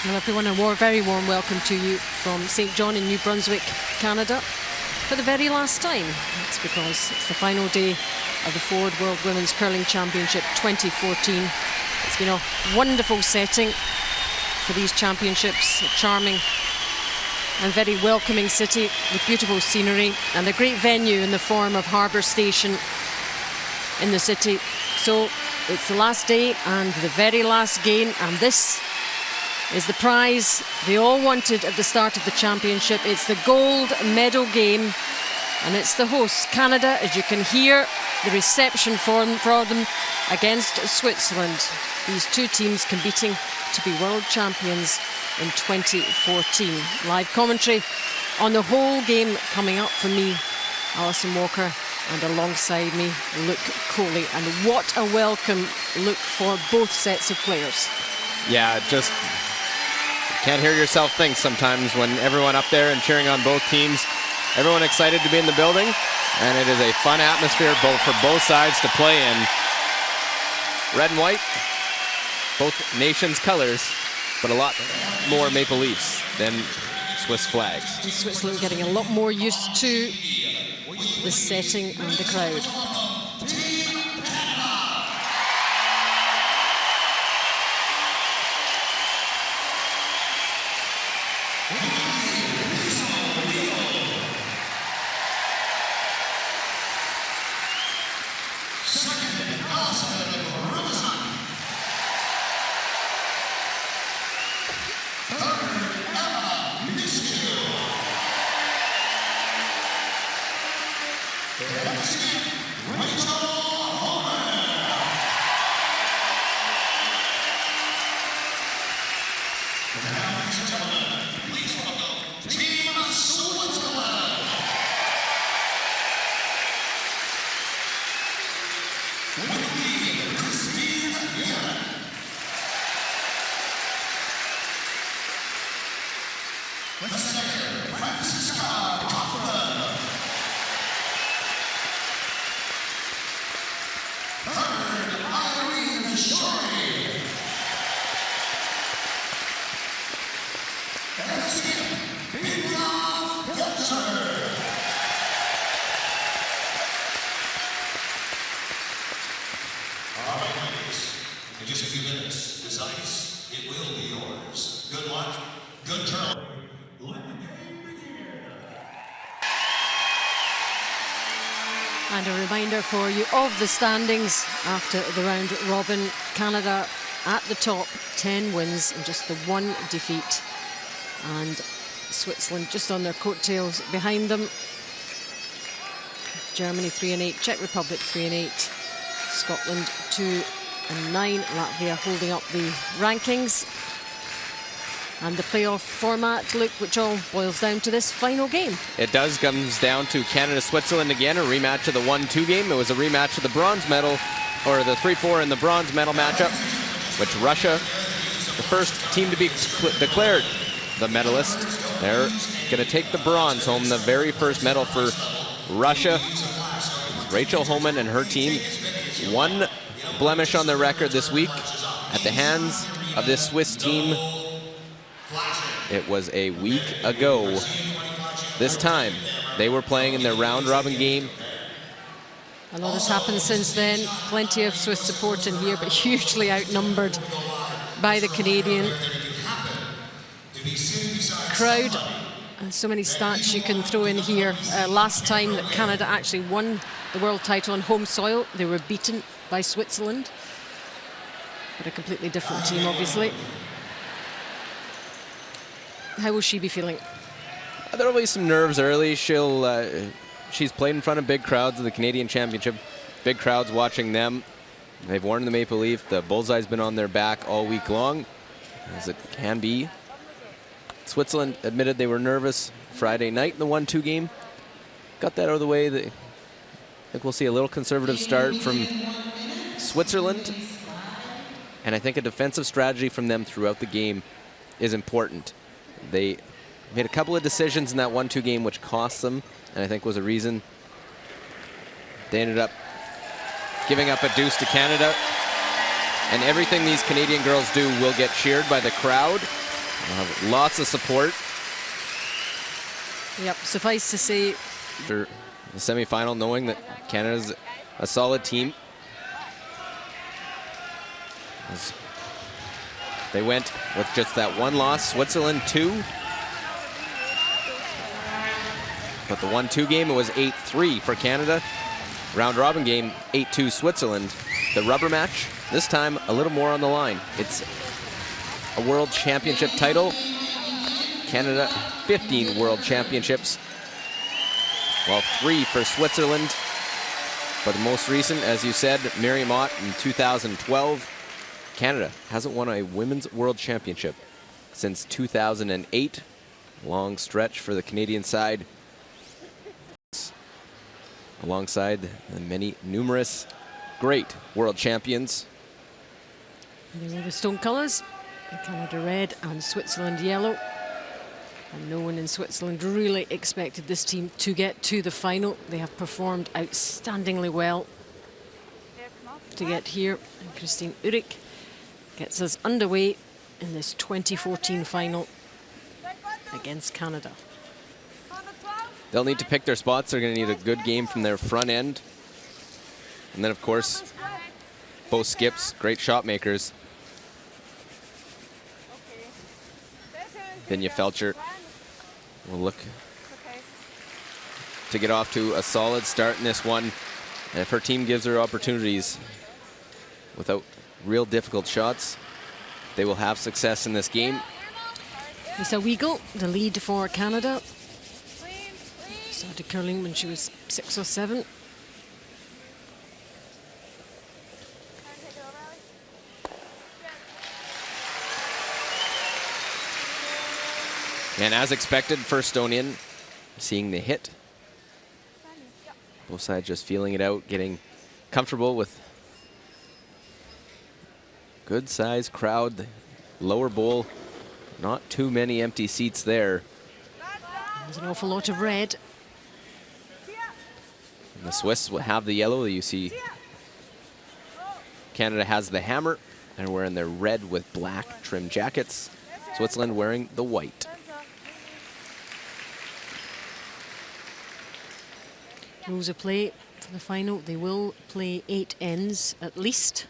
Well, everyone, a very warm welcome to you from St. John in New Brunswick, Canada, for the very last time. It's because it's the final day of the Ford World Women's Curling Championship 2014. It's been a wonderful setting for these championships, a charming and very welcoming city with beautiful scenery and a great venue in the form of Harbour Station in the city. So it's the last day and the very last game, and this is the prize they all wanted at the start of the championship. It's the gold medal game, and it's the hosts, Canada, as you can hear the reception for them against Switzerland. These two teams competing to be world champions in 2014. Live commentary on the whole game coming up from me, Alison Walker, and alongside me, Luke Coley. And what a welcome, Luke, for both sets of players. Yeah, just can't hear yourself think sometimes when everyone up there and cheering on both teams. Everyone excited to be in the building, and it is a fun atmosphere for both sides to play in. Red and white, both nations' colors, but a lot more Maple Leafs than Swiss flags. And Switzerland getting a lot more used to the setting and the crowd. And a reminder for you of the standings after the round robin. Canada at the top, 10 wins and just the one defeat. And Switzerland just on their coattails behind them. Germany 3-8, Czech Republic 3-8, Scotland 2-9, Latvia holding up the rankings. And the playoff format, Luke, which all boils down to this final game. It does, comes down to Canada-Switzerland again, a rematch of the 1-2 game. It was a rematch of the bronze medal, or the 3-4 in the bronze medal matchup, which Russia, the first team to be declared the medalist. They're going to take the bronze home, the very first medal for Russia. Rachel Homan and her team, one blemish on their record this week at the hands of this Swiss team. It was a week ago. This time, they were playing in their round-robin game. A lot has happened since then. Plenty of Swiss support in here, but hugely outnumbered by the Canadian crowd. So many stats you can throw in here. Last time that Canada actually won the world title on home soil, they were beaten by Switzerland. But a completely different team, obviously. How will she be feeling? There'll be some nerves early. She's played in front of big crowds in the Canadian Championship. Big crowds watching them. They've worn the Maple Leaf. The bullseye's been on their back all week long, as it can be. Switzerland admitted they were nervous Friday night in the 1-2 game. Got that out of the way. I think we'll see a little conservative start from Switzerland. And I think a defensive strategy from them throughout the game is important. They made a couple of decisions in that 1-2 game which cost them, and I think was a reason they ended up giving up a deuce to Canada. And everything these Canadian girls do will get cheered by the crowd. We'll have lots of support. Yep, suffice to say, The semi-final, knowing that Canada's a solid team. As they went with just that one loss, Switzerland 2. But the 1-2 game, it was 8-3 for Canada. Round robin game, 8-2 Switzerland. The rubber match, this time a little more on the line. It's a world championship title. Canada, 15 world championships, while 3 for Switzerland. But the most recent, as you said, Miriam Ott in 2012. Canada hasn't won a women's world championship since 2008. Long stretch for the Canadian side, alongside the many numerous great world champions. They were the stone colours, Canada red and Switzerland yellow. And no one in Switzerland really expected this team to get to the final. They have performed outstandingly well to get here. And Christine Uhrig gets us underway in this 2014 final against Canada. They'll need to pick their spots. They're going to need a good game from their front end. And then, of course, both skips, great shot makers. Vinja Felcher will look to get off to a solid start in this one. And if her team gives her opportunities without real difficult shots, they will have success in this game. Lisa Weigel, the lead for Canada. Started curling when she was 6 or 7. And as expected for Estonian, seeing the hit. Both sides just feeling it out, getting comfortable with good sized crowd. The lower bowl, not too many empty seats there. There's an awful lot of red. And the Swiss will have the yellow. You see Canada has the hammer. They're wearing their red with black trim jackets. Switzerland wearing the white. Rules of play for the final. They will play 8 ends at least.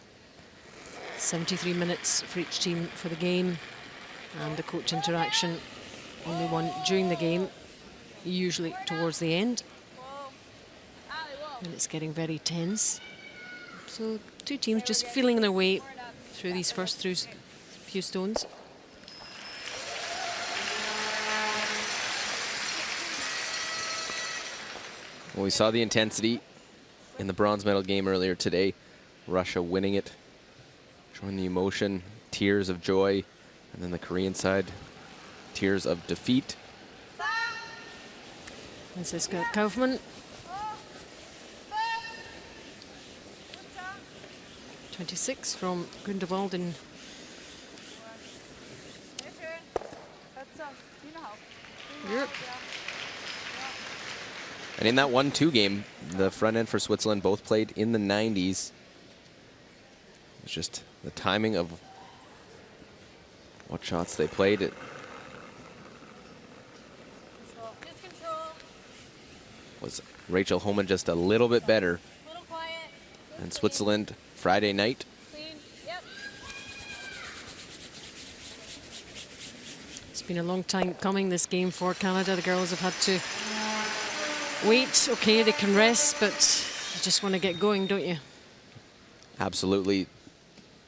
73 minutes for each team for the game. And the coach interaction, only one during the game, usually towards the end. And it's getting very tense. So 2 teams just feeling their way through these first few stones. Well, we saw the intensity in the bronze medal game earlier today. Russia winning it, showing the emotion, tears of joy, and then the Korean side, tears of defeat. Franziska Kaufmann. 26 from Gundewald in Europe. And in that 1-2 game, the front end for Switzerland both played in the 90s. It's just the timing of what shots they played. It was Rachel Homan just a little bit better. And Switzerland Friday night. It's been a long time coming, this game for Canada. The girls have had to wait. Okay, they can rest, but you just want to get going, don't you? Absolutely.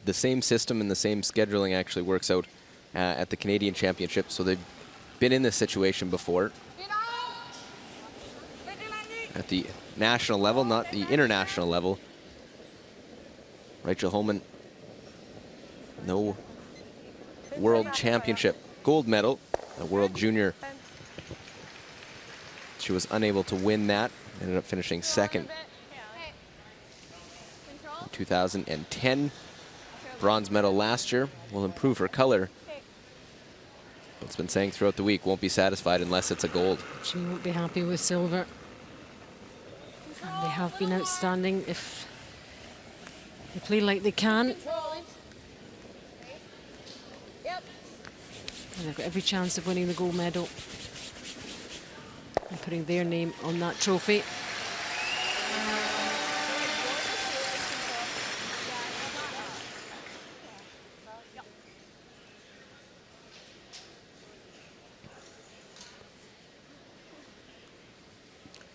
The same system and the same scheduling actually works out at the Canadian Championship, so they've been in this situation before. At the national level, not the international level. Rachel Homan, no world championship gold medal, a world junior. She was unable to win that, ended up finishing second in 2010. Bronze medal last year, will improve her color. But it's been saying throughout the week, won't be satisfied unless it's a gold. She won't be happy with silver. And they have been outstanding if they play like they can. And they've got every chance of winning the gold medal and putting their name on that trophy.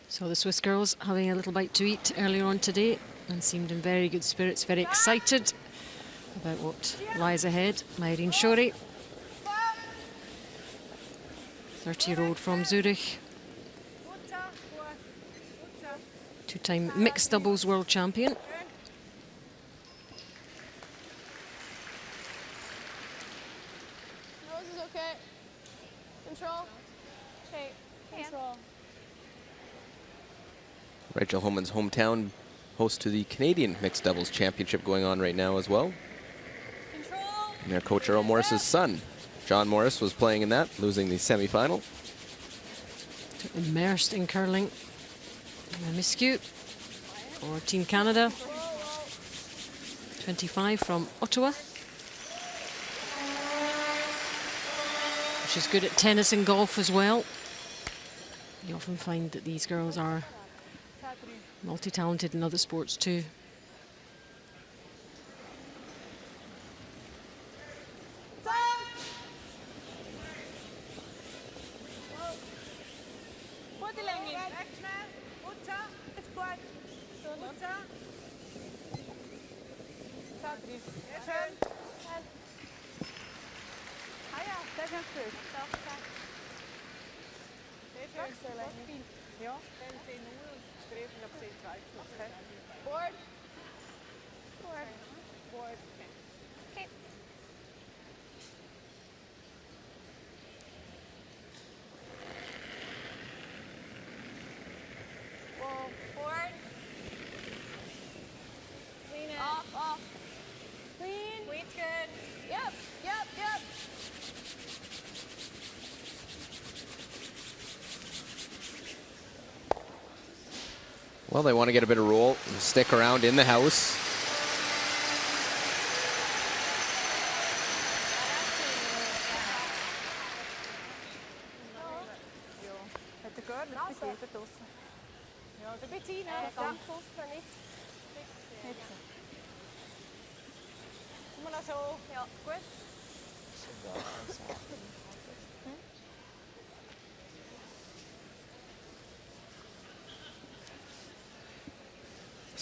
So the Swiss girls having a little bite to eat earlier on today and seemed in very good spirits, very excited about what lies ahead. Maireen Shori, 30-year-old from Zurich, two-time mixed doubles world champion. Nose is okay. Control. Okay. Control. Rachel Homan's hometown host to the Canadian Mixed Doubles Championship going on right now as well. Control. And their coach Earl Morris's son, John Morris, was playing in that, losing the semi-final. Immersed in curling. Miscue for Team Canada. 25 from Ottawa. She's good at tennis and golf as well. You often find that these girls are multi-talented in other sports too. Board. Board. Board. Okay. Whoa. Forward. Lean in. Off, off. Lean. Weight's good. Yep, yep, yep. Well, they want to get a bit of roll and stick around in the house.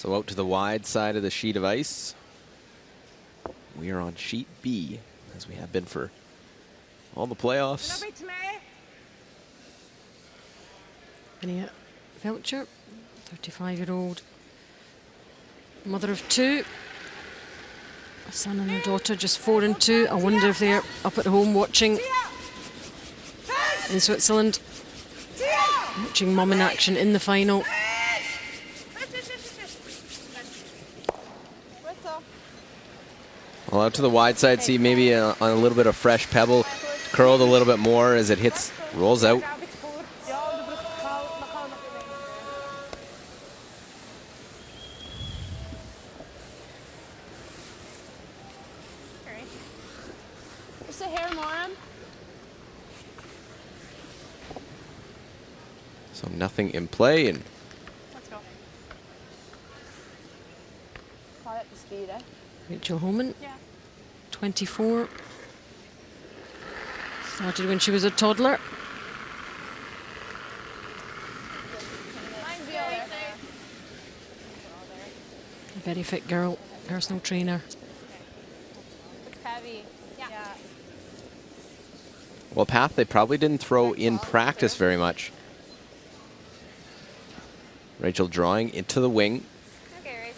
So out to the wide side of the sheet of ice. We are on sheet B, as we have been for all the playoffs. Anya Velcher, 35-year-old mother of two. A son and a daughter, just 4 and 2. I wonder if they're up at home watching in Switzerland. Watching mum in action in the final. Well, out to the wide side, see maybe on a little bit of fresh pebble, curled a little bit more as it hits, rolls out. Just a hair more. So nothing in play, and Let's go. Call it the speed, eh? Rachel Homan, Yeah. 24. Started when she was a toddler. Mine's the other. A very fit girl, personal trainer. It's heavy. Yeah. well, path they probably didn't throw in practice very much. Rachel drawing into the wing. Okay,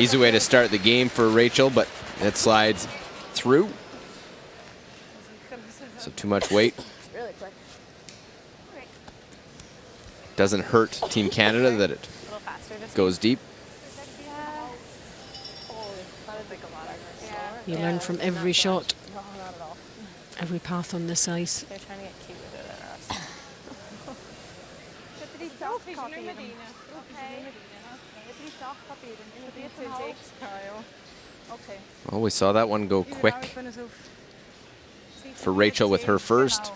Easy way to start the game for Rachel, but it slides through. So too much weight. really quick. Doesn't hurt Team Canada that it A little faster. Just goes deep. You learn from every shot, every path on this ice. They're trying to get cute with it. Okay. Oh, we saw that one go quick for Rachel with her first.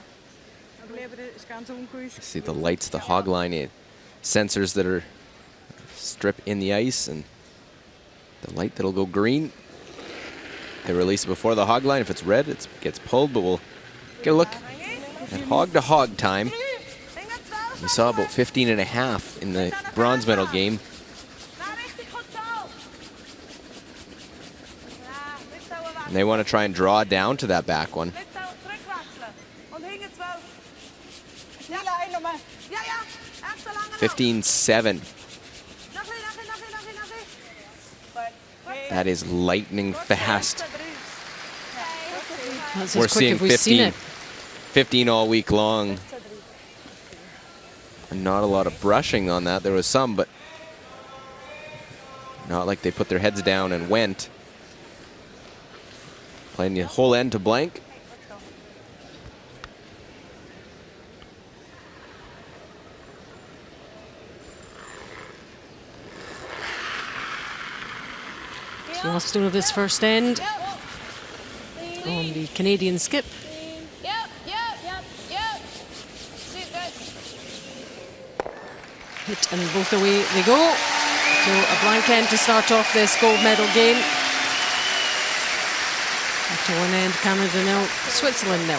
You see the lights, the hog line sensors that are strip in the ice, and the light that'll go green. They release it before the hog line. If it's red, it gets pulled, but we'll get a look at hog to hog time. We saw about 15 and a half in the bronze medal game. And they want to try and draw down to that back one. 15-7. That is lightning fast. That's We're as quick seeing as we've seen it. 15 all week long. And not a lot of brushing on that. There was some, but not like they put their heads down and went. Playing the whole end to blank. Last of his first end on the Canadian skip. Hit and both away they go. So a blank end to start off this gold medal game. After one end, Canada 0, Switzerland 0.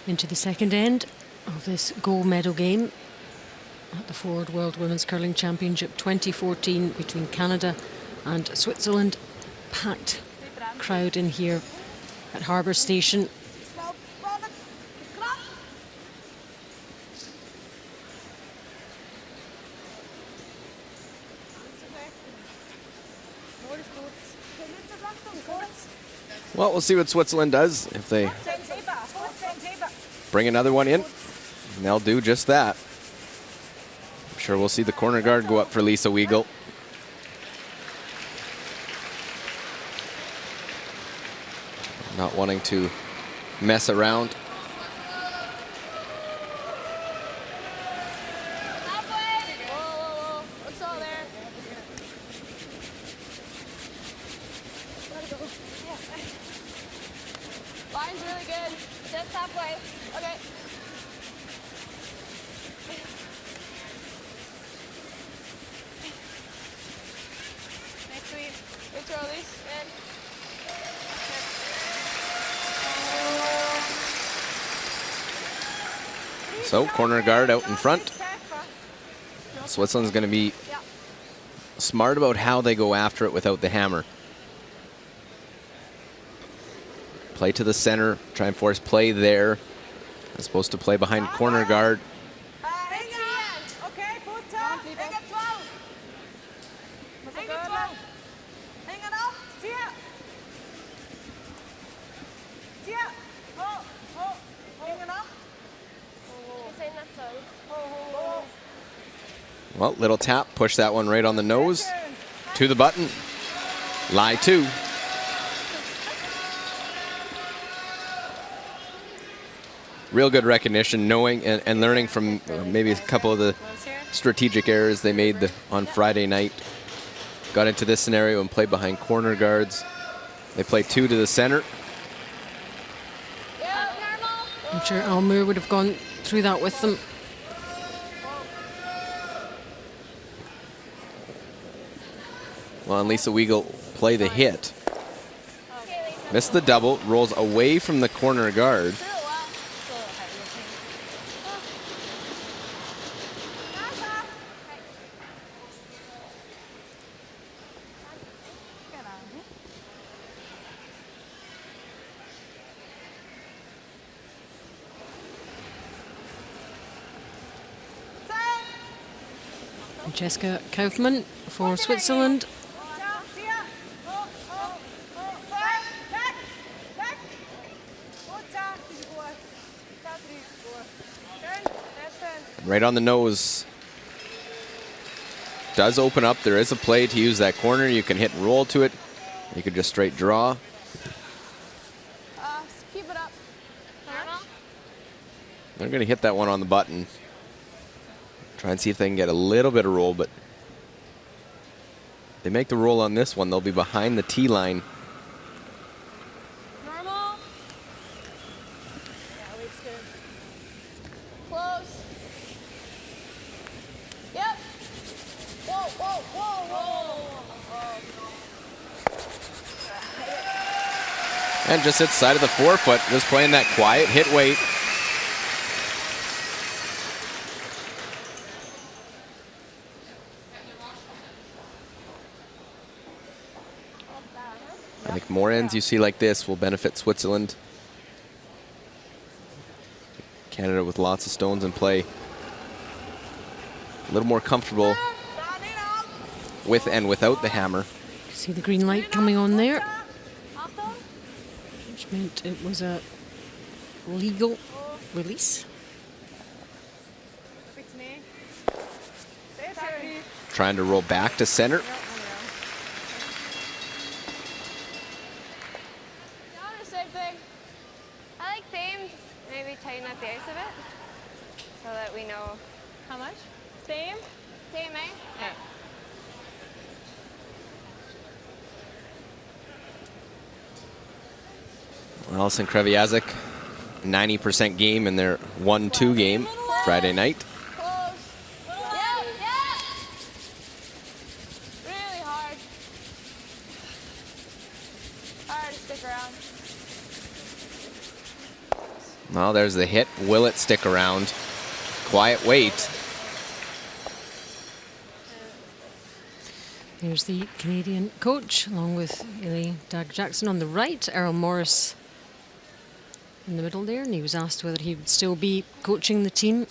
Into the second end of this gold medal game at the Ford World Women's Curling Championship 2014 between Canada and Switzerland. Packed crowd in here at Harbour Station. Well, we'll see what Switzerland does. If they bring another one in, and they'll do just that. I'm sure we'll see the corner guard go up for Lisa Weigel. Not wanting to mess around. Line's really good. Just halfway. Okay. Nice sweep. Good throw, Lise. Good. So, corner guard out in front. Switzerland's going to be smart about how they go after it without the hammer. Play to the center, try and force play there. Is supposed to play behind corner guard. Okay, put up. Hang at 12. Hang at 12. Hang it up. Tia. Tia. Oh, oh, hang it up. Well, little tap, push that one right on the nose. To the button. Lie 2. Real good recognition, knowing and learning from maybe a couple of the strategic errors they made on Friday night. Got into this scenario and played behind corner guards. They play 2 to the center. I'm sure Al Moore would have gone through that with them. Well, and Lisa Weigel play the hit. Missed the double, rolls away from the corner guard. Francesca Kaufmann for Switzerland. Right on the nose. Does open up. There is a play to use that corner. You can hit and roll to it. You could just straight draw. Keep it up. They're going to hit that one on the button. Try and see if they can get a little bit of roll, but they make the roll on this one. They'll be behind the tee line. Normal. Yeah, wait's good. Close. Yep. Whoa, whoa, whoa, whoa. And just hits side of the forefoot. Just playing that quiet hit weight. I think more ends you see like this will benefit Switzerland. Canada with lots of stones in play. A little more comfortable with and without the hammer. See the green light coming on there, which meant it was a legal release. Trying to roll back to center. I like same, maybe tighten up the ice a bit so that we know how much. Same? Same, eh? Yeah. Alison Kreviazek, 90% game in their 1-2 game Friday night. Close. Yeah, yeah. Really hard. Hard to stick around. Well, there's the hit. Will it stick around? Quiet wait. There's the Canadian coach, along with Ailey Dag-Jackson on the right, Errol Morris in the middle there, and he was asked whether he would still be coaching the team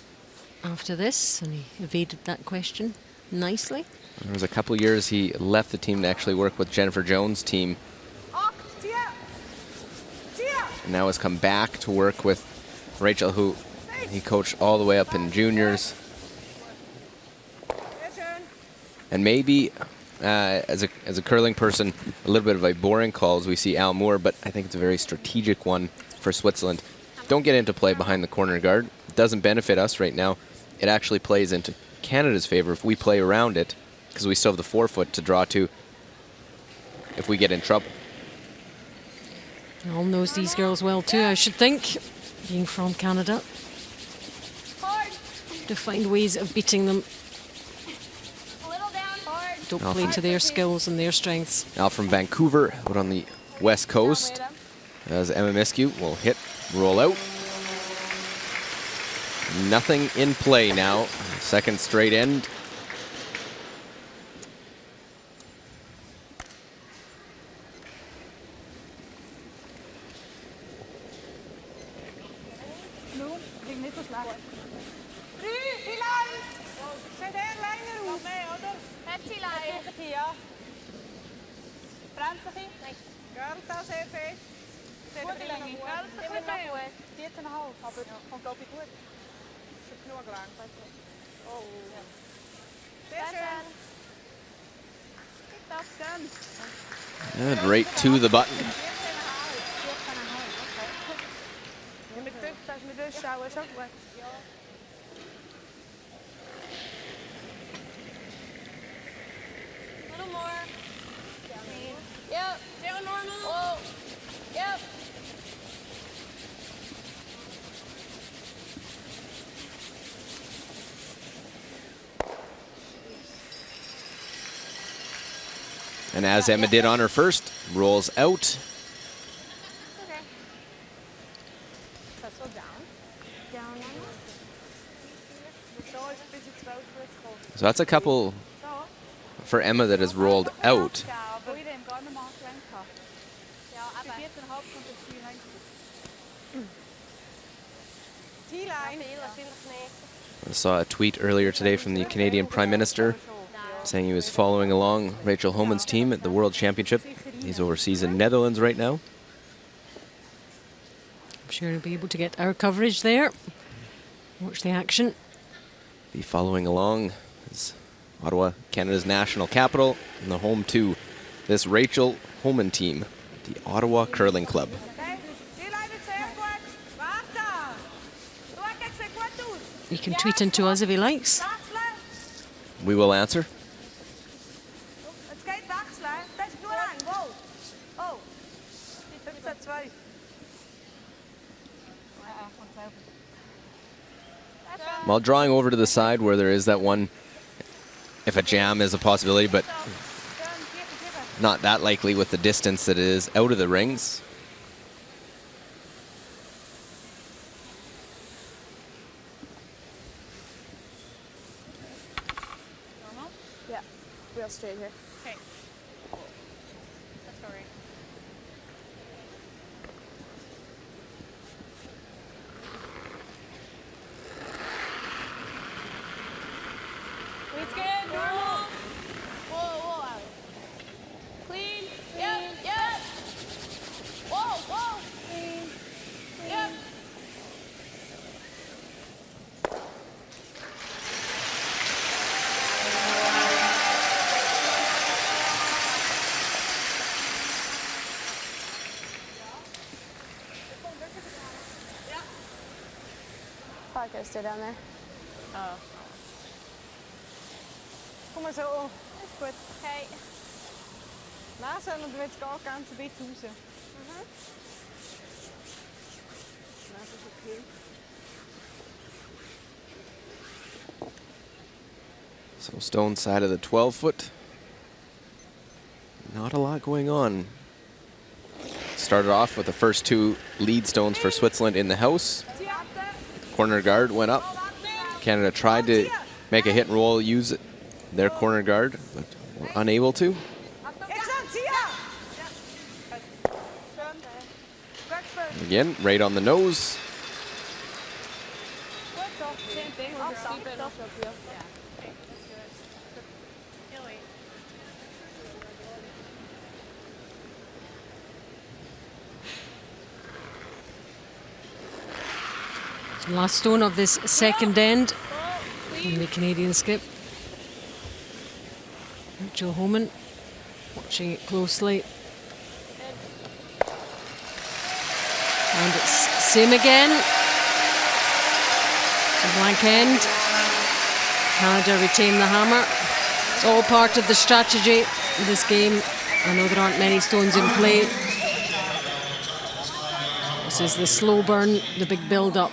after this, and he evaded that question nicely. There was a couple years he left the team to actually work with Jennifer Jones' team. And now has come back to work with Rachel, who he coached all the way up in juniors. And maybe, as a curling person, a little bit of a boring call as we see Al Moore, but I think it's a very strategic one for Switzerland. Don't get into play behind the corner guard. It doesn't benefit us right now. It actually plays into Canada's favor if we play around it, because we still have the forefoot to draw to if we get in trouble. Al knows these girls well too, I should think, being from Canada. To find ways of beating them. Don't play to their skills and their strengths. Al from Vancouver, out on the west coast, as Emma Miskew will hit, roll out. Nothing in play now. Second straight end. niet zo slecht. Die lijn! Zet één lijn erop. Nee, oder? Het die lijn. Ja. Fransie? Nee. Girl, dat is even. Goed die lijn. Ik ben nog goed. 14,5. Aber kommt glaube ich gut. Ist genug lang. Oh. Sehr schön. That's done. And right to the button. 14,5. Met 50 met dus shower is ook goed. A little more. Yep. Down normal. Whoa. Yep. And as Emma did on her first, rolls out. Okay. That's wel down. Down normal. Zo is het een beetje 12 voor het So that's a couple Zo. for Emma that has rolled out. Ja, aber ich dem gar nicht mal gelenkt. Ja, Die aber 14,5 kommt jetzt hier rein. Die ja, lijn. veel, 20 meter. I saw a tweet earlier today from the Canadian Prime Minister saying he was following along Rachel Homan's team at the World Championship. He's overseas in Netherlands right now. I'm sure he'll be able to get our coverage there. Watch the action. Be following along as Ottawa, Canada's national capital, and the home to this Rachel Homan team, the Ottawa Curling Club. Kijk, die lijn is zeer goed. Wacht. Doe ik het goed doen. He can tweet into us if he likes. Wachselen. We will answer. Het gaat wachselen. Dat is goed aan. Wow. Oh. Dat is dat 2. While drawing over to the side where there is that one, if a jam is a possibility, but not that likely with the distance that it is out of the rings. Normal? Yeah. Real straight here. Okay. Let's go right. It's good. Normal. Whoa, whoa. Clean. Yep, yep. Whoa, whoa. Clean. Yep. Probably could have stayed down there. Oh. Kom maar zo. Is goed. Okay. Na zijn we met elkaar aan het beetje hoezen. Dat is oké. So stone side of the 12-foot. Not a lot going on. Started off with the first two lead stones for Switzerland in the house. Corner guard went up. Canada tried to make a hit and roll, use their corner guard, but were unable to. Again, right on the nose. Same thing. We'll just keep it. Last stone of this second end in the Canadian skip. Rachel Homan watching it closely. And it's same again. The blank end. Canada retain the hammer. It's all part of the strategy of this game. I know there aren't many stones in play. This is the slow burn, the big build up.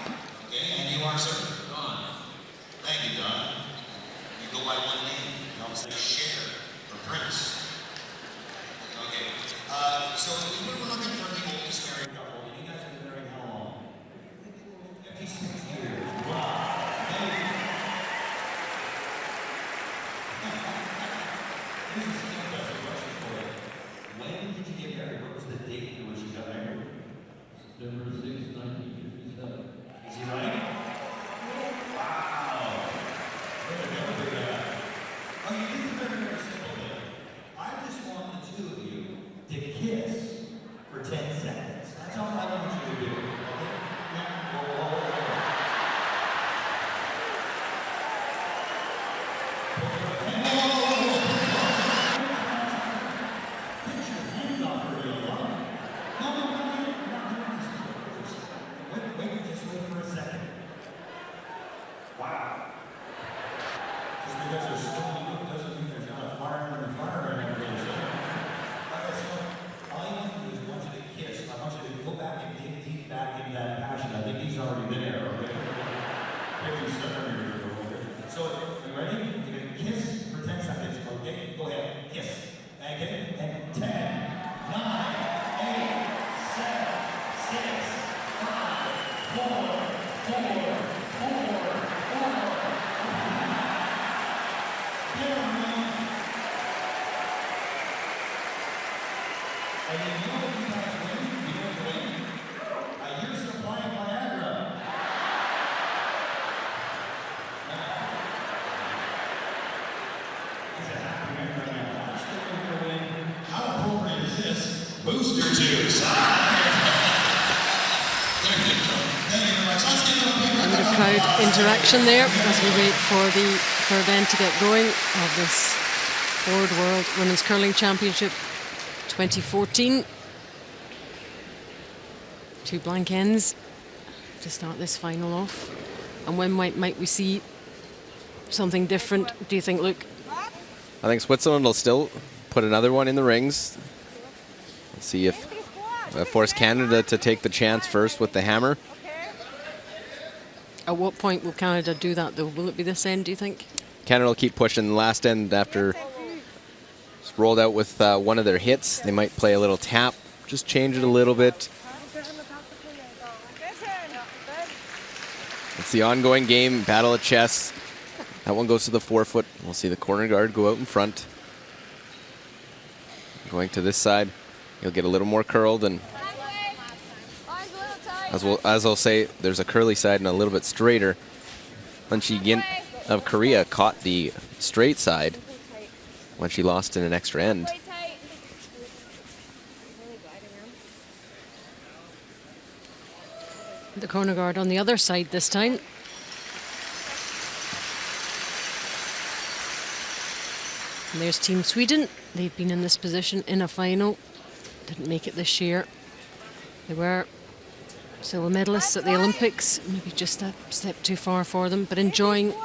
Booster juice. A bit of crowd interaction there as we wait for the third end to get going of this Ford World Women's Curling Championship 2014. 2 blank ends to start this final off. And when might we see something different, do you think, Luke? I think Switzerland will still put another one in the rings. Let's see if force Canada to take the chance first with the hammer. At what point will Canada do that, though? Will it be this end, do you think? Canada will keep pushing the last end after it's rolled out with one of their hits. They might play a little tap, just change it a little bit. It's the ongoing game, battle of chess. That one goes to the forefoot. We'll see the corner guard go out in front. Going to this side, he'll get a little more curled, and as I'll say, there's a curly side and a little bit straighter. Hun Chi-Gin of Korea caught the straight side when she lost in an extra end. The corner guard on the other side this time. And there's Team Sweden. They've been in this position in a final. Didn't make it this year. They were silver medalists at the Olympics. Maybe just a step too far for them, but enjoying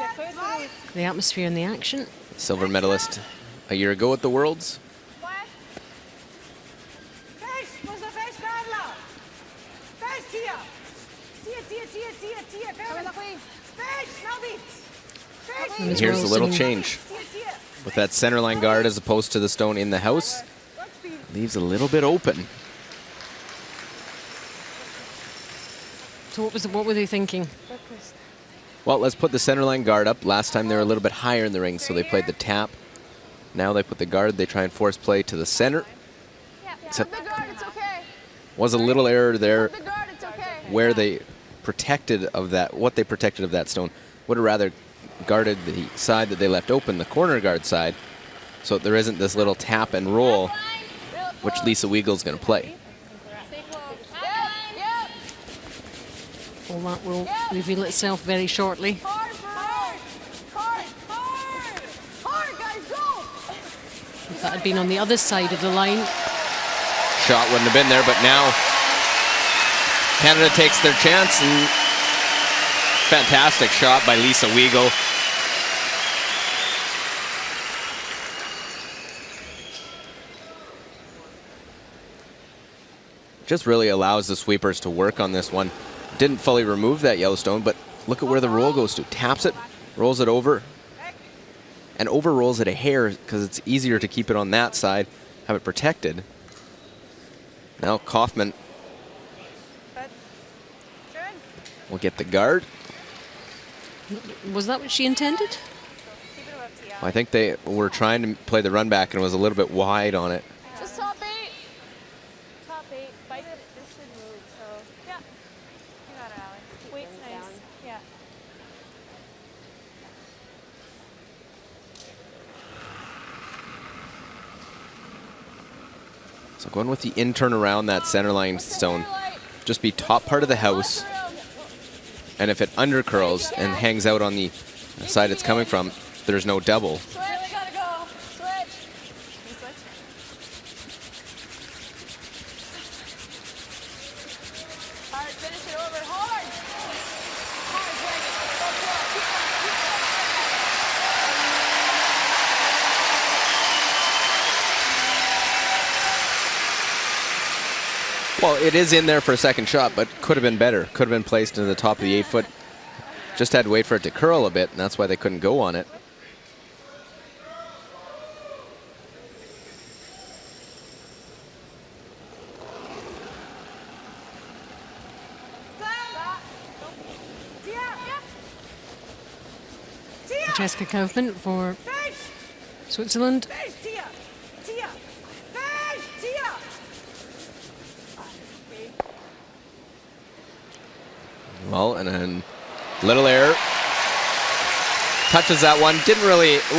the atmosphere and the action. Silver medalist a year ago at the Worlds. And here's a little change. With that center line guard as opposed to the stone in the house, leaves a little bit open. So what were they thinking? Well, let's put the center line guard up. Last time they were a little bit higher in the ring, so they played the tap. Now they put the guard, they try and force play to the center. Except was a little error there where they protected of that, what they protected of that stone. Would have rather guarded the side that they left open, the corner guard side, so there isn't this little tap and roll, which Lisa Weigle's going to play. Well, that will reveal itself very shortly. If that had been on the other side of the line. Shot wouldn't have been there, but now Canada takes their chance, and fantastic shot by Lisa Weagle. Just really allows the sweepers to work on this one. Didn't fully remove that Yellowstone, but look at where the roll goes to. Taps it, rolls it over, and over rolls it a hair because it's easier to keep it on that side, have it protected. Now Kaufman will get the guard. Was that what she intended? I think they were trying to play the run back and it was a little bit wide on it. Just top 8. Top 8. Bite it. This should move, so. Yeah. You got it, Alex. Weight's nice. Yeah. So going with the in turn around that center line stone. Just be top part of the house. And if it under curls and hangs out on the side it's coming from, there's no double. Switch. Really gotta go. Switch. Hard, finish it over. Hard. Hard, ball, it is in there for a second shot, but could have been better. Could have been placed into the top of the 8-foot. Just had to wait for it to curl a bit, and that's why they couldn't go on it. Jessica Kaufman for Switzerland. Well, and then little error. Touches that one.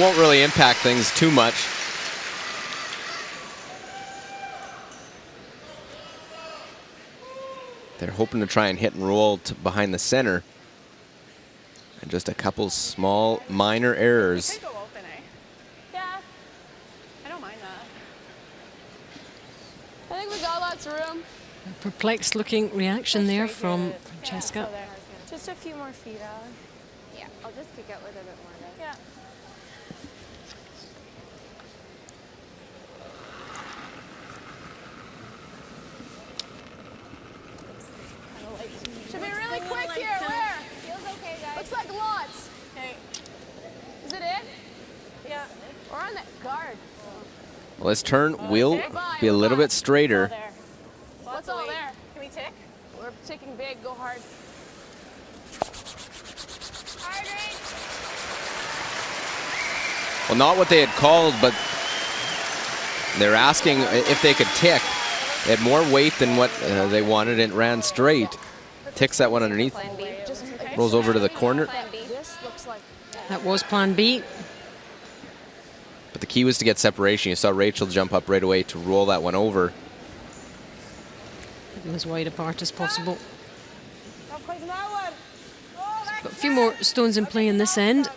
Won't really impact things too much. They're hoping to try and hit and roll behind the center. And just a couple small minor errors. Go open, eh? Yeah, I don't mind that. I think we got lots of room. Perplexed looking reaction there from Francesca. So there. Just a few more feet out. Yeah, I'll just kick out with a bit more, guys. Yeah. Should be really quick here. Where? Feels okay, guys. Looks like lots. Okay. Is it it? Yeah. We're on that guard. Well, this turn will be a little bit straighter. There. What's all there? Can we tick? We're ticking big. Go hard. Hard rate. Well, not what they had called, but they're asking if they could tick. They had more weight than what they wanted and ran straight. Ticks that one underneath. Plan B. Just Rolls over to the corner. Plan B. This looks like. That was plan B. But the key was to get separation. You saw Rachel jump up right away to roll that one over. Get them as wide apart as possible. Not quite that one. Oh, that's Got a few more stones in play in this end.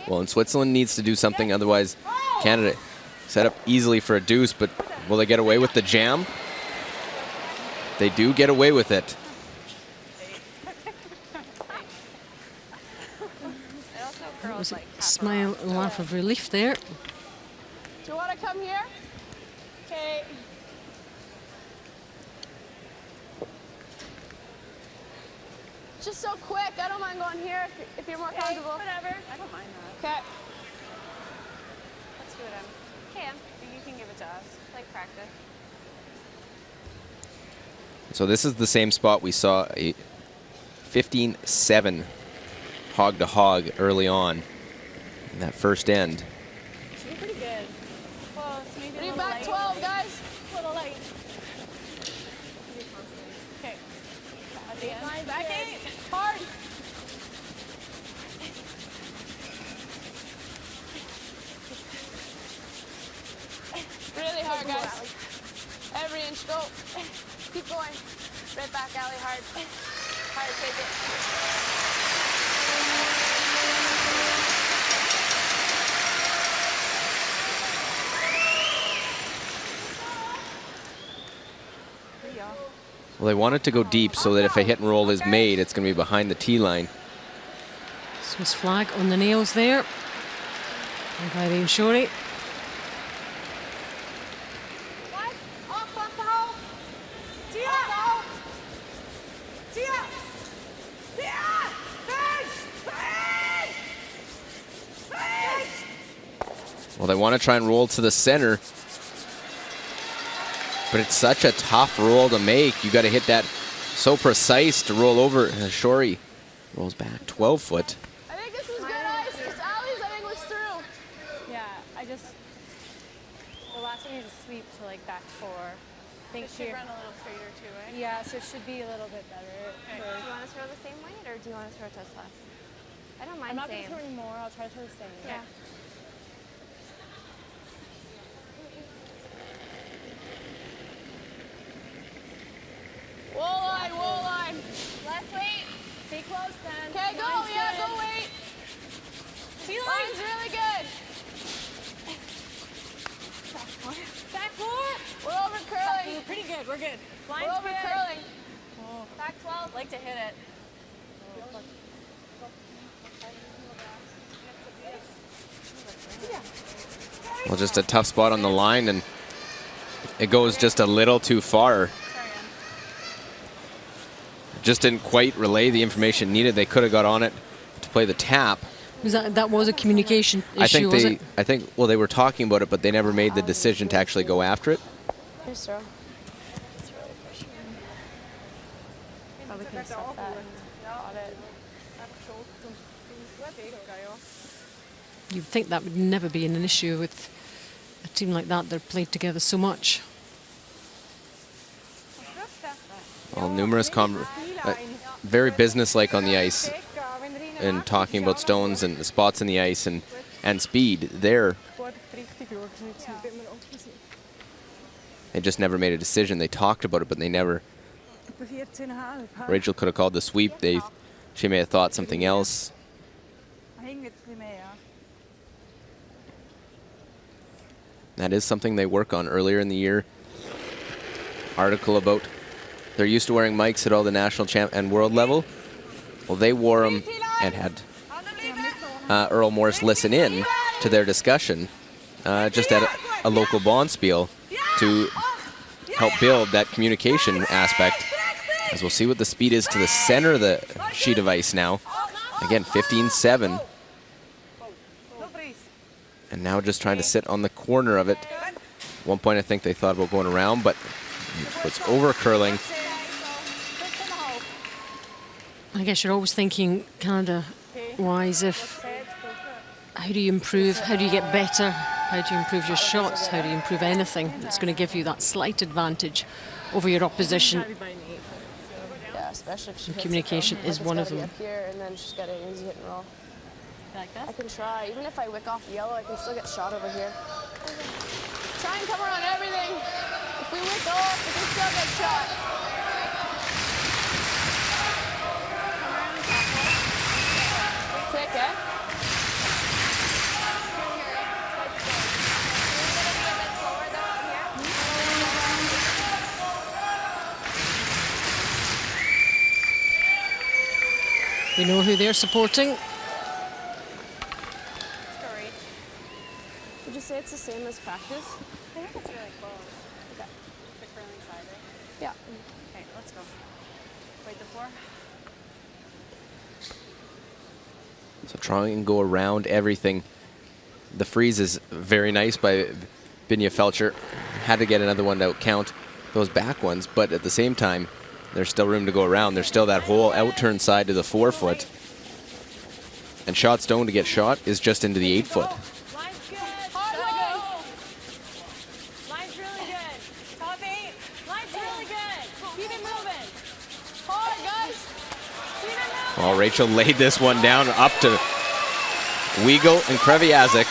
Well, and Switzerland needs to do something, otherwise Canada set up easily for a deuce, but will they get away with the jam? They do get away with it. That was a smile and laugh of relief there. Do you want to come here? okay. Just so quick. I don't mind going here if you're more Okay, comfortable. whatever. I don't mind that. Okay. Let's do it, Em. Okay, Em. You can give it to us. Like practice. So this is the same spot we saw a 15-7 hog to hog early on in that first end. Should be pretty good. Close, maybe a Bring little back light. 12, guys. A little light. Okay. At the end. Back 8. Hard. Really hard, guys. Every inch, go. Keep going. Right back, alley, hard. Hard, take it. Well, they want it to go deep so that if a hit and roll is made, it's going to be behind the tee line. Swiss flag on the nails there. And Irene Shorey. Well, they want to try and roll to the center. But it's such a tough roll to make. You got to hit that so precise to roll over. Shorey rolls back 12 foot. I think this was good ice. This alley's, I think, was through. Yeah, the last one you just sweep to like back 4. I think It should here. run a little straighter too, right? Yeah, so it should be a little bit better. Do you want to throw the same weight or do you want to throw test less? I don't mind I'm not going same. to throw any more. I'll try to throw the same. Yeah. Wall line. Less weight. Stay close then. Okay, go. Line's Yeah, good. go wait. See Line's really good. Back 4. We're over curling. We're pretty good. We're good. We're Line's over good. curling. Oh. Back 12. Like to hit it. Well, just a tough spot on the line, and it goes just a little too far. Just didn't quite relay the information needed. They could have got on it to play the tap. That was a communication issue, was it? I think, well, they were talking about it, but they never made the decision to actually go after it. Nice throw. Probably could have stopped that. Got it. You'd think that would never be an issue with a team like that. They're played together so much. Well, numerous very businesslike on the ice, and talking about stones and the spots in the ice and speed there. They just never made a decision. They talked about it, but they never. Rachel could have called the sweep. She may have thought something else. That is something they work on earlier in the year. Article about they're used to wearing mics at all the national champ and world level. Well, they wore them and had Earl Morris listen in to their discussion just at a local bonspiel to help build that communication aspect. As we'll see what the speed is to the center of the sheet of ice now. Again, 15-7. And now just trying to sit on the corner of it. At one point, I think they thought about going around, but it's over curling. I guess you're always thinking Canada-wise, how do you improve? How do you get better? How do you improve your shots? How do you improve anything that's going to give you that slight advantage over your opposition? Yeah, especially if she hits communication it, is one of them. Up here, and then she's got an easy hit and roll. Like this? I can try. Even if I wick off the yellow, I can still get shot over here. Try and come around everything. If we wick off, we can still get shot. Tick, eh? We know who they're supporting. Would you say it's the same as practice? I think it's really close. Okay. The curling side, right? Yeah. Okay, let's go. Wait the floor. So trying and go around everything. The freeze is very nice by Binya Felcher. Had to get another one to count those back ones, but at the same time, there's still room to go around. There's still that whole out-turn side to the 4-foot. And shot stone to get shot is just into the 8-foot. Line's good. Hard go. Line's really good. Top 8. Line's really good. Keep it moving. Hard, guys. Keep it moving. Well, Rachel laid this one down up to Weigel and Kreviazek.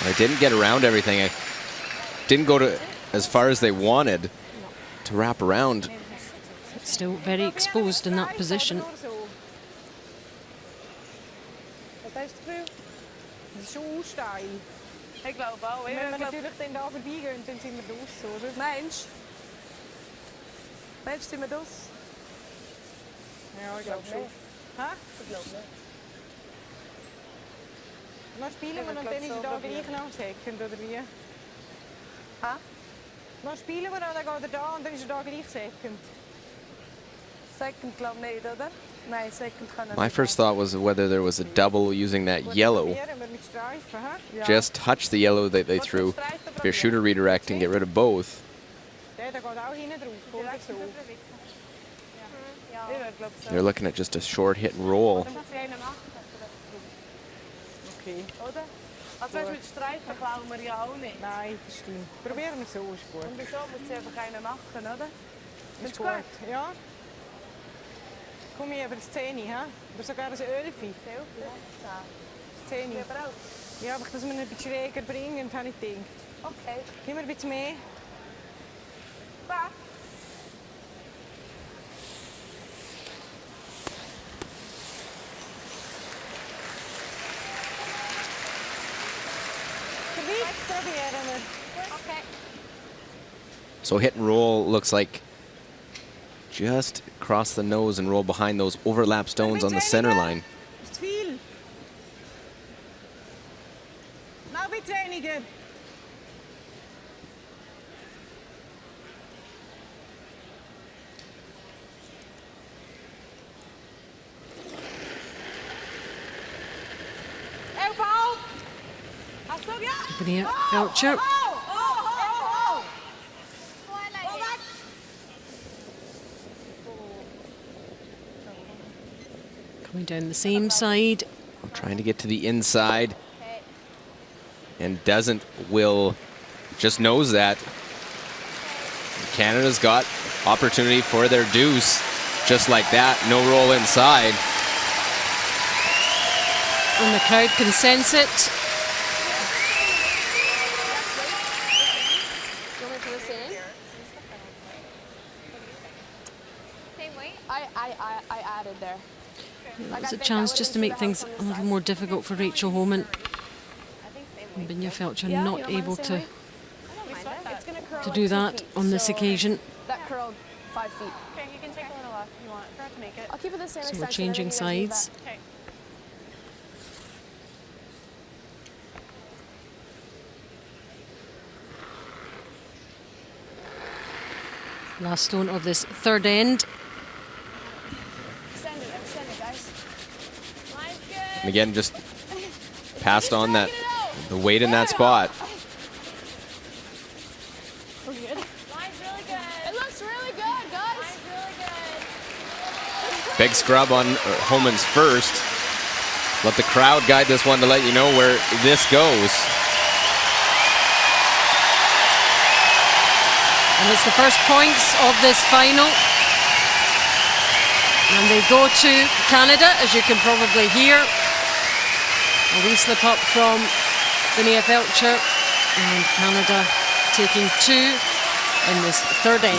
I didn't get around everything. I didn't go to as far as they wanted to wrap around. Still very exposed in that position. Wat is het nu? Het is zo steil. Ik glaube auch. Wenn wir natürlich dann da vorbeigehen, dann sind wir draus, oder? Meinst du? Meinst du, sind wir draus? Ja, ich glaube schon. Hä? Ich glaube nicht. Dan spelen we en dan is het daar gleich nog second, oder wie? Hä? Dan spelen we en dan gaat er daar en dan is er daar gleich second. Second glaube ich nicht, oder? Nein, second kann er My first thought was whether there was a double using that yellow. Just touch the yellow that they threw. If your shooter redirect and get rid of both. They're looking at just a short hit and roll. Okay. Oder? Also mit Streifen klauen wir ja auch nicht. Nein, das stimmt. Probieren wir so, ist gut. Und wieso muss sie einfach einen machen, oder? Ist gut, ja. Komm ich über das 10, hä? Oder sogar ein 11. 11, ja. 10. Ja, aber dass wir ihn ein bisschen schräger bringen, habe ich gedacht. Okay. Gib mir ein bisschen mehr. So hit and roll looks like just cross the nose and roll behind those overlap stones on the center line. Ist viel. Noch bitte weniger. Elbow. Hast du ja? Bria Belcher. Coming down the same side. Trying to get to the inside. And doesn't. Will just knows that. Canada's got opportunity for their deuce. Just like that, no roll inside. And the crowd can sense it. You want me for the same? Same weight? I added there. It's a chance just to make things a little more difficult for Rachel Homan. Binya Felcher not able to do that on this occasion. That curled 5 feet. Okay, you can take a little off if you want. Try to make it. I'll keep it the same So extension. we're changing and then you guys sides. move back. Okay. Last stone of this third end. Extend it, guys. Line's good. And again, just passed on that, Dragging it out. the weight in that spot. We're good. Line's really good. It looks really good, guys. Line's really good. Big scrub on Homan's first. Let the crowd guide this one to let you know where this goes. And it's the first points of this final. And they go to Canada, as you can probably hear. A wee slip up from Binia Felcher. And Canada taking 2 in this third end.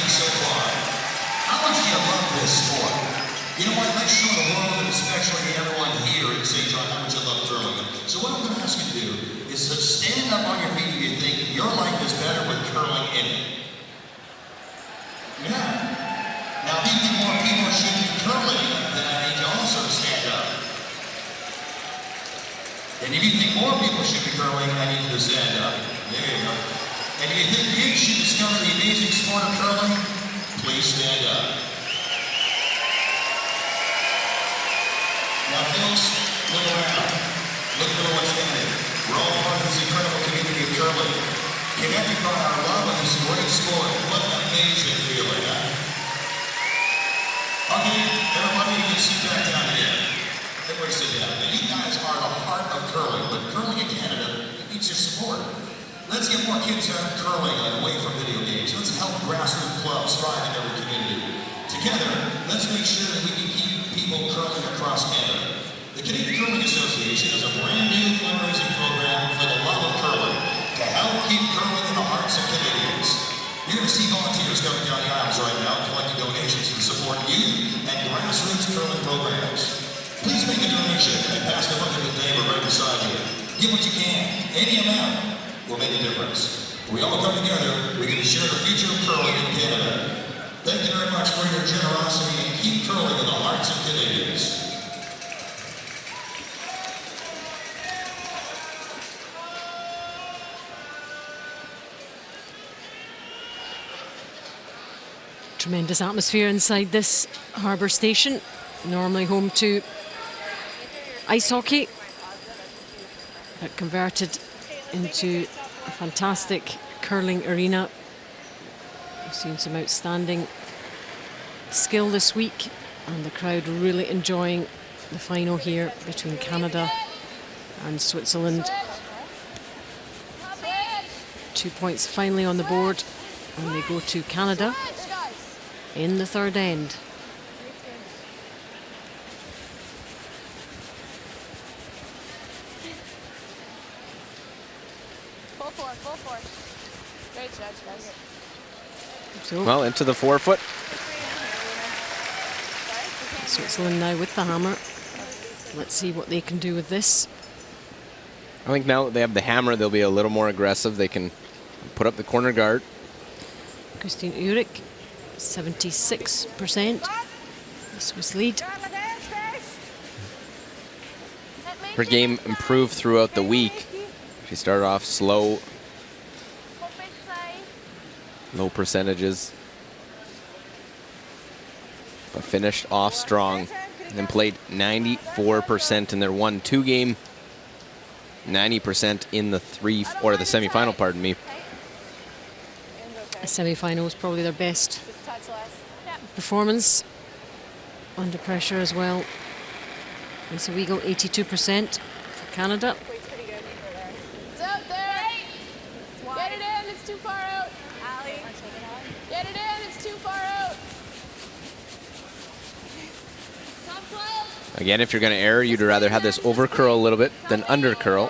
So far, how much do you love this sport? You know what? Let's show the world, and especially everyone here in St. John, how much you love curling. So what I'm going to ask you to do is to stand up on your feet if you think your life is better with curling in it. Yeah. Now, if you think more people should be curling, then I need to also stand up. And if you think more people should be curling, I need you to stand up. There you go. And if you think kids should discover the amazing sport of curling, please stand up. Now, folks, look around. Look at everyone standing. We're all part of this incredible community of curling. Connected by our love of this great sport. What an amazing feeling, huh? Okay, everybody, you can sit back down again. Everybody sit down. And you guys are the heart of curling, but curling in Canada needs your support. Let's get more kids out curling and away from video games. Let's help grassroots clubs thrive in every community. Together, let's make sure that we can keep people curling across Canada. The Canadian Curling Association is a brand new fundraising program for the love of curling to help keep curling in the hearts of Canadians. You're going to see volunteers coming down the aisles right now collecting donations to support youth and grassroots curling programs. Please make a donation and pass the bucket to the neighbor right beside you. Give what you can. Any amount will make a difference. If we all come together, we can ensure the future of curling in Canada. Thank you very much for your generosity and keep curling in the hearts of Canadians. Tremendous atmosphere inside this harbour station, normally home to ice hockey, but converted into a fantastic curling arena. We've seen some outstanding skill this week, and the crowd really enjoying the final here between Canada and Switzerland. 2 points finally on the board, and they go to Canada in the third end. Full force. Great stretch, guys. So Well, into the 4-foot. Switzerland now with the hammer. Let's see what they can do with this. I think now that they have the hammer, they'll be a little more aggressive. They can put up the corner guard. Christine Uhrig 76%. The Swiss lead. Her game improved throughout the week. She started off slow, low percentages, but finished off strong and played 94% in their 1-2 game, 90% in the semifinal, pardon me. The semi-final was probably their best performance under pressure as well. Lisa Weigel, 82% for Canada. It's out there. Get it in, it's too far out. Allie. Get it in, it's too far out. Top 12. Again, if you're going to err, you'd rather have this over curl a little bit than under curl.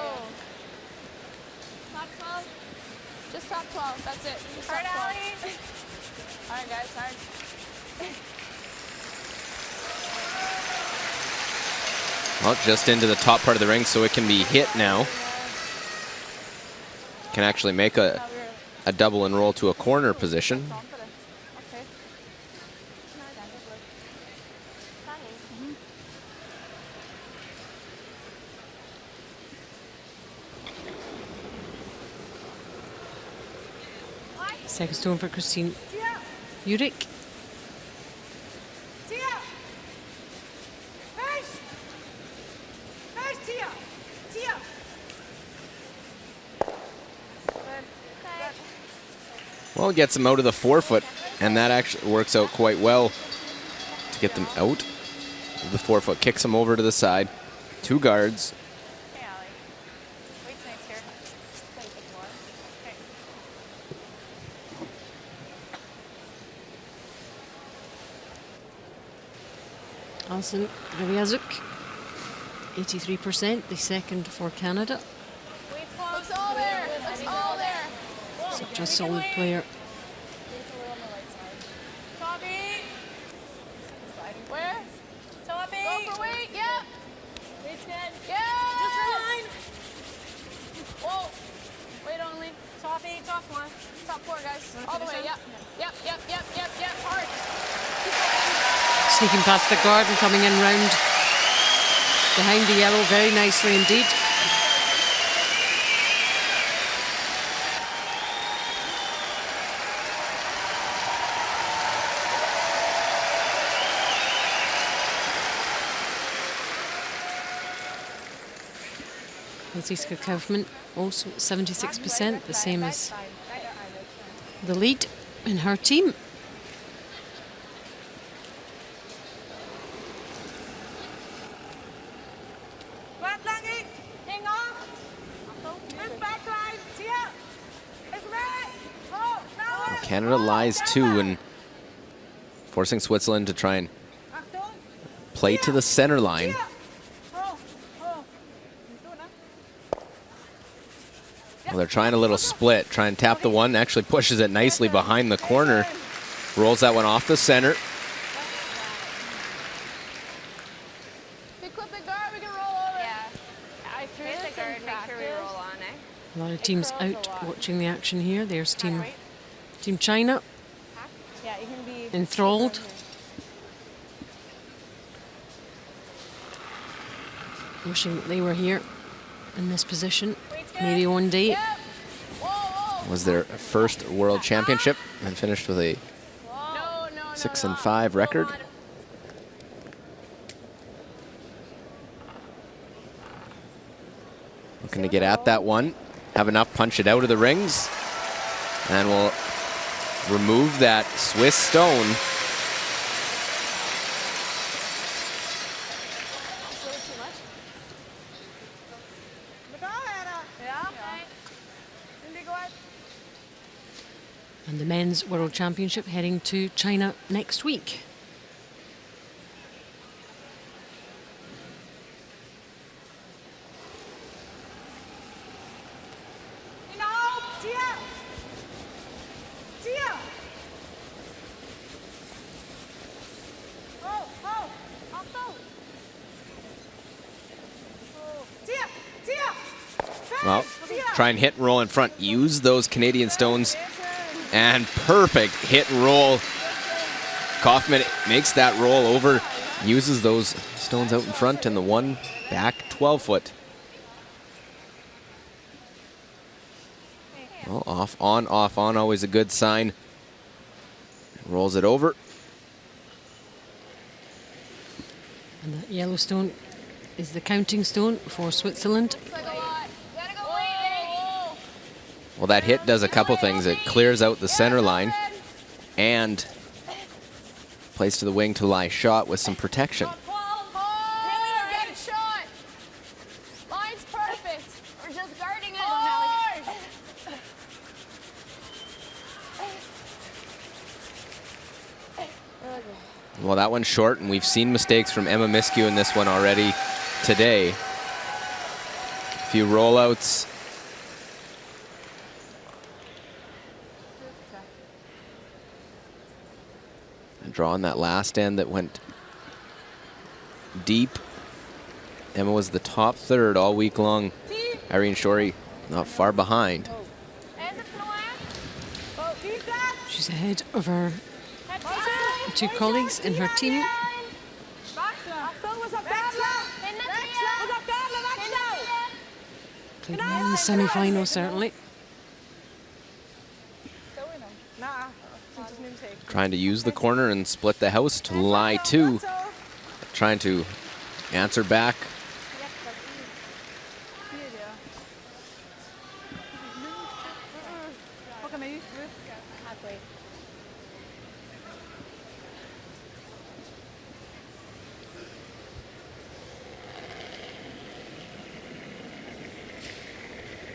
Top 12. Just top 12, that's it. Just top 12. All right, guys, hard. Well, just into the top part of the ring, so it can be hit now. Can actually make a double and roll to a corner position. Second stone for Christine Urick. Well, it gets them out of the forefoot, and that actually works out quite well to get them out of the forefoot. Kicks them over to the side. 2 guards. Hey, Allie. Wait's nice here. Okay. Alison Graviazuk, 83%, the second for Canada. It's all there. It's all there. Such a solid player. Toppy. Where? Toppy. Go for weight. Yep. Wait's good. Yeah. Just for line. Whoa. Weight only. Toppy, top 1. Top 4, guys. All the way. Yep. Yep. Hard. Sneaking past the guard and coming in round behind the yellow very nicely indeed. Franziska Kaufmann also 76%, the same as the lead in her team. Canada lies 2 and forcing Switzerland to try and play to the center line. Well, they're trying a little split. Try and tap the one. Actually pushes it nicely behind the corner. Rolls that one off the center. If we clip the guard, we can roll over. Yeah. I threw this guard. Make sure we roll on, eh? A lot of teams out watching the action here. There's Team China, Yeah, you can be enthralled. Wishing that they were here in this position. Maybe one day. Yep. Whoa. Was their first World Championship and finished with a No. 6-5 record. Looking to get at that one. Have enough, punch it out of the rings. And we'll remove that Swiss stone. And the Men's World Championship heading to China next week. Well, try and hit and roll in front. Use those Canadian stones. And perfect hit and roll Kaufman makes that roll over, uses those stones out in front and the one back 12-foot. Well, off, on, always a good sign. Rolls it over. And that yellow stone is the counting stone for Switzerland. Well, that hit does a couple things. It clears out the center line and plays to the wing to lie shot with some protection. Line's perfect. We're just guarding it. Well, that one's short, and we've seen mistakes from Emma Miskew in this one already today. A few rollouts. And drawing that last end that went deep. Emma was the top third all week long. Irene Shorey not far behind. She's ahead of her two colleagues in her team. Played well in the semi-final, certainly. Trying to use the corner and split the house to lie two. Trying to answer back.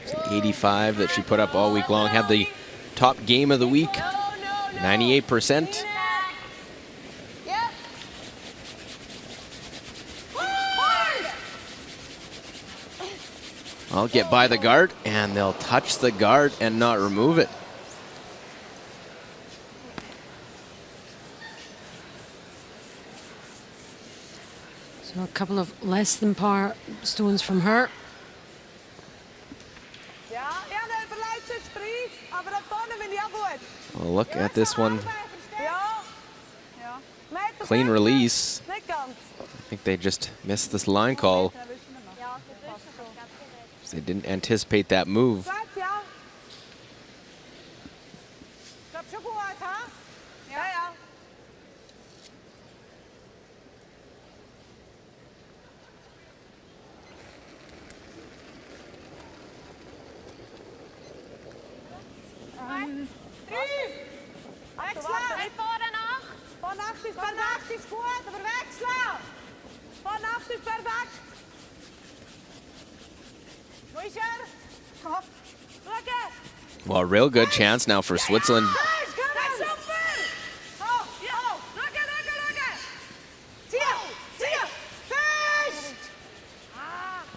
It's an 85 that she put up all week long. Had the top game of the week, 98%. I'll get by the guard, and they'll touch the guard and not remove it. So a couple of less than par stones from her. Well, look at this one. Clean release. I think they just missed this line call. They didn't anticipate that move. Well, a real good chance now for Switzerland.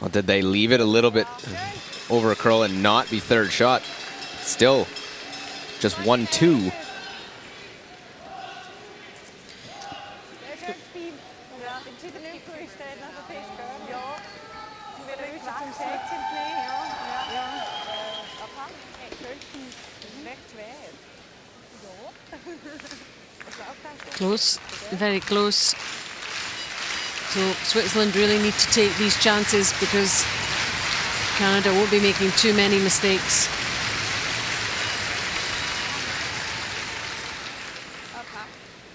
Well, did they leave it a little bit over a curl and not be third shot? Still just 1-2. Close, very close. So Switzerland really need to take these chances because Canada won't be making too many mistakes.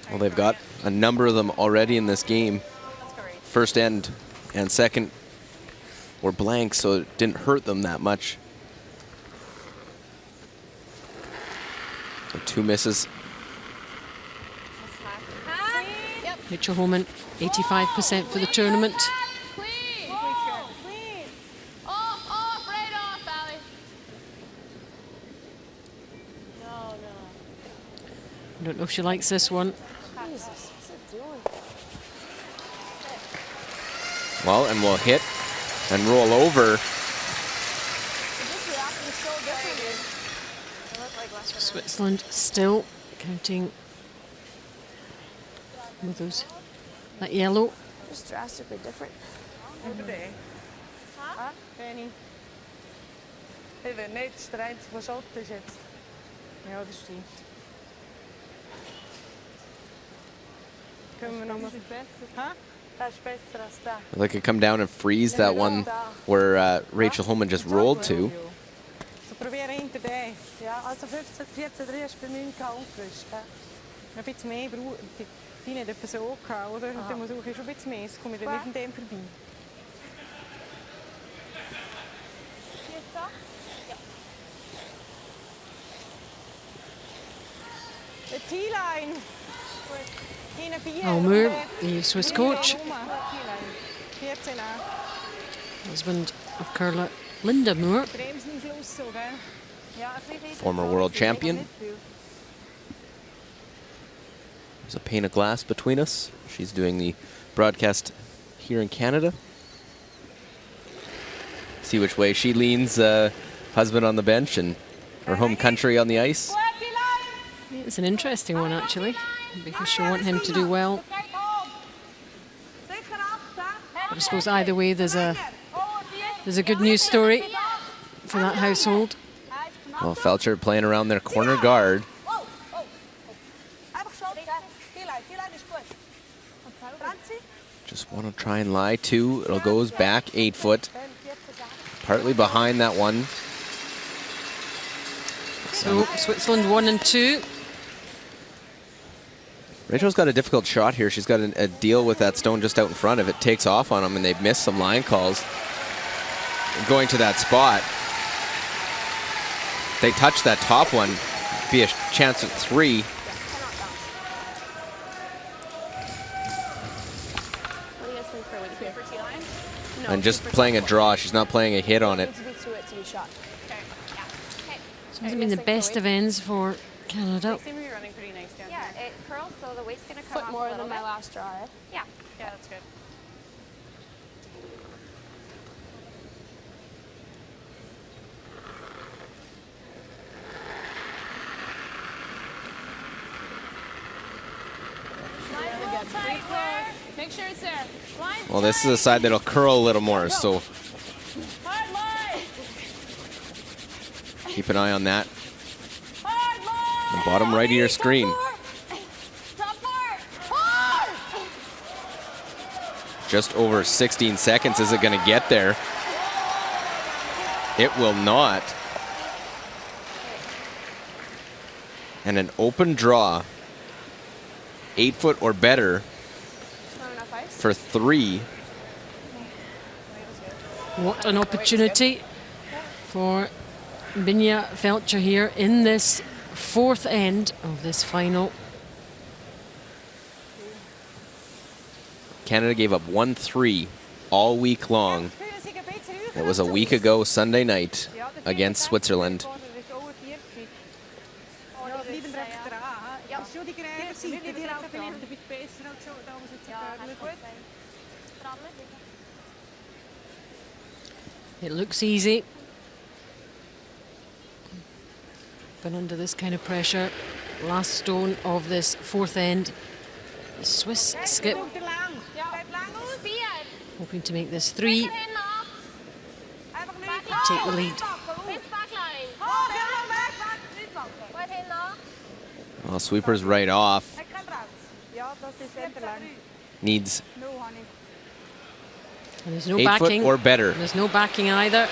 Well, they've got a number of them already in this game. First end and second were blank, so it didn't hurt them that much. So 2 misses. Mitchell Holman, 85% for the tournament. I don't know if she likes this one. Well, and we'll hit and roll over. Switzerland still counting with those, that yellow. Just drastically different. They could come down and freeze that one where Rachel Holman just rolled to. So probieren hinter den. Ja, also 15, 14, 3 hast du bei 9 aufgerüstet. Ein bisschen mehr braucht die nicht etwa so gehabt, oder? Und dann muss ich schon ein bisschen mehr, sonst komme ich dann nicht an dem vorbei. The T-line. Almur, the Swiss coach, husband of curler Linda Moore, former world champion. There's a pane of glass between us. She's doing the broadcast here in Canada. See which way she leans, husband on the bench and her home country on the ice. It's an interesting one actually, because she'll want him to do well. But I suppose either way there's a good news story for that household. Well, Felcher playing around their corner guard. Just want to try and lie two. It goes back 8 foot. Partly behind that one. So Switzerland 1 and 2. Rachel's got a difficult shot here. She's got a deal with that stone just out in front. If it takes off on them and they've missed some line calls going to that spot, they touch that top one, be a chance at 3. What do you guys think for Whitney here? For T-line? No, And just playing a draw. She's not playing a hit on it. to be shot. Okay. Yeah. Okay. So it hasn't been the best of ends for Canada. They seem to be running pretty nice down Yeah, here. it curls, so the weight's going to come Foot off more a little than my bit. last draw. Eh? Yeah. Yeah, that's good. Make sure it's there. Line Well, this is a side that'll curl a little more, so hard line. keep an eye on that. Hard line. The bottom right of your screen. Top part. Hard. Just over 16 seconds. Is it going to get there? It will not. And an open draw, 8 foot or better Not enough ice. for 3. What an opportunity for Binya Felcher here in this 4th end of this final. Canada gave up 1-3 all week long. It was a week ago Sunday night against Switzerland. It looks easy, but under this kind of pressure, last stone of this 4th end, the Swiss skip hoping to make this 3, take the lead. Well, sweeper's right off. Needs And there's no 8 backing. foot or better. There's no backing either.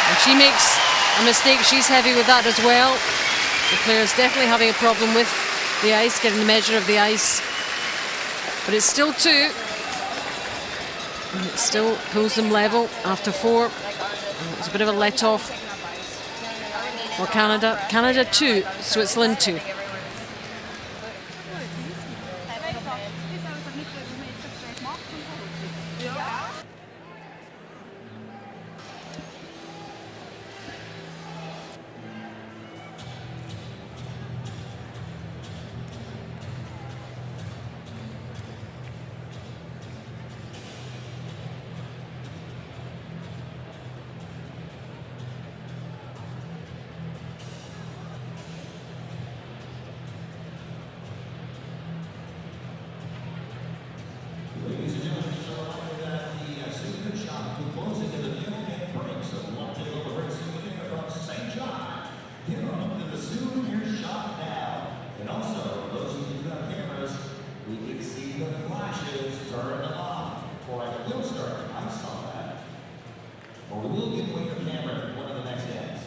And she makes a mistake. She's heavy with that as well. The player's definitely having a problem with the ice, getting the measure of the ice. But it's still 2. And it still pulls them level after 4. And it's a bit of a let-off for Canada. Canada 2, Switzerland 2. the flashes turn on. Or I will start. I saw that. Or we will give away your camera at one of the next ends.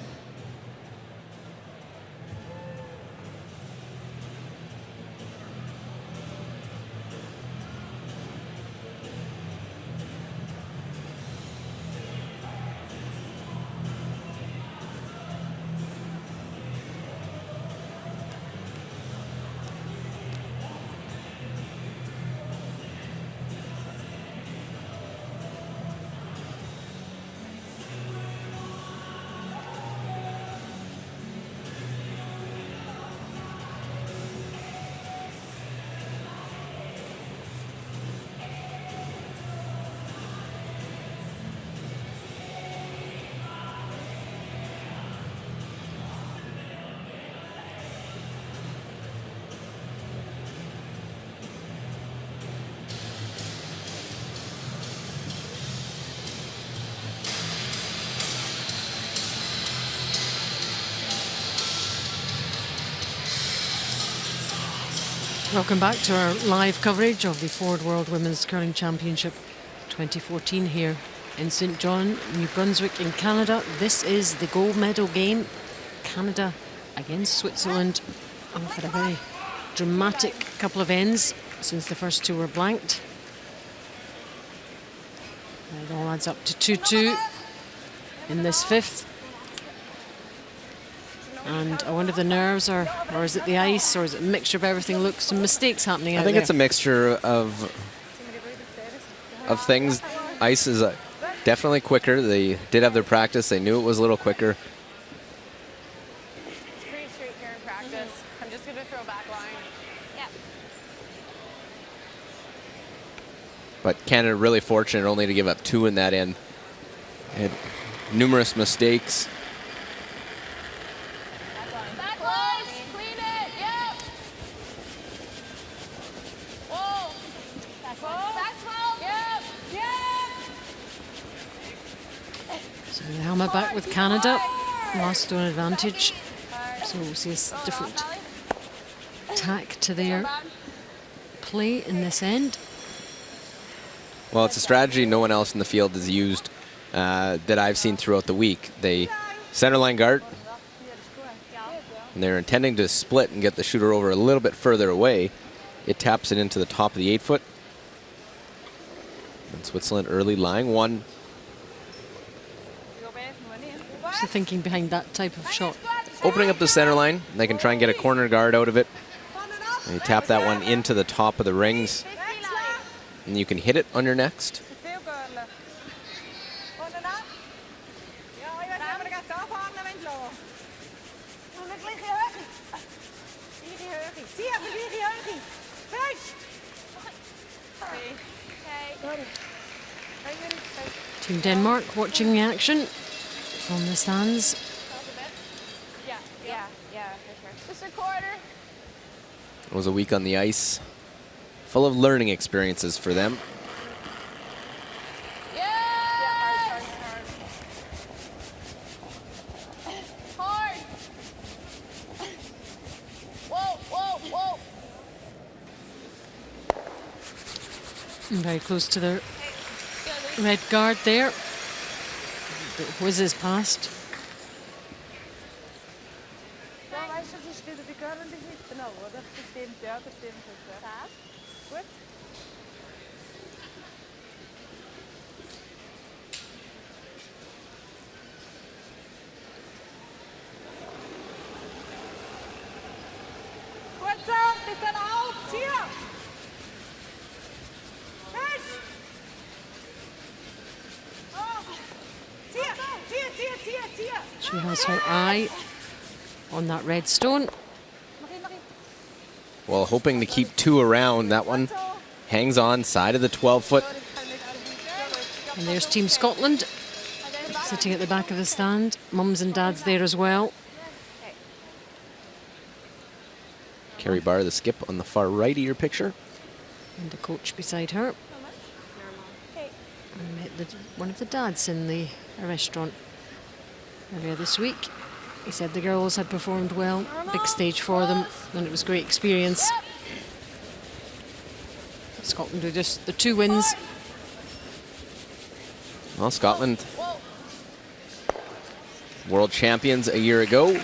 Welcome back to our live coverage of the Ford World Women's Curling Championship 2014 here in St. John, New Brunswick in Canada. This is the gold medal game, Canada against Switzerland. And for a very dramatic couple of ends since the first two were blanked. And it all adds up to 2-2 in this fifth. And I wonder if the nerves are, or is it the ice, or is it a mixture of everything? Look, some mistakes happening out I think there. it's a mixture of things. Ice is definitely quicker. They did have their practice. They knew it was a little quicker. It's pretty straight here in practice. I'm just going to throw back line. Yeah. But Canada really fortunate only to give up 2 in that end. Had numerous mistakes. Back close. Clean it. Yep. Whoa. Back 12. Back 12. Yep. Yep. So the helmet back with Canada. Last stone advantage. So we'll see a different tack to their play in this end. Well, it's a strategy no one else in the field has used that I've seen throughout the week. They centerline guard, and they're intending to split and get the shooter over a little bit further away. It taps it into the top of the 8-foot. And Switzerland early lying 1. What's the thinking behind that type of shot? Opening up the center line, they can try and get a corner guard out of it. And you tap that one into the top of the rings, and you can hit it on your next. Team Denmark watching the action from the stands. Yeah, for sure. Just a quarter. It was a week on the ice, full of learning experiences for them. Yes! Hard. Whoa, whoa, whoa. And very close to the red guard there. It whizzes past. She has her eye on that red stone. Well, hoping to keep 2 around. That one hangs on side of the 12-foot. And there's Team Scotland sitting at the back of the stand. Mums and dads there as well. Carrie Barr, the skip, on the far right of your picture. And the coach beside her. I met one of the dads in the restaurant earlier this week. He said the girls had performed well, big stage for them, and it was a great experience. Scotland do just the 2 wins. Well, Scotland, world champions a year ago.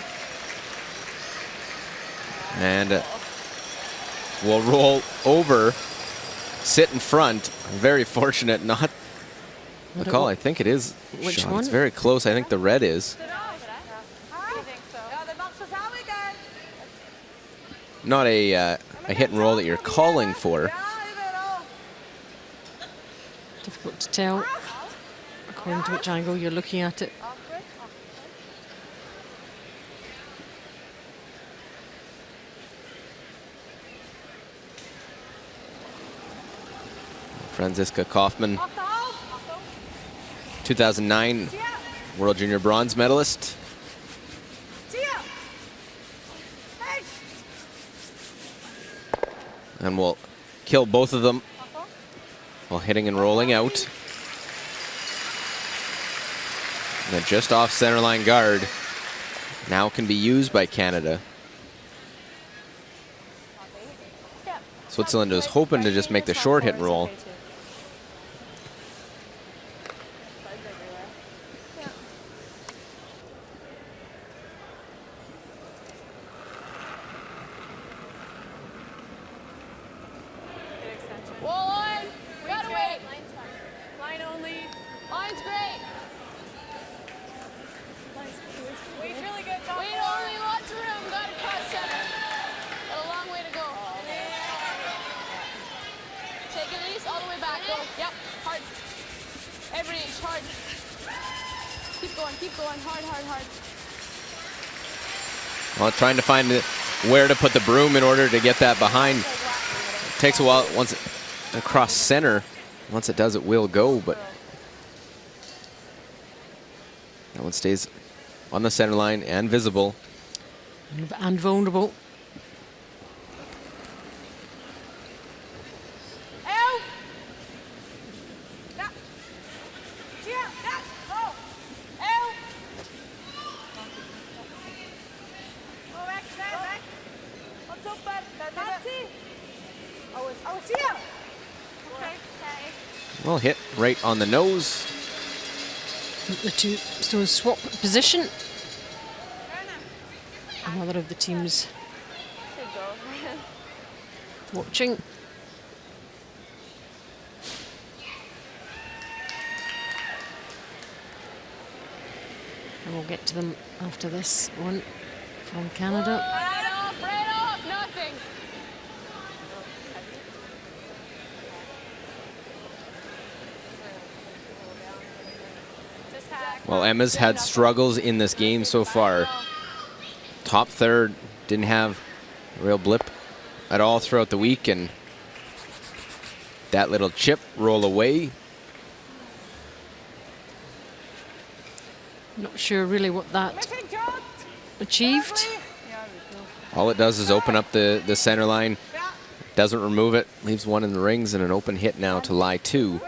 And will roll over, sit in front. Very fortunate not the call. I think it is. Which shot. one? It's very close. I think the red is. Not a hit and roll that you're calling for. Difficult to tell according to which angle you're looking at it. Franziska Kaufmann, 2009 World Junior bronze medalist. And we'll kill both of them while hitting and rolling out. And then just off center line guard now can be used by Canada. Switzerland was hoping to just make the short hit and roll. Well, trying to find where to put the broom in order to get that behind. It takes a while once across center. Once it does, it will go, but that one stays on the center line and visible. And vulnerable. Well, hit right on the nose. The two stones swap position. Another of the teams watching. And we'll get to them after this one from Canada. Right off, nothing. Well, Emma's had struggles in this game so far. Top third, didn't have a real blip at all throughout the week, and that little chip roll away. Not sure really what that achieved. All it does is open up the center line. Doesn't remove it, leaves one in the rings, and an open hit now to lie 2.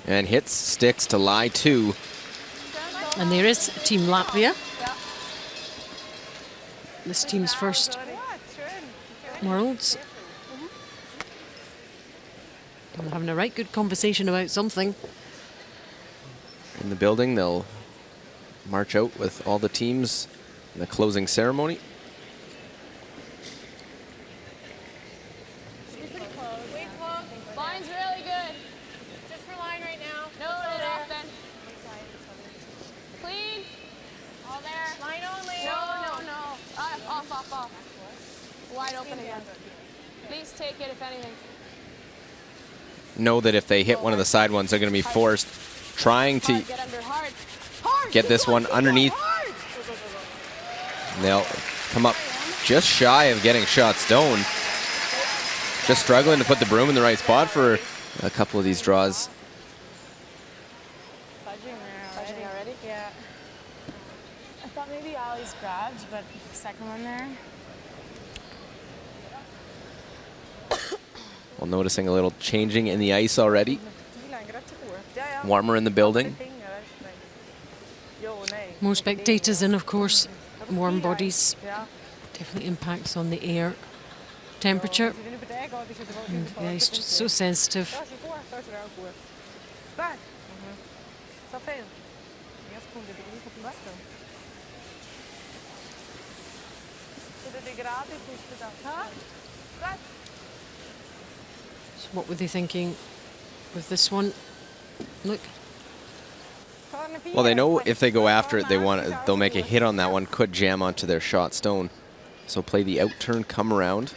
And hits, sticks to lie 2. And there is Team Latvia. This team's first Worlds. And they're having a right good conversation about something. In the building, they'll march out with all the teams in the closing ceremony. Line's really good. Just for line right now. No, off then. Clean. All there. Line only. No. Off. Wide open again. Please take it if anything. Know that if they hit one of the side ones, they're going to be forced trying to get this one underneath. And they'll come up just shy of getting shot stone. Just struggling to put the broom in the right spot for a couple of these draws. Fudging already? Yeah. I thought maybe Ali's grabbed, but second one there. Well, noticing a little changing in the ice already. Warmer in the building. More spectators in, of course. Warm bodies definitely impacts on the air temperature. And the ice just so sensitive. So what were they thinking with this one? Look. Well, they know if they go after it, they'll make a hit on that one, could jam onto their shot stone. So play the out turn, come around,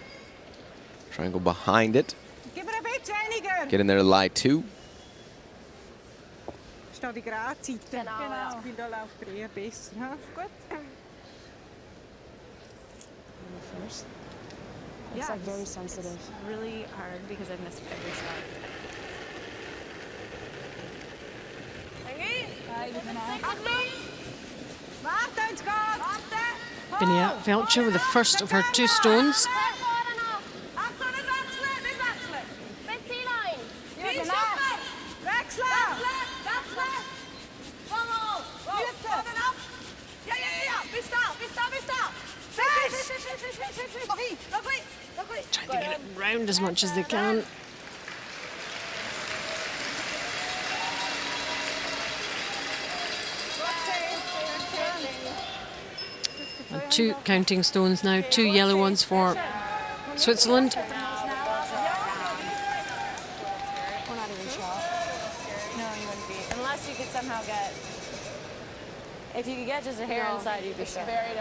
try and go behind it. Get in there to lie two. First. It's like very sensitive. It's really hard because I've missed every shot. Binia Velcher with the first of her two stones. Trying to get it round as much as they can. And two counting stones now, two yellow ones for Switzerland. We're not even shot. No, you wouldn't be. Unless you could somehow get... If you could get just a hair inside, you'd be It's shot. buried.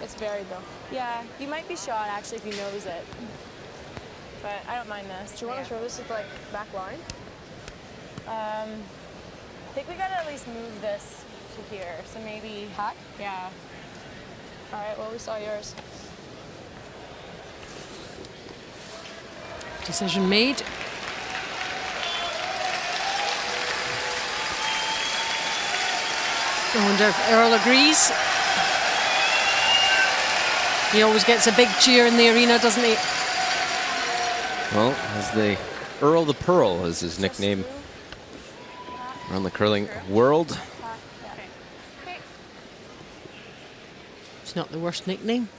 It's buried though. Yeah, you might be shot actually if you nose it. But I don't mind this. Do you want to throw this at like back line? I think we gotta at least move this to here. So maybe... Hack? Yeah. All right, well, we saw yours. Decision made. I wonder if Earl agrees. He always gets a big cheer in the arena, doesn't he? Well, as the Earl the Pearl is his nickname around the curling world. It's not the worst nickname.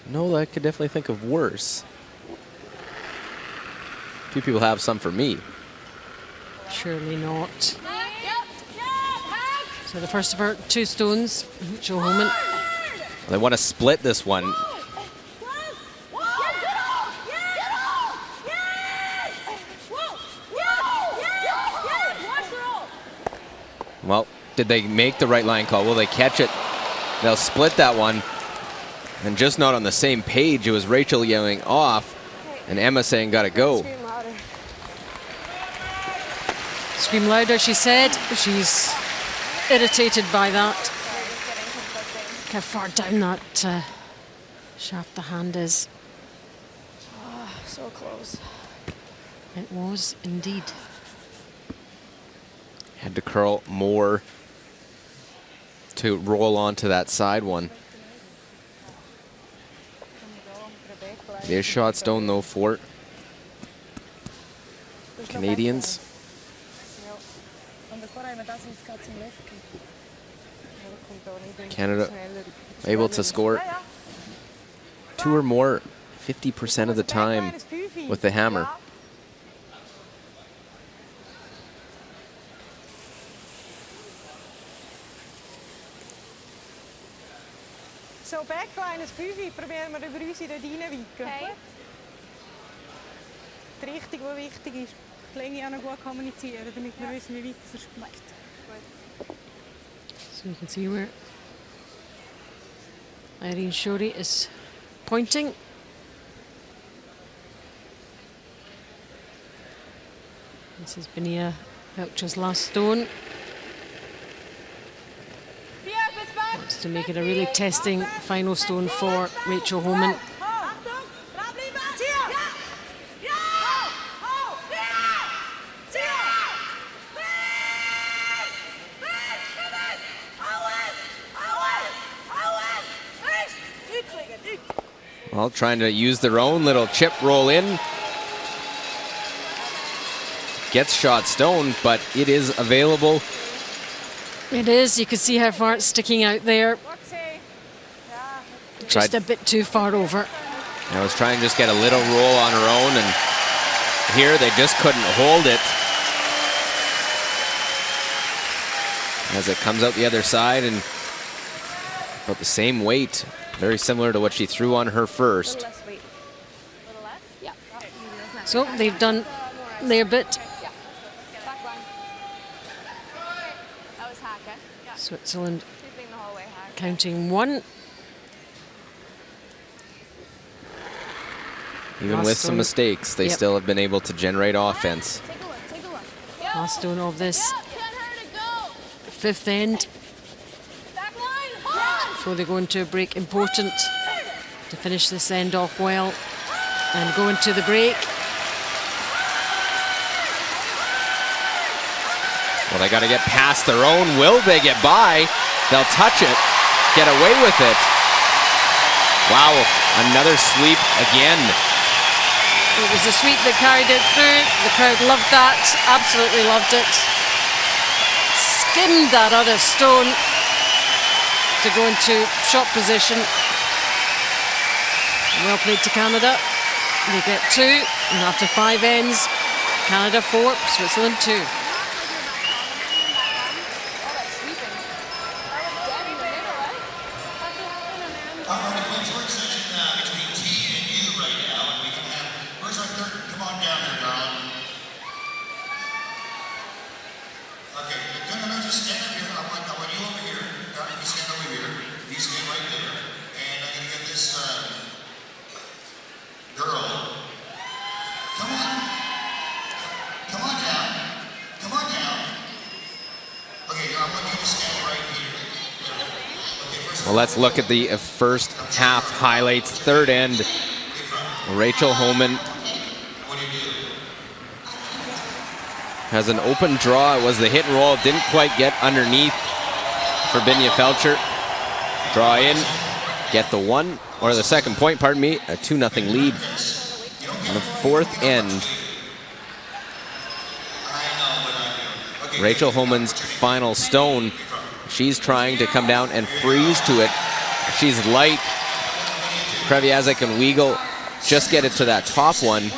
No, I could definitely think of worse. Few people have some for me. Surely not. So the first of her two stones, Joe Holman. They want to split this one. Well, did they make the right line call? Will they catch it? They'll split that one. And just not on the same page. It was Rachel yelling off and Emma saying gotta go. Scream louder. Scream louder, she said. She's irritated by that. How far down that shaft the hand is. So close. It was indeed. Had to curl more to roll onto that side one. It is shot stone though for Canadians. Canada able to score two or more 50% of the time with the hammer. So backline is 5, probieren wir über uns dort reinweichen. Okay. Die Richtung, die wichtig ist. Die Länge auch noch gut kommunizieren, damit wir wissen, wie weit es spielt. So you can see where Irene Shorey is pointing. This is Binia Velcher's last stone. Wants to make it a really testing final stone for Rachel Holman. Well, trying to use their own little chip roll in. Gets shot stone, but it is available. It is. You can see how far it's sticking out there. Just a bit too far over. I was trying to just get a little roll on her own, and here they just couldn't hold it. As it comes out the other side, and about the same weight. Very similar to what she threw on her first. So they've done their bit. Switzerland counting 1. Even with some mistakes, they still have been able to generate offense. Last stone of this 5th end. Before they go into a break, important to finish this end off well and go into the break. Well, they got to get past their own. Will they get by? They'll touch it, get away with it. Wow, another sweep again. It was a sweep that carried it through. The crowd loved that, absolutely loved it. Skimmed that other stone to go into shot position. Well played to Canada. They get 2, and after 5 ends, Canada 4, Switzerland 2. Well, let's look at the first half highlights. 3rd end, Rachel Homan has an open draw. It was the hit and roll, didn't quite get underneath for Binya Felcher. Draw in, get the 1, or the 2nd point, pardon me, a 2-0 lead. On the 4th end, Rachel Homan's final stone. She's trying to come down and freeze to it. She's light. Kreviazek and Weigel just get it to that top one.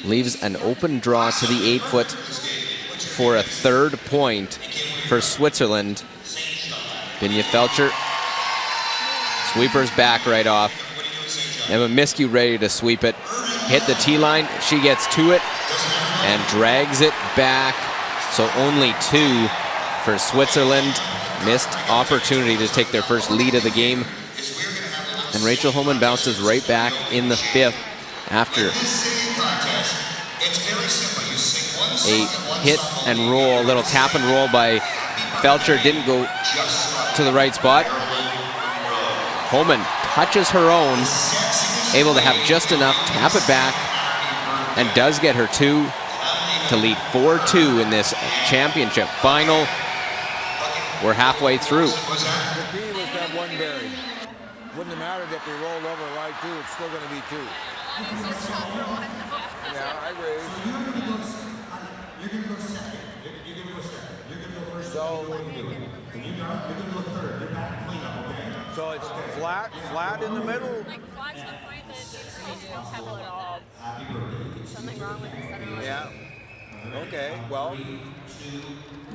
Leaves an open draw to the 8-foot for a 3rd point for Switzerland. Binya Felcher. Sweeper's back right off. Emma Miskew ready to sweep it. Hit the T-line. She gets to it and drags it back. So only 2 for Switzerland. Missed opportunity to take their first lead of the game. And Rachel Homan bounces right back in the 5th after a hit and roll, a little tap and roll by Felcher. Didn't go to the right spot. Homan touches her own, able to have just enough, tap it back, and does get her 2 to lead 4-2 in this championship final. We're halfway through. The key was that 1 buried. Wouldn't have mattered if they rolled over right 2, it's still going to be 2. Yeah, I agree. You're going to go second. You're going to go second. You're going to go first. So, you're going to go 3rd. You're back cleanup, okay? So it's flat in the middle. Like flat to the point that it's no pebble at all. Something wrong with the center. Yeah. Okay, well.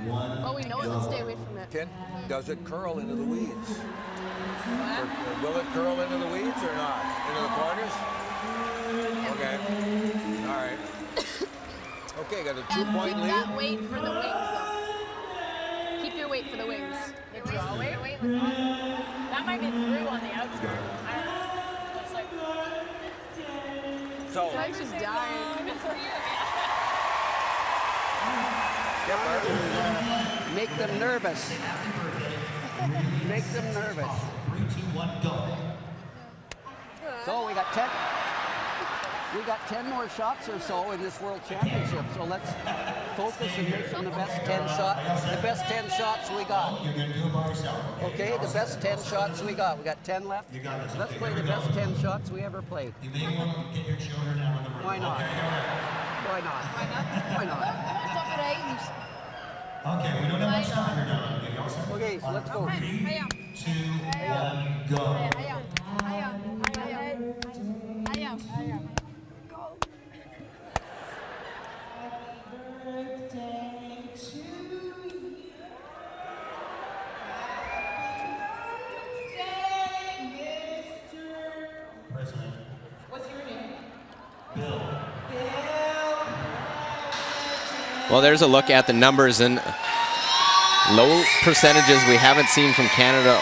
Oh, we know it. Let's stay away from it. Does it curl into the weeds? Will it curl into the weeds or not? Into the corners? Okay. All right. Okay, got a 2-point Keep lead. that weight for the wings, though. Keep your weight for the wings. The draw weight was awesome. That might be through on the outside. I don't know. It's like, So, I'm just dying. Make them nervous. Make them nervous. 3, 2, 1, go. So we got 10. We got 10 more shots or so in this World Championship, so let's focus and make them the best 10 shots we got. You're going to do it by yourself. Okay, the best 10 shots we got. We got 10 left. You got this. Let's play the best 10 shots we ever played. You may want to get your children out of the room. Why not? Okay, all right. Why not? Why not? Okay, we don't have much time here now. Okay, you all set? Okay, so let's go. 3, 2, 1, go. President. What's your name? Bill. Well, there's a look at the numbers and low percentages we haven't seen from Canada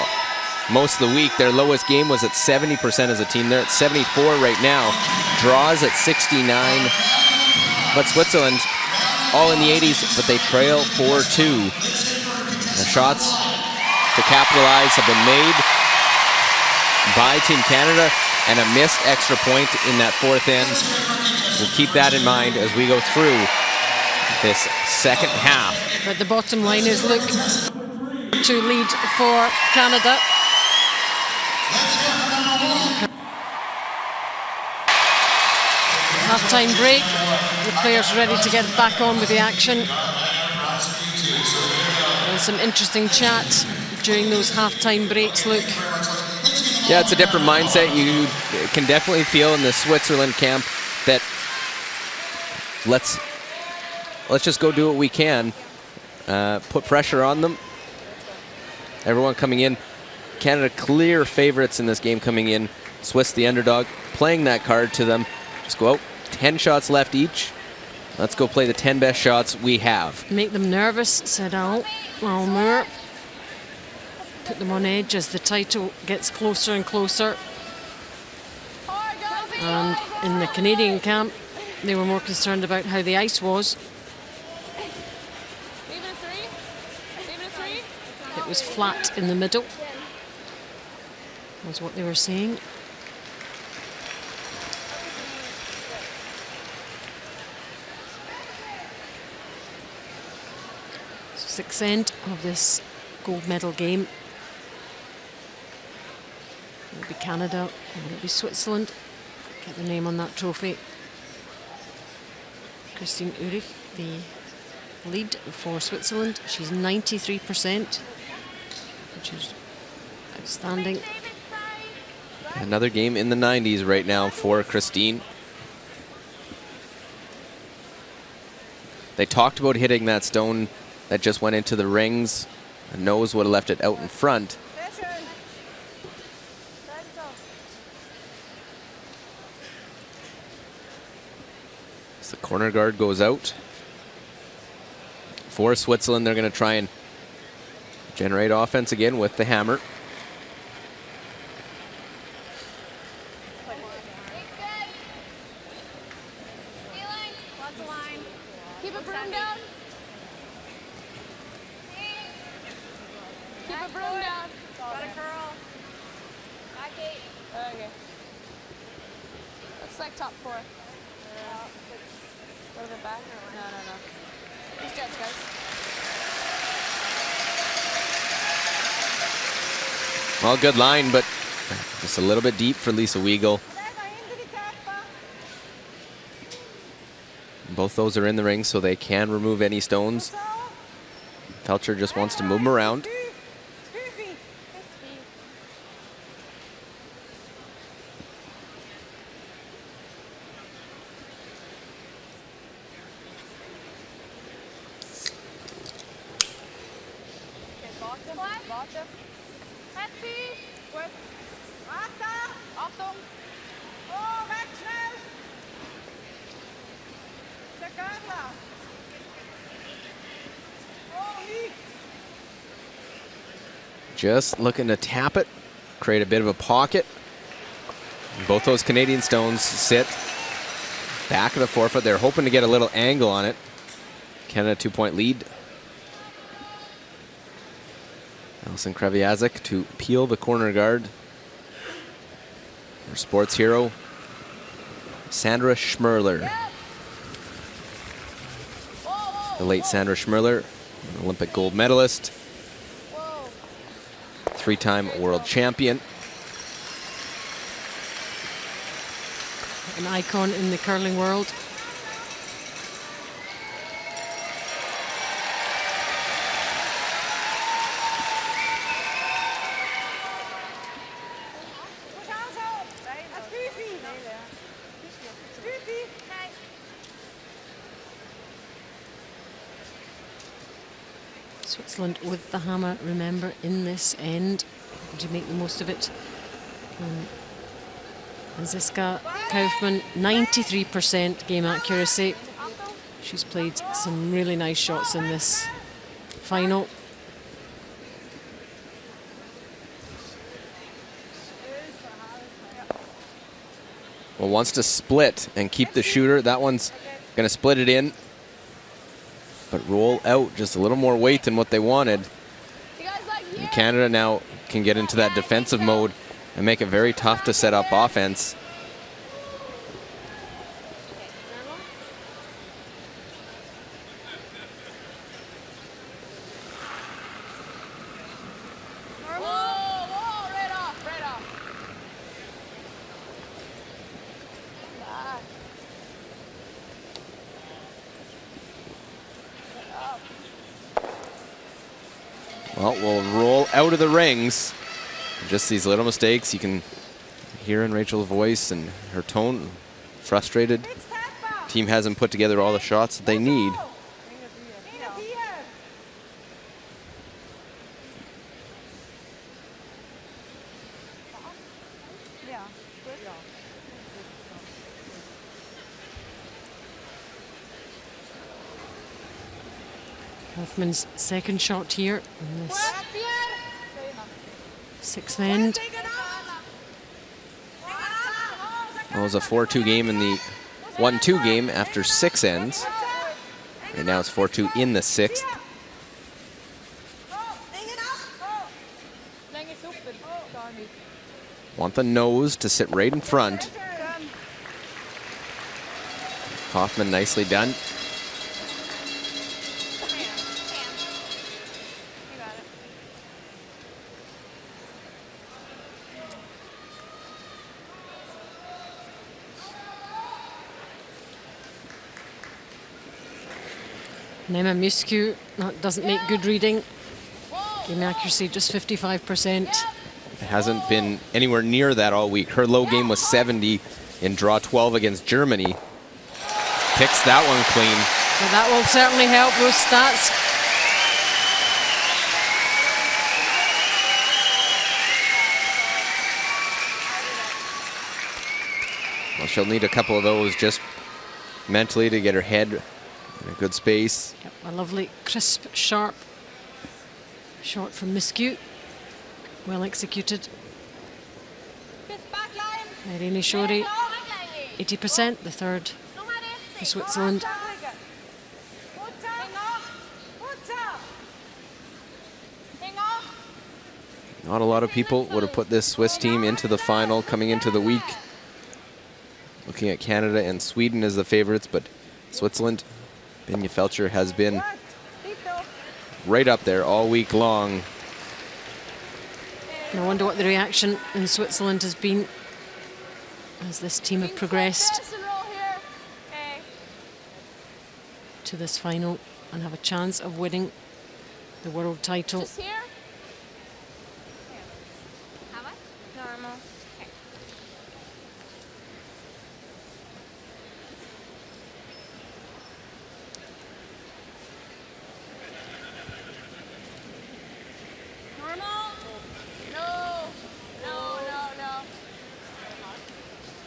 most of the week. Their lowest game was at 70% as a team. They're at 74 right now. Draws at 69. But Switzerland, all in the 80s, but they trail 4-2. The shots to capitalize have been made by Team Canada, and a missed extra point in that fourth end. We'll keep that in mind as we go through this second half. But the bottom line is, look, to lead for Canada. Half-time break. The players ready to get back on with the action. And some interesting chat during those half-time breaks, Luke. Yeah, it's a different mindset. You can definitely feel in the Switzerland camp that let's just go do what we can. Put pressure on them. Everyone coming in. Canada clear favorites in this game coming in. Swiss the underdog, playing that card to them. Just go out, 10 shots left each. Let's go play the 10 best shots we have. Make them nervous, said Almer. Put them on edge as the title gets closer and closer. And in the Canadian camp, they were more concerned about how the ice was. It was flat in the middle, was what they were saying. So sixth end of this gold medal game. Will it be Canada or will it be Switzerland? Get the name on that trophy. Christine Urich, the lead for Switzerland. She's 93%, which is outstanding. Another game in the 90s right now for Christine. They talked about hitting that stone that just went into the rings. The nose would have left it out in front. As the corner guard goes out. For Switzerland, they're going to try and generate offense again with the hammer. Keep a broom down. Keep a broom down. Got a curl. Back 8. Okay. Looks like top 4. A little bit back? No. Good stretch, guys. Well, good line, but just a little bit deep for Lisa Weigel. Both those are in the ring, so they can remove any stones. Felcher just wants to move them around. Just looking to tap it, create a bit of a pocket. Both those Canadian stones sit back of the forefoot. They're hoping to get a little angle on it. Canada 2-point lead. Alison Kreviazek to peel the corner guard. Our sports hero. Sandra Schmirler. The late Sandra Schmirler, an Olympic gold medalist, 3-time world champion. An icon in the curling world. Switzerland with the hammer, remember, in this end, to make the most of it. Ziska Kaufmann, 93% game accuracy. She's played some really nice shots in this final. Well, wants to split and keep the shooter. That one's going to split it in, but roll out just a little more weight than what they wanted. And Canada now can get into that defensive mode and make it very tough to set up offense. Well, we'll roll out of the rings. Just these little mistakes. You can hear in Rachel's voice and her tone, frustrated. Team hasn't put together all the shots that they need. Hoffman's second shot here in this sixth end. Well, it was a 4-2 game in the 1-2 game after 6 ends. And now it's 4-2 in the 6th. Want the nose to sit right in front. Hoffman nicely done. Nema Muscu doesn't make good reading. Game accuracy just 55%. It hasn't been anywhere near that all week. Her low game was 70 in draw 12 against Germany. Picks that one clean. So that will certainly help those stats. Well, she'll need a couple of those just mentally to get her head in a good space. Yep, a lovely, crisp, sharp shot from Muscu. Well executed. Irene Shori, 80%, the third for Switzerland. Not a lot of people would have put this Swiss team into the final coming into the week. Looking at Canada and Sweden as the favorites, but Switzerland, Binja Felcher has been right up there all week long. I wonder what the reaction in Switzerland has been as this team have progressed to this final and have a chance of winning the world title. Just here? How much? Normal. Okay. Normal? No. No, no, no.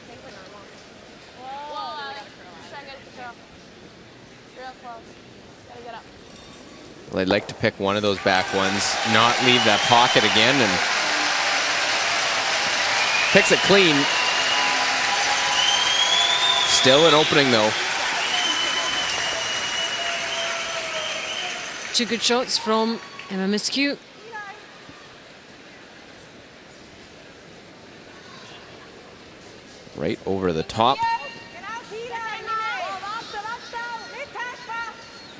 Think we're normal. Whoa. Just try to get it to curl. Real close. Gotta get up. Well, I'd like to pick one of those back ones, not leave that pocket again, and picks it clean. Still an opening though. Two good shots from Emma Muscu. Right over the top.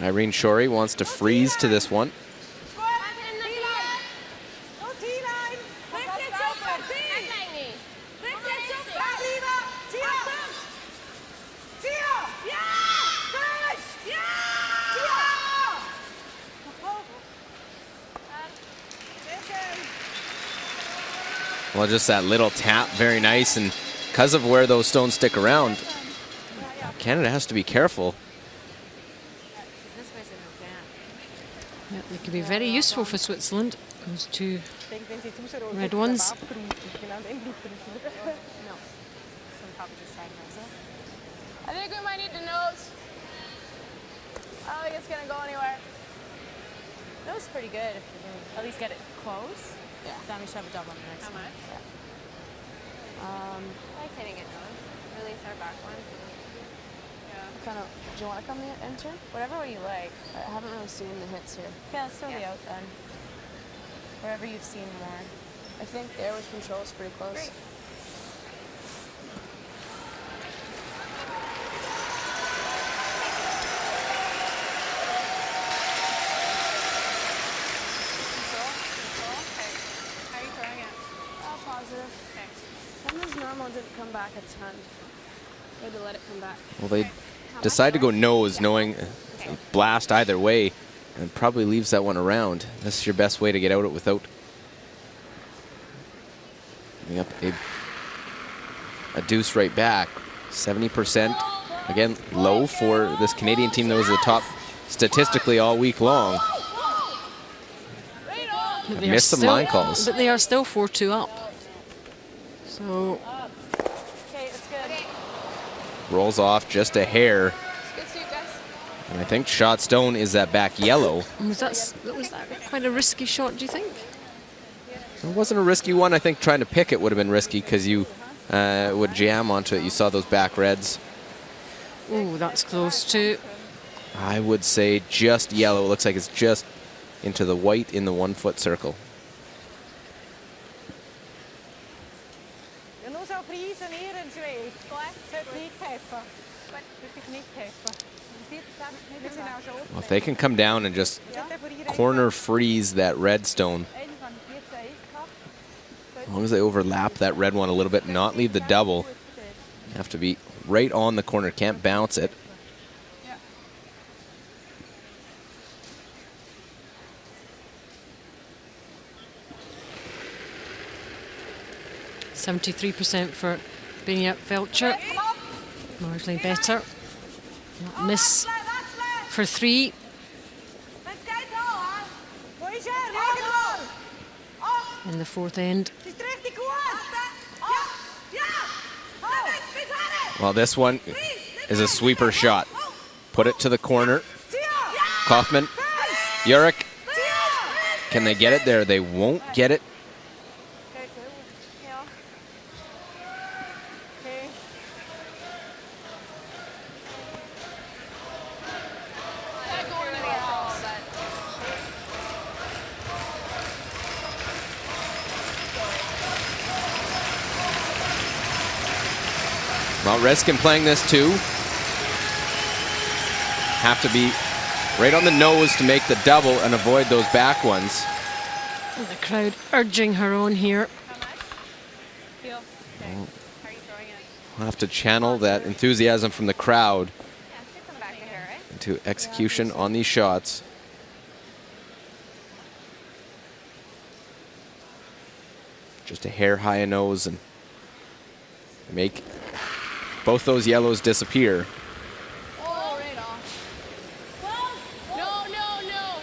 Irene Shorey wants to freeze to this one. Well, just that little tap, very nice. And because of where those stones stick around, Canada has to be careful. Yeah, they could be very useful for Switzerland, those two red ones. I think we might need the nose. I don't think it's gonna go anywhere. That was pretty good. If you can at least get it close. Yeah. Then we should have a double on the next one. Yeah. I like hitting it nose. Release our back one. Kind of. Do you want to come in, enter? Whatever way you like. I haven't really seen the hits here. Yeah, let's throw the out then. Wherever you've seen more. I think there with control is pretty close. Great. Normal didn't come back a ton. We had to let it come back. Well, they decide to go nose, knowing a blast either way, and probably leaves that one around. This is your best way to get out it without giving up a deuce right back. 70%. Again, low for this Canadian team that was the top statistically all week long. Missed some line calls. But they are still 4-2 up. So rolls off just a hair. And I think shot stone is that back yellow. Was that quite a risky shot, do you think? It wasn't a risky one. I think trying to pick it would have been risky because you would jam onto it. You saw those back reds. Oh, that's close too. I would say just yellow. It looks like it's just into the white in the 1 foot circle. Well, if they can come down and just corner freeze that red stone, as long as they overlap that red one a little bit and not leave the double, have to be right on the corner, can't bounce it. %73% for Benyat Felcher. Marginally better. Not miss for 3. In the 4th end. Well, this one is a sweeper shot. Put it to the corner. Kaufman, Jurek. Can they get it there? They won't get it. Well, Reskin playing this too. Have to be right on the nose to make the double and avoid those back ones. And the crowd urging her on here. We'll have to channel that enthusiasm from the crowd into execution on these shots. Just a hair high a nose and make both those yellows disappear. Oh, right off. No, no, no.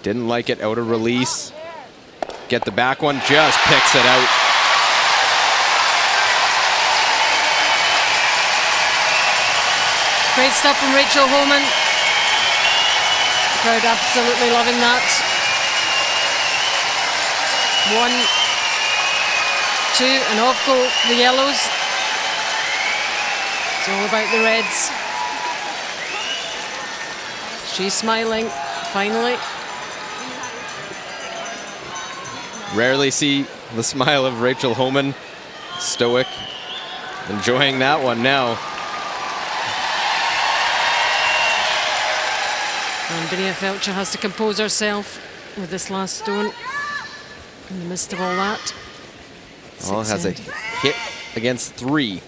Didn't like it, out of release. Get the back one, just picks it out. Great stuff from Rachel Holman. The crowd absolutely loving that. 1, 2, and off go the yellows. It's all about the reds. She's smiling, finally. Rarely see the smile of Rachel Holman. Stoic, enjoying that one now. And Binia Felcher has to compose herself with this last stone in the midst of all that. Well, it has a hit against 3.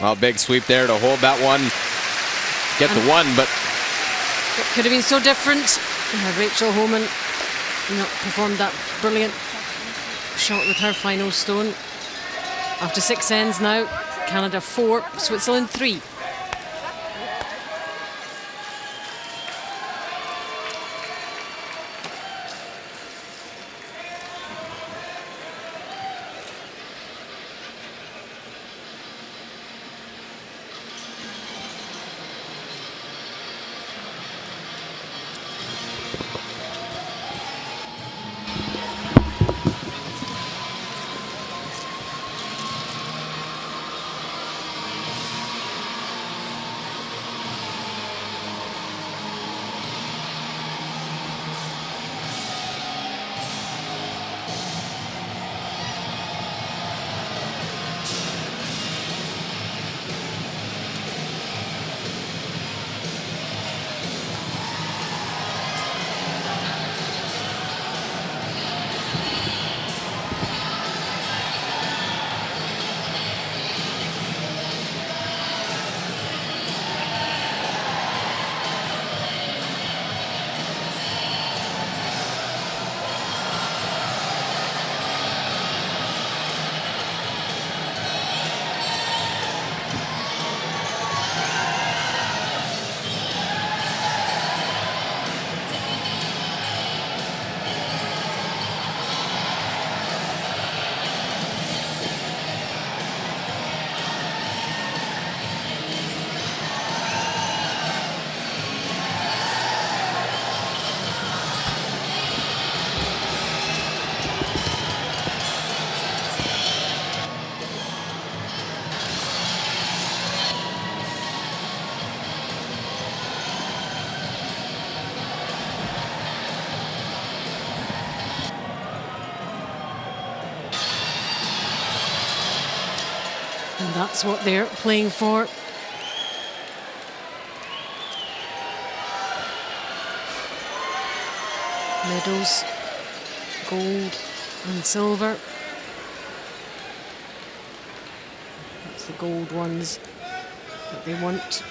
Well, big sweep there to hold that one. Get the 1, but it could have been so different. Rachel Homan performed that brilliant shot with her final stone. After 6 ends now, Canada 4, Switzerland 3. And that's what they're playing for. Medals, gold and silver. That's the gold ones that they want.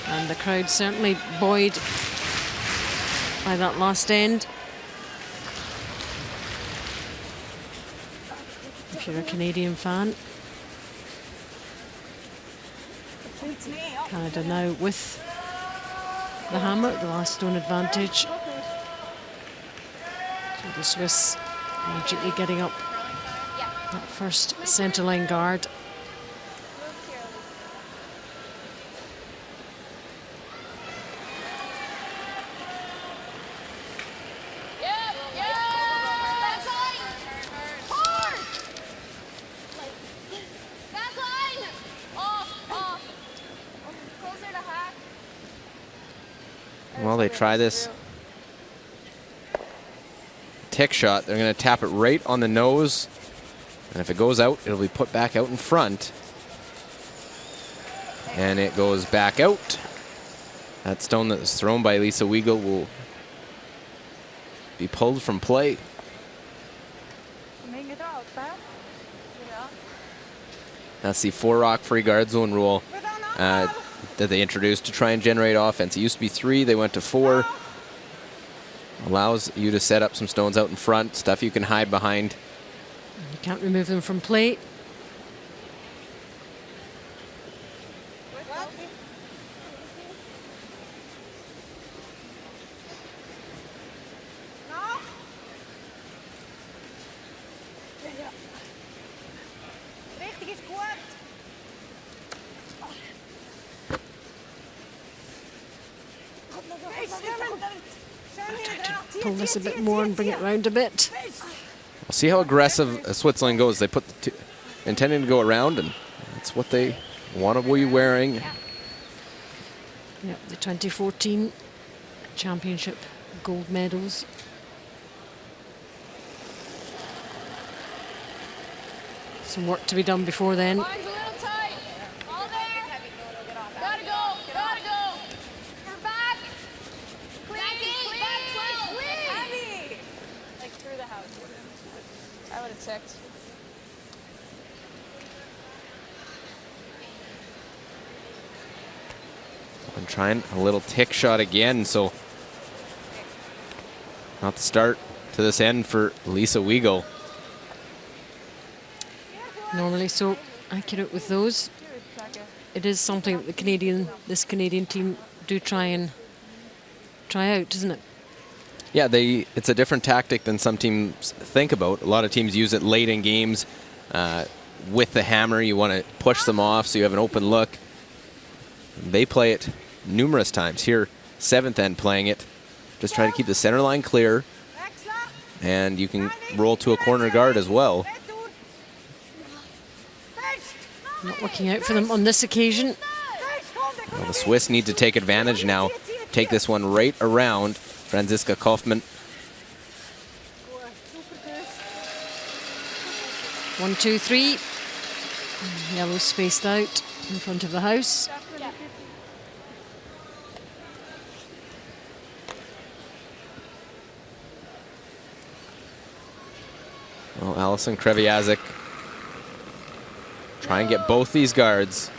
And the crowd certainly buoyed by that last end. If you're a Canadian fan. Canada now with the hammer, the last stone advantage. So the Swiss immediately getting up that first centerline guard. Well, they try this tick shot. They're going to tap it right on the nose. And if it goes out, it'll be put back out in front. And it goes back out. That stone that was thrown by Lisa Weigel will be pulled from play. That's the 4-rock free guard zone rule that they introduced to try and generate offense. It used to be 3, they went to 4. Allows you to set up some stones out in front, stuff you can hide behind. You can't remove them from play. Pull this a bit more and bring it round a bit. We'll see how aggressive Switzerland goes. They put the intending to go around, and that's what they want to be wearing. Yep, the 2014 championship gold medals. Some work to be done before then. Line's a little tight. All there. Gotta go. Gotta go. We're back. Clean. Clean. Heavy. Like through the house. I would have ticked. I'm trying a little tick shot again, so not the start to this end for Lisa Weigel. Normally so accurate with those. It is something that this Canadian team do try out, isn't it? Yeah, it's a different tactic than some teams think about. A lot of teams use it late in games with the hammer. You want to push them off so you have an open look. They play it numerous times. Here, 7th end playing it. Just trying to keep the center line clear. And you can roll to a corner guard as well. Not working out for them on this occasion. Well, the Swiss need to take advantage now. Take this one right around Franziska Kaufmann. 1, 2, 3. Yellow spaced out in front of the house. Well, Alison Kreviazek try and get both these guards.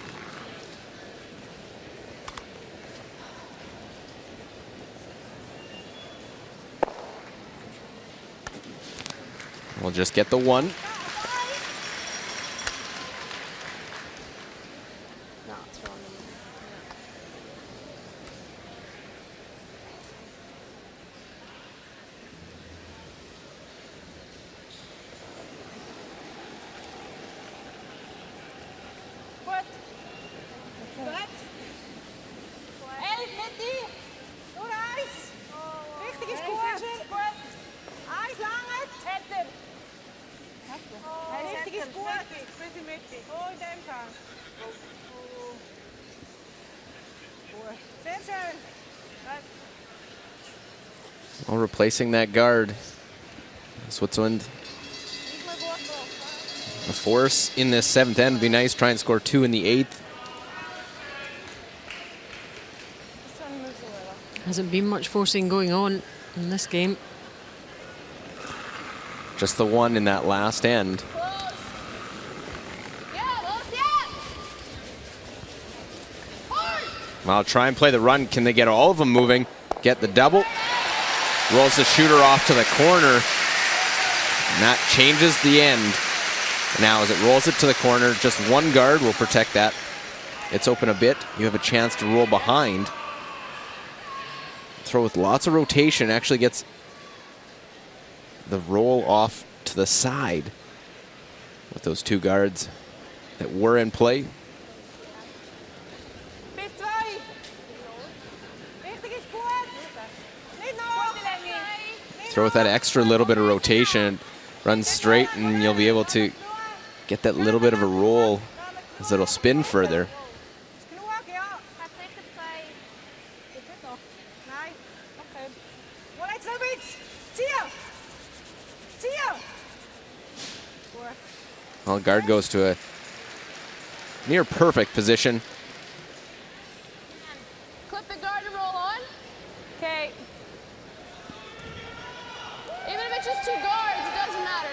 We'll just get the one. No, it's wrong. Well, replacing that guard. Switzerland. A force in this 7th end would be nice. Try and score 2 in the 8th. Hasn't been much forcing going on in this game. Just the one in that last end. Well, I'll try and play the run. Can they get all of them moving? Get the double. Rolls the shooter off to the corner. And that changes the end. Now as it rolls it to the corner, just one guard will protect that. It's open a bit. You have a chance to roll behind. Throw with lots of rotation. Actually gets the roll off to the side with those 2 guards that were in play. Throw with that extra little bit of rotation, run straight, and you'll be able to get that little bit of a roll as it'll spin further. Well, guard goes to a near perfect position. Clip the guard and roll on. Okay. Even if it's just 2 guards, it doesn't matter.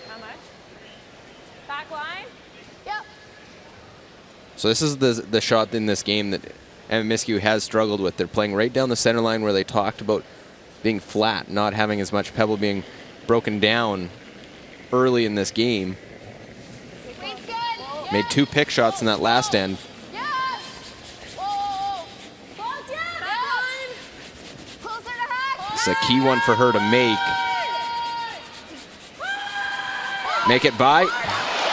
How much? Back line? Yep. So this is the shot in this game that Amimiscu has struggled with. They're playing right down the center line where they talked about being flat, not having as much pebble, being broken down early in this game. Made 2 pick shots in that last end. It's a key one for her to make. Make it by.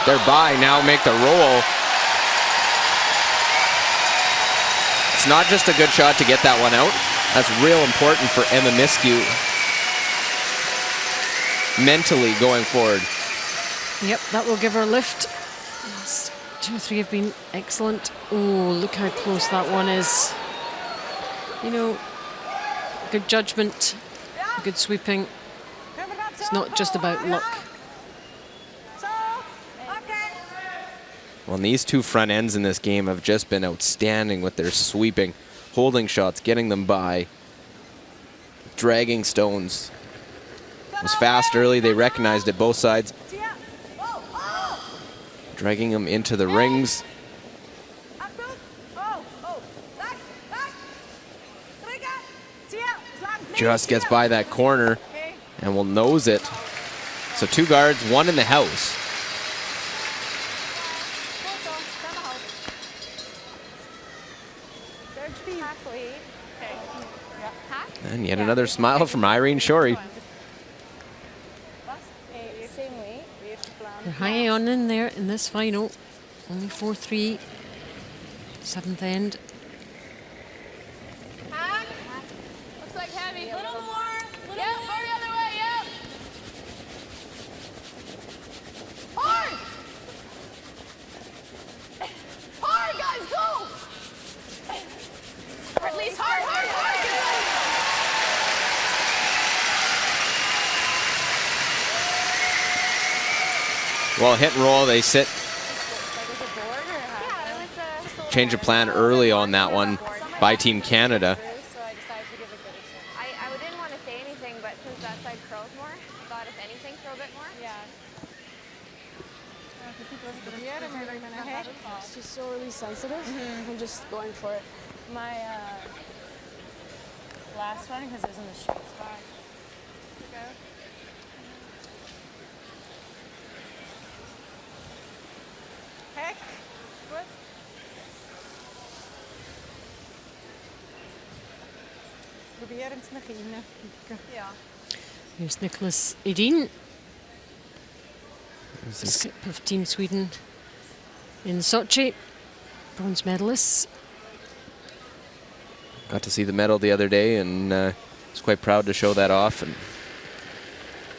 They're by. Now make the roll. It's not just a good shot to get that one out. That's real important for Amimiscu mentally going forward. Yep, that will give her a lift. 2 or 3 have been excellent. Oh, look how close that one is. You know, good judgment, good sweeping. It's not just about luck. Well, and these two front ends in this game have just been outstanding with their sweeping, holding shots, getting them by, dragging stones. It was fast early. They recognized it, both sides. Dragging them into the rings. Just gets by that corner and will nose it. So 2 guards, 1 in the house. And yet another smile from Irene Shorey. They're hanging on in there in this final. Only 4-3. 7th end. Looks like heavy. A little more. Yep, go the other way, yep. Hard! Hard, guys, go! Or at least hard, hard, hard! Well, hit and roll, they sit. Change of plan early on that one by Team Canada. I didn't want to say anything, but since that side curls more, I thought if anything, throw a bit more. Yeah. It's just so really sensitive. I'm just going for it. My last one, because it was in the shoot spot. Heck. Goed. Proberen het naar binnen. Ja. Here's Nicholas Edin. Skip of Team Sweden in Sochi. Bronze medalists. Got to see the medal the other day and was quite proud to show that off. And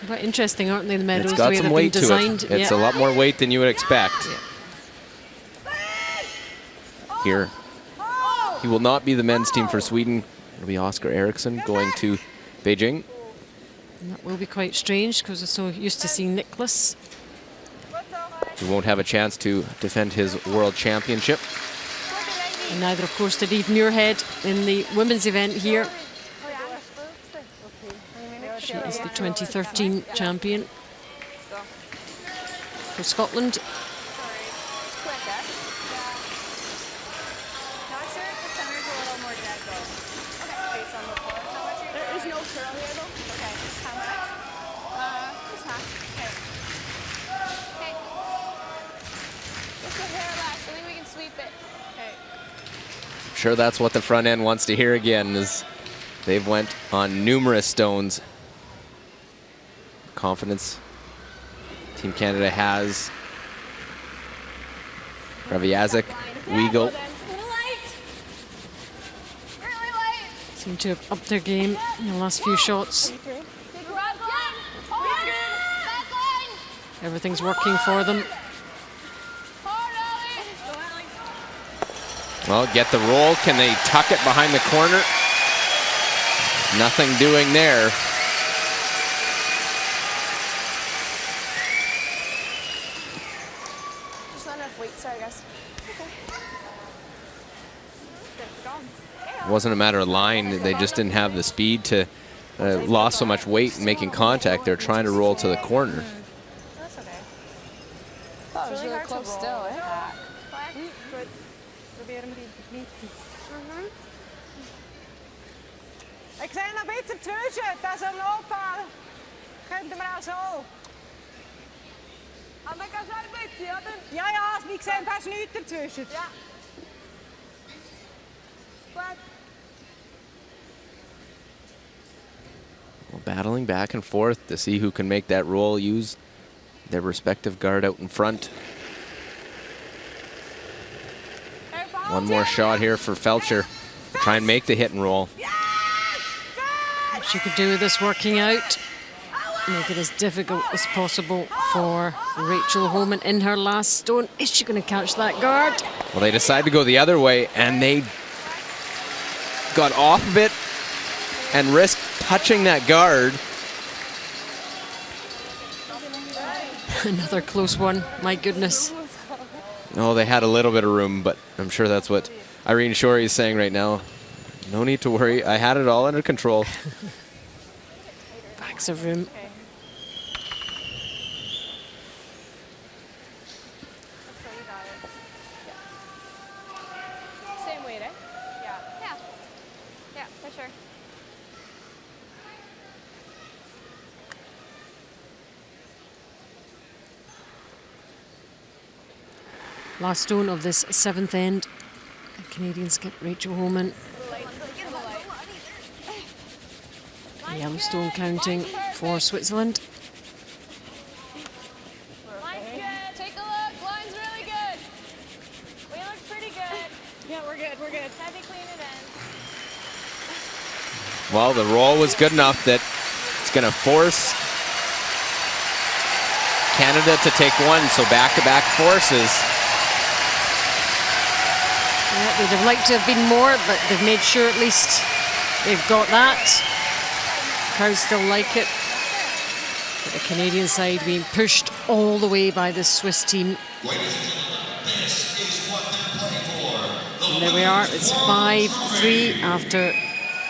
quite interesting, aren't they, the medals? it's got the way some they've weight been to designed. it. It's a lot more weight than you would expect. Yeah. Here, he will not be the men's team for Sweden. It'll be Oscar Eriksson going to Beijing. And that will be quite strange because we're so used to seeing Nicholas. He won't have a chance to defend his world championship. And neither, of course, did Eve Muirhead in the women's event here. She is the 2013 champion for Scotland. Sure, that's what the front end wants to hear again, as they've went on numerous stones. Confidence Team Canada has. Raviazic, Weigel. Seem to have upped their game in the last few shots. Everything's working for them. Well, get the roll. Can they tuck it behind the corner? Nothing doing there. Just not enough weight, sorry guys. It wasn't a matter of line. They just didn't have the speed to lost so much weight in making contact. They're trying to roll to the corner. That's okay. That was really close still, eh? Goed. Proberen we die niet. Ik zei nog een beetje tussen, dat is een opval. Kunt u maar zo. Maar ik kan zo een beetje, ja? Ja, als ik zei, pas niet ertussen. Ja. Well, battling back and forth to see who can make that roll, use their respective guard out in front. One more shot here for Felcher to try and make the hit and roll. If she could do this working out, make it as difficult as possible for Rachel Holman in her last stone. Is she going to catch that guard? Well, they decide to go the other way, and they got off of it and risked touching that guard. Another close one, my goodness. Oh, they had a little bit of room, but I'm sure that's what Irene Shorey is saying right now. No need to worry. I had it all under control. Bags of room. Same weight, eh? Yeah. Yeah. Yeah, for sure. Last stone of this 7th end. Canadian skip Rachel Holman. Yellowstone counting for Switzerland. Line's good. Take a look. Line's really good. We look pretty good. Yeah, we're good. We're good. Heavy clean it in. Well, the roll was good enough that it's going to force Canada to take one, so back-to-back forces. Yeah, they'd have liked to have been more, but they've made sure at least they've got that. Crowds still like it. But the Canadian side being pushed all the way by the Swiss team. This is what they're playing for. And there we are, it's 5-3 after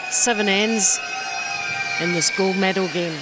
7 ends in this gold medal game.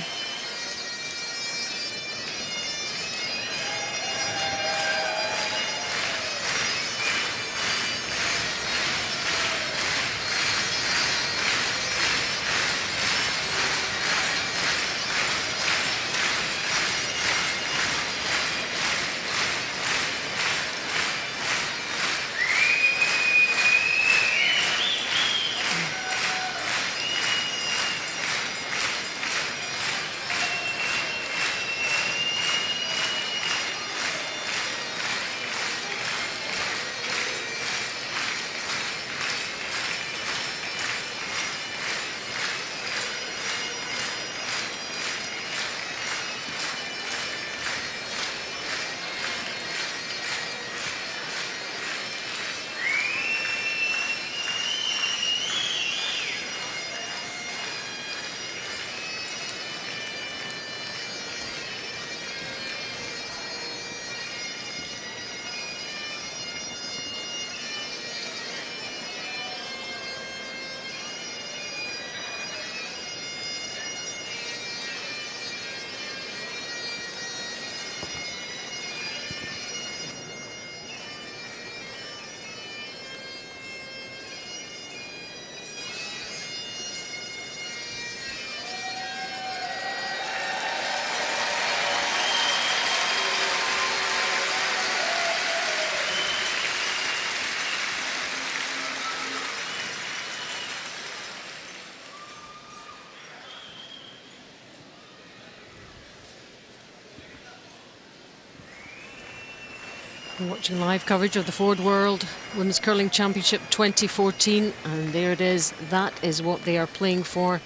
We're watching live coverage of the Ford World Women's Curling Championship 2014, and there it is. That is what they are playing for,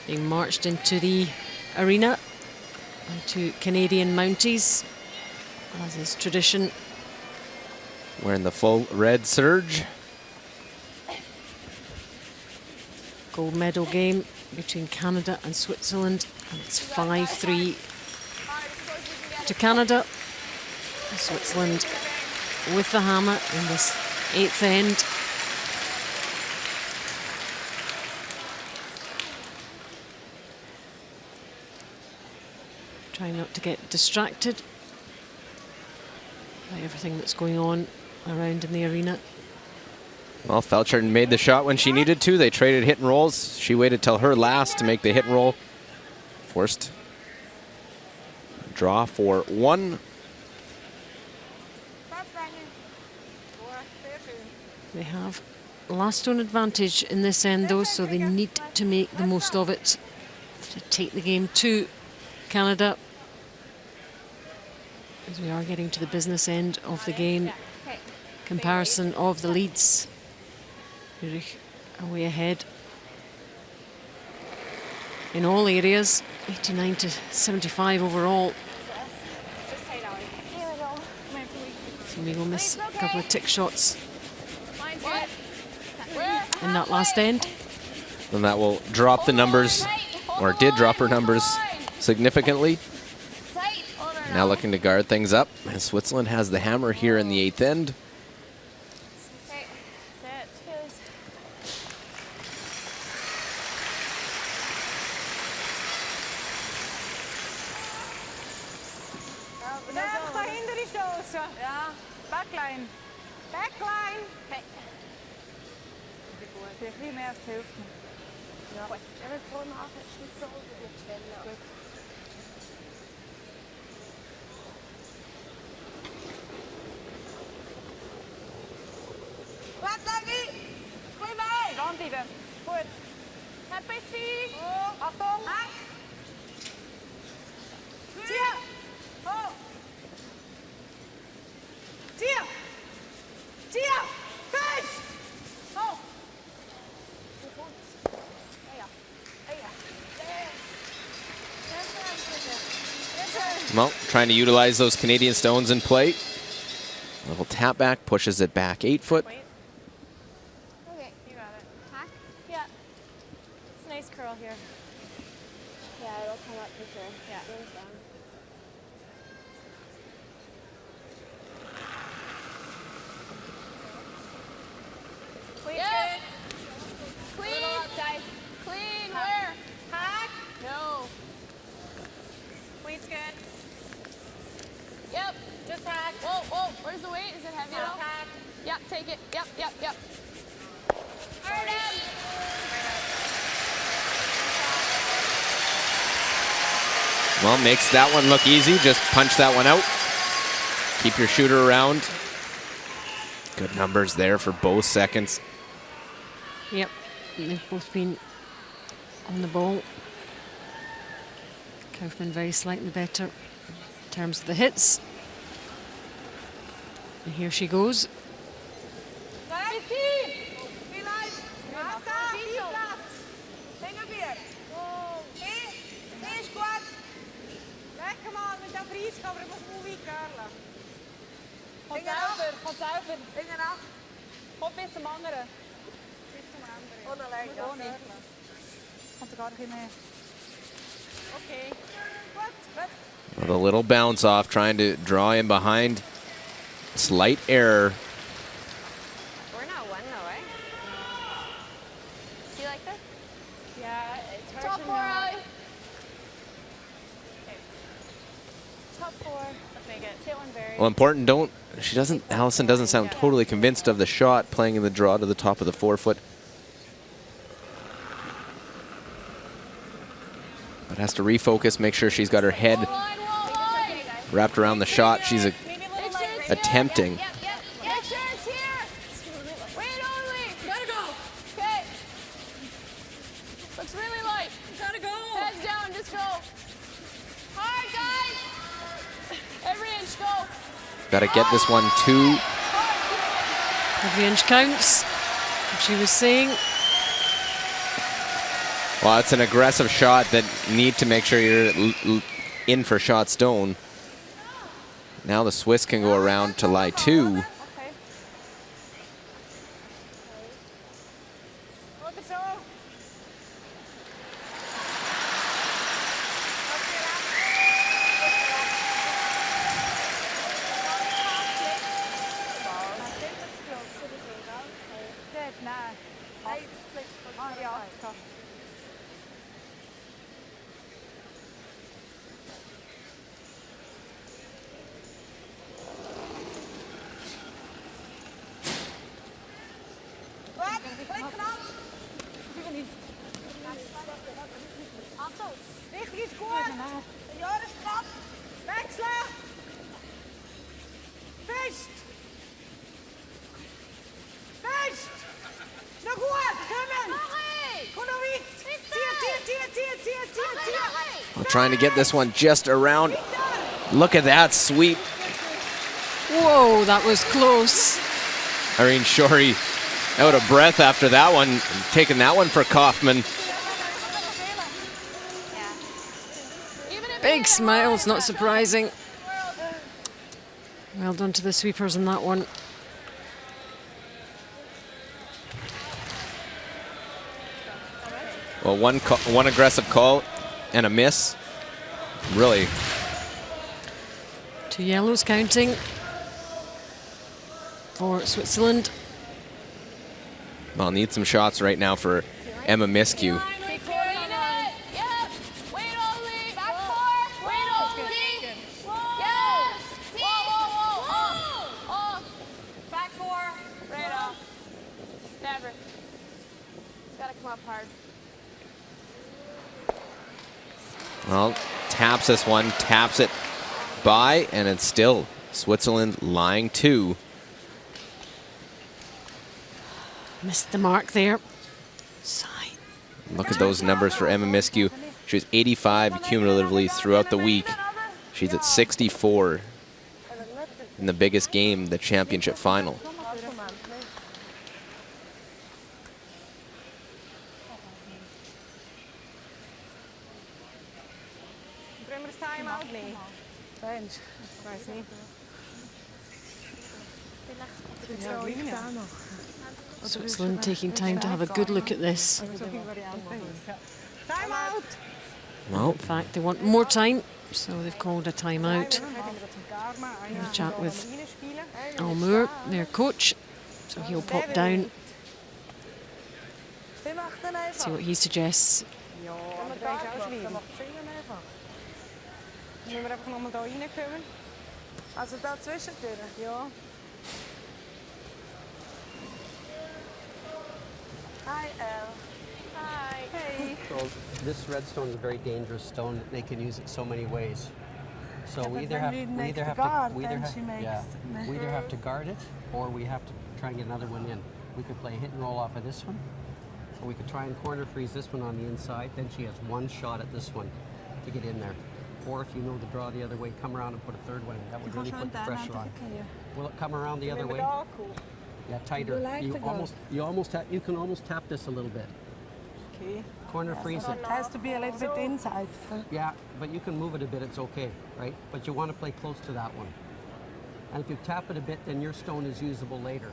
being marched into the arena by 2 Canadian Mounties, as is tradition. Wearing the full red surge. Gold medal game between Canada and Switzerland, and it's 5-3 to Canada. Switzerland with the hammer in this 8th end. Trying not to get distracted by everything that's going on around in the arena. Well, Felcher made the shot when she needed to. They traded hit and rolls. She waited till her last to make the hit and roll. Forced draw for 1. They have last stone advantage in this end though, so they need to make the most of it to take the game to Canada, as we are getting to the business end of the game. Comparison of the leads. Zurich away ahead in all areas, 89 to 75 overall. So we will miss a couple of tick shots in that last end. And that will drop the numbers, or did drop her numbers significantly. Now looking to guard things up. And Switzerland has the hammer here in the 8th end. Okay, set, goes. Recht dahinter die stoßen. Ja. Backline. Backline. Okay. Een beetje meer als de Hälfte. Ja. Ik heb gewoon af het schiet zo goed. Wat lagi. Goeie bij. Rondieven. Goed. Happy feet. Oh, Achtung. Tier. Oh. Tier. Tier. Fest. Oh. Well, trying to utilize those Canadian stones in play. Little tap back, pushes it back 8 foot. Okay, you got it. Hack? Yeah. It's a nice curl here. Yeah, it'll come up for sure. Yeah. Goes down. Clean. Yeah. Clean. Little up, guys. Clean. Where? Hack. No. Weight's good. Yep. Just hack. Whoa, whoa. Where's the weight? Is it heavy at all? Hack. Yep, take it. Yep, yep, yep. Hard down. Well, makes that one look easy. Just punch that one out. Keep your shooter around. Good numbers there for both seconds. Yep, they've both been on the ball. Kaufman very slightly better in terms of the hits. And here she goes. Gaat zuiver. Dingen af. Kom bis zum anderen. Bis zum anderen. Ohne Leid. Ohne. Komt er gar nicht mehr. Okay. Gut. With a little bounce off, trying to draw in behind. Slight error. We're not one though, right? Do you like this? Yeah, it's hard Top to 4, know. Allie. Okay. Top 4. Let's make it. Hit one very. Well, important, Allison doesn't sound totally convinced of the shot, playing in the draw to the top of the 4 foot. But has to refocus, make sure she's got her head wrapped around the shot she's attempting. Yep, yep, yep. Make sure it's here. Wait only. Gotta go. Okay. Looks really light. Gotta go. Heads down, just go. Hard, guys. Every inch, go. Got to get this one too. Every inch counts, she was saying. Well, it's an aggressive shot that need to make sure you're in for shot stone. Now the Swiss can go around to lie 2. Richting is goed. Joris, trap. Wechselen. Vist. Vist. Nog goed. Kommen. Kom nog iets. Tier. Well, trying to get this one just around. Look at that sweep. Whoa, that was close. Irene Shorey out of breath after that one, taking that one for Kaufman. Big smiles, not surprising. Well done to the sweepers on that one. Well, one aggressive call and a miss. Really 2 yellows counting for Switzerland. Well, need some shots right now for Emma Miskew. Well, taps this one, taps it by, and it's still Switzerland lying 2. Missed the mark there. Sigh. Look at those numbers for Emma Miskew. She was 85 cumulatively throughout the week. She's at 64 in the biggest game, the championship final. Switzerland taking time to have a good look at this. Well, in fact, they want more time, so they've called a timeout. We'll chat with Al Moore, their coach, so he'll pop down, see what he suggests. Müssen wir einfach noch mal da reinkommen? Also da zwischendurch? Ja. Hi, Elle. Hi. Hey. So this red stone is a very dangerous stone. They can use it so many ways. So we either have to guard it, or we have to try and get another one in. We could play hit and roll off of this one, or we could try and corner freeze this one on the inside. Then she has one shot at this one to get in there. Or if you know the draw the other way, come around and put a third one in. That would really put the pressure on. Will it come around the other way? Yeah, tighter. You can almost tap this a little bit. Okay. Corner freeze it. It has to be a little bit inside. Yeah, but you can move it a bit, it's okay, right? But you want to play close to that one. And if you tap it a bit, then your stone is usable later.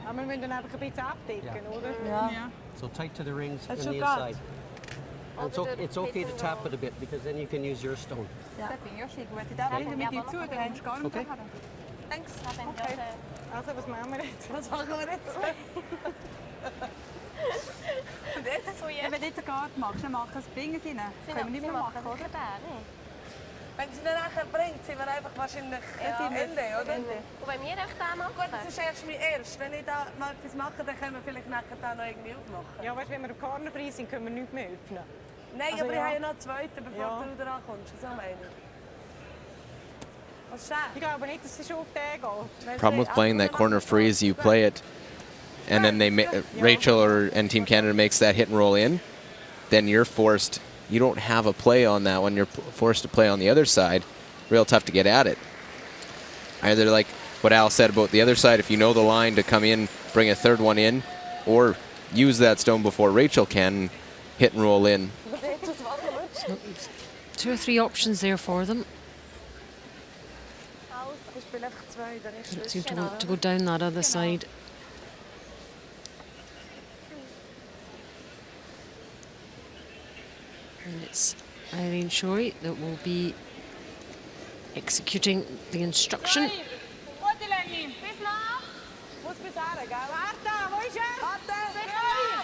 Aber wir müssen dann einfach ein bisschen abdecken, oder? Ja. So tight to the rings and the inside. And it's okay to tap it a bit, because then you can use your stone. Ja. Okay. Thanks. Okay. Also, was machen wir jetzt? Was machen wir jetzt? Und jetzt? Ja, wenn du jetzt eine Karte machst, dann mach es, bringen sie rein. Können wir nicht mehr machen, oder? Wenn sie dann nachher bringt, sind wir einfach wahrscheinlich Ende, oder? Und wenn wir echt da machen? Gut, das ist erst mein Erst. Wenn ich da mal etwas mache, dann können wir vielleicht nachher da noch irgendwie aufmachen. Ja, weißt du, wenn wir im Corner frei sind, können wir nichts mehr öffnen. Nein, also, aber ich habe ja noch einen zweiten, bevor du wieder ankommst. So meine ich. Ich glaube nicht, dass es schon auf den geht. Problem with playing that corner freeze, you play it, and then Rachel and Team Canada makes that hit and roll in, then you're forced. You don't have a play on that one. You're forced to play on the other side. Real tough to get at it. Either like what Al said about the other side, if you know the line to come in, bring a third one in, or use that stone before Rachel can hit and roll in. So 2 or 3 options there for them. Don't seem to want to go down that other side. And it's Irene Shorey that will be executing the instruction.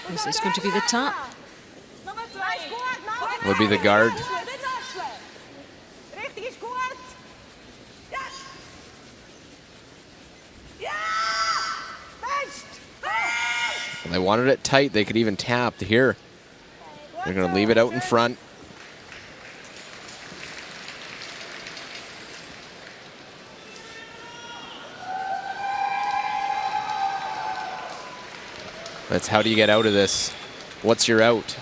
This is going to be the tap. Would be the guard. They wanted it tight. They could even tap here. They're going to leave it out in front. That's how do you get out of this? What's your out?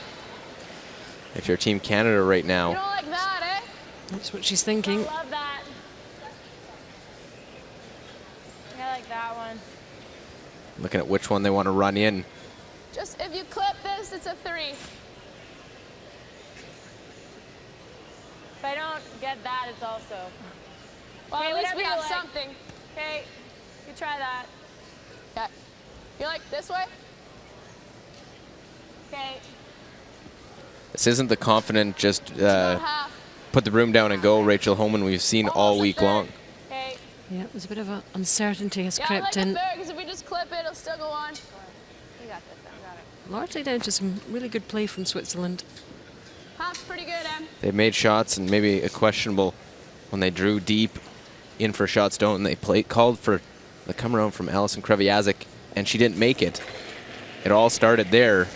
If you're Team Canada right now. You don't like that, eh? That's what she's thinking. I love that. I like that one. Looking at which one they want to run in. Just if you clip this, it's a 3. If I don't get that, it's also. Well, Okay, at least we whatever have you like. something. Okay, you try that. Okay. You like this way? Okay. This isn't the confident just About half. put the broom down and go Rachel Homan we've seen all week long. Hey. Yeah, it was a bit of uncertainty has Yeah, I crept like in. it fair, because if we just clip it, it'll still go on. You got this, I got it. Largely down to some really good play from Switzerland. Pop's pretty good, Em. They made shots and maybe a questionable when they drew deep in for shot stone. They called for the come around from Alison Kreviazik, and she didn't make it. It all started there.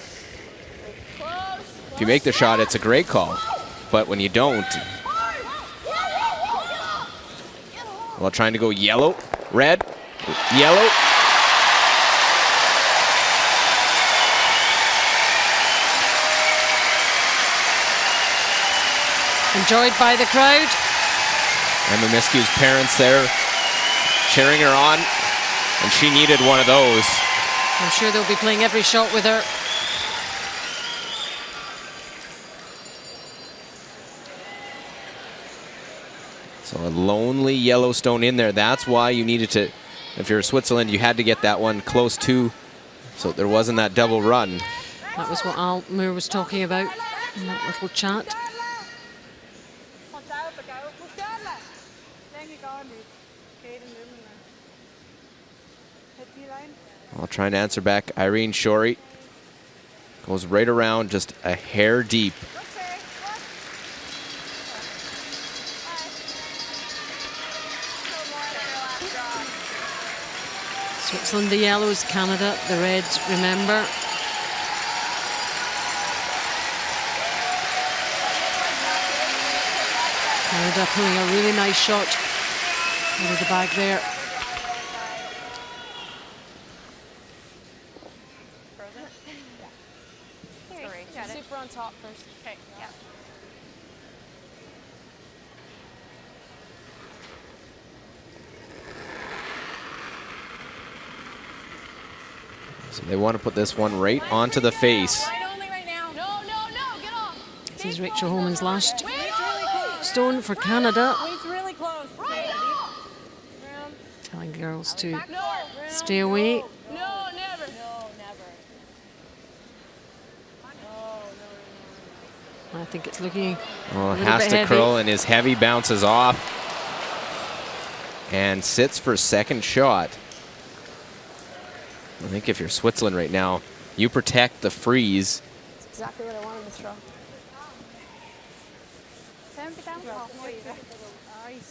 If you make the shot, it's a great call. But when you don't, well, trying to go yellow, red, yellow. Enjoyed by the crowd. Emma Miskew's parents there cheering her on, and she needed one of those. I'm sure they'll be playing every shot with her. So a lonely Yellowstone in there. That's why you needed to, if you're Switzerland, you had to get that one close to, so there wasn't that double run. That was what Al Moore was talking about in that little chat. I'll try and answer back. Irene Shorey goes right around, just a hair deep. Switzerland the yellows, Canada the reds, remember. Canada pulling a really nice shot out of the bag there. See if we're on top first. Okay, yeah. So they want to put this one right onto the face. Right only right now. No, get off. This is Rachel Homan's last stone for Canada. It's really close. Telling girls to stay away. No, never. No, never. I think it's looking Oh, a little has bit to heavy. curl, and his heavy bounces off and sits for second shot. I think if you're Switzerland right now, you protect the freeze. That's exactly what I wanted to throw.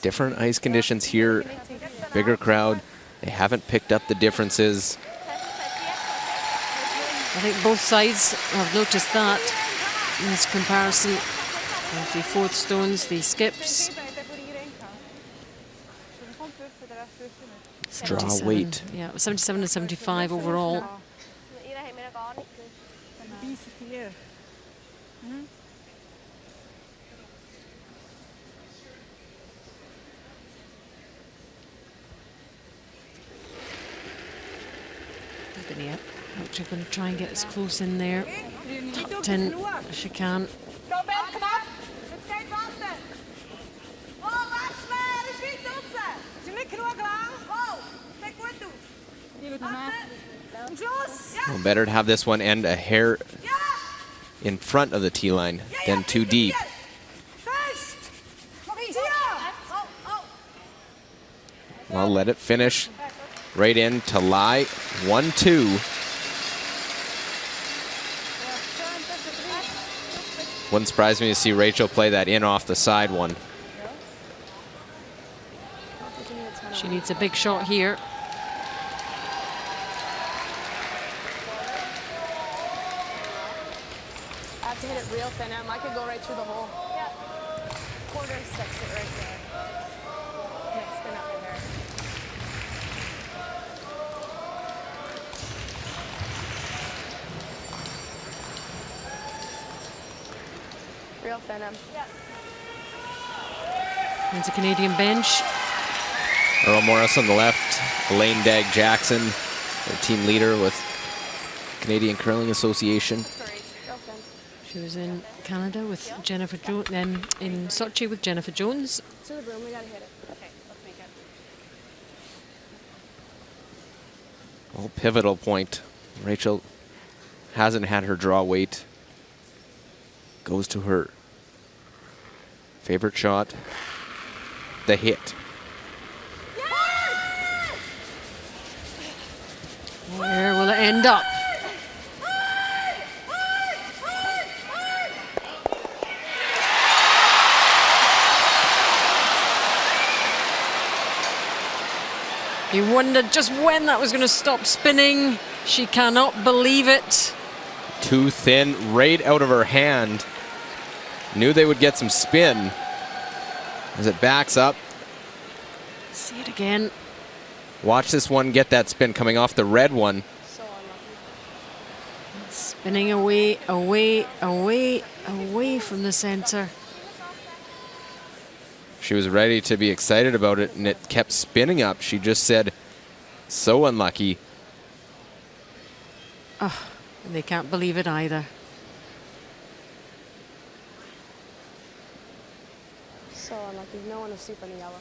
Different ice conditions here, bigger crowd. They haven't picked up the differences. I think both sides have noticed that in this comparison of the fourth stones, the skips. Draw 77, weight. Yeah, 77 and 75 overall. Yeah, actually going to try and get as close in there. Top 10 as she can. Go Ben, kom op. Kijk wachten. Oh, laat slaan. Is niet tussen. Is je niet genoeg lang? Oh, kijk wat doet. Well, better to have this one end a hair in front of the tee line than too deep. Well, let it finish right in to lie. 1-2. Wouldn't surprise me to see Rachel play that in off the side one. She needs a big shot here. I have to hit it real thin, Em. I could go right through the hole. Yeah. Quarter sticks it right there. And it spin up in there. Real thin, Em. Yeah. There's a Canadian bench. Earl Morris on the left, Elaine Dagg-Jackson, their team leader with Canadian Curling Association. She was in Canada with Jennifer Jones, then in Sochi with Jennifer Jones. To the broom, we gotta hit it. Okay, let's make it. Oh, pivotal point. Rachel hasn't had her draw weight. Goes to her Favorite shot, the hit. Where will it end up? He wondered just when that was going to stop spinning. She cannot believe it. Too thin, right out of her hand. Knew they would get some spin as it backs up. See it again. Watch this one get that spin coming off the red one. So unlucky. Spinning away, away, away, away from the center. She was ready to be excited about it, and it kept spinning up. She just said, so unlucky. Oh, and they can't believe it either. So unlucky. No one was super in yellow.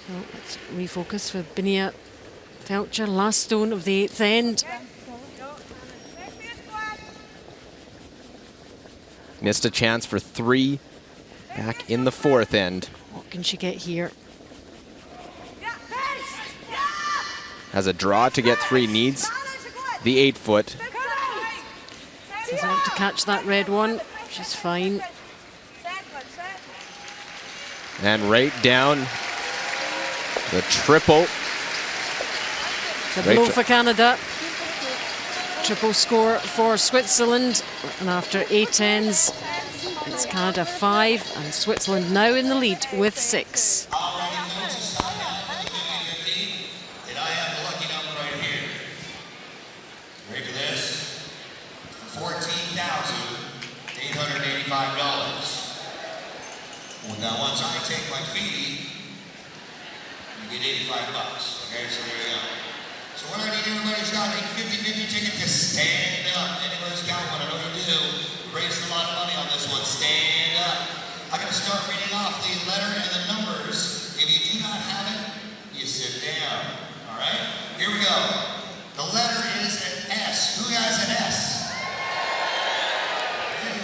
So let's refocus for Binia Felcher. Last stone of the 8th end. Missed a chance for 3 back in the 4th end. What can she get here? Has a draw to get 3, needs the 8 foot. Doesn't want to catch that red one. She's fine. And right down the triple. It's a blow for Canada. Triple score for Switzerland. And after 8 ends, it's Canada 5 and Switzerland now in the lead with 6. Now, once I take my fee, you get $85. Okay, so there you go. So what I need everybody who's got a 50-50 ticket to stand up. Anybody's got one, I know you do. We raised a lot of money on this one. Stand up. I'm going to start reading off the letter and the numbers. If you do not have it, you sit down. All right? Here we go. The letter is an S. Who has an S?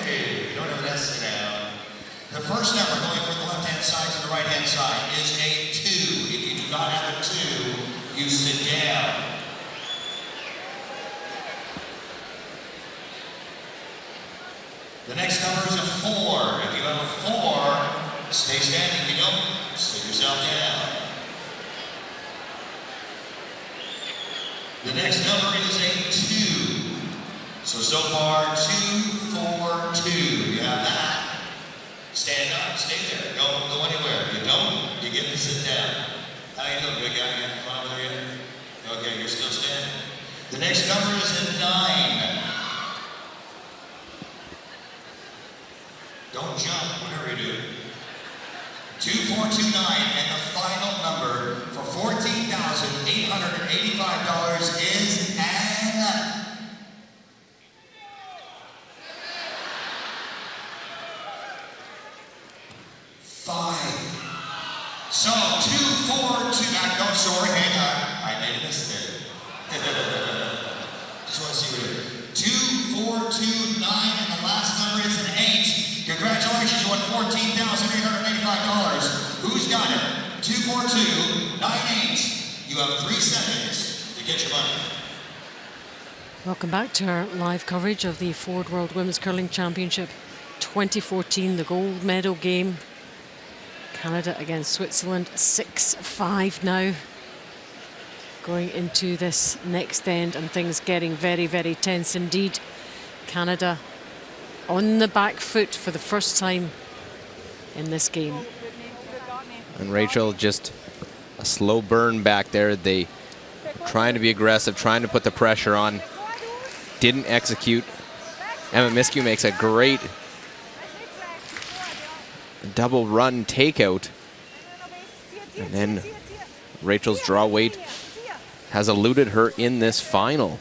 Hey, if you don't have an S, sit down. The first number going from the left-hand side to the right-hand side is a 2. If you do not have a 2, you sit down. The next number is a 4. If you have a 4, stay standing. If you don't, sit yourself down. The next number is a 2. So far, 2, 4, 2. You have that. Stand up, stay there, don't go anywhere. If you don't, you get to sit down. How you doing, big guy? You having fun over there yet? Okay, you're still standing. The next number is a 9. Don't jump, whatever you do. 2429, and the final number for $14,885 is an 5. So 2, 4, 2. No, sorry, hang on. I made a mistake. Just want to see what it is. 2, 4, 2, 9, and the last number is an 8. Congratulations, you won $14,885. Who's got it? 2, 4, 2, 9, 8. You have 3 seconds to get your money. Welcome back to our live coverage of the Ford World Women's Curling Championship 2014, the gold medal game. Canada against Switzerland, 6-5 now. Going into this next end and things getting very, very tense indeed. Canada on the back foot for the first time in this game. And Rachel, just a slow burn back there. They trying to be aggressive, trying to put the pressure on. Didn't execute. Emma Miskew makes a great double run takeout. And then Rachel's draw weight has eluded her in this final.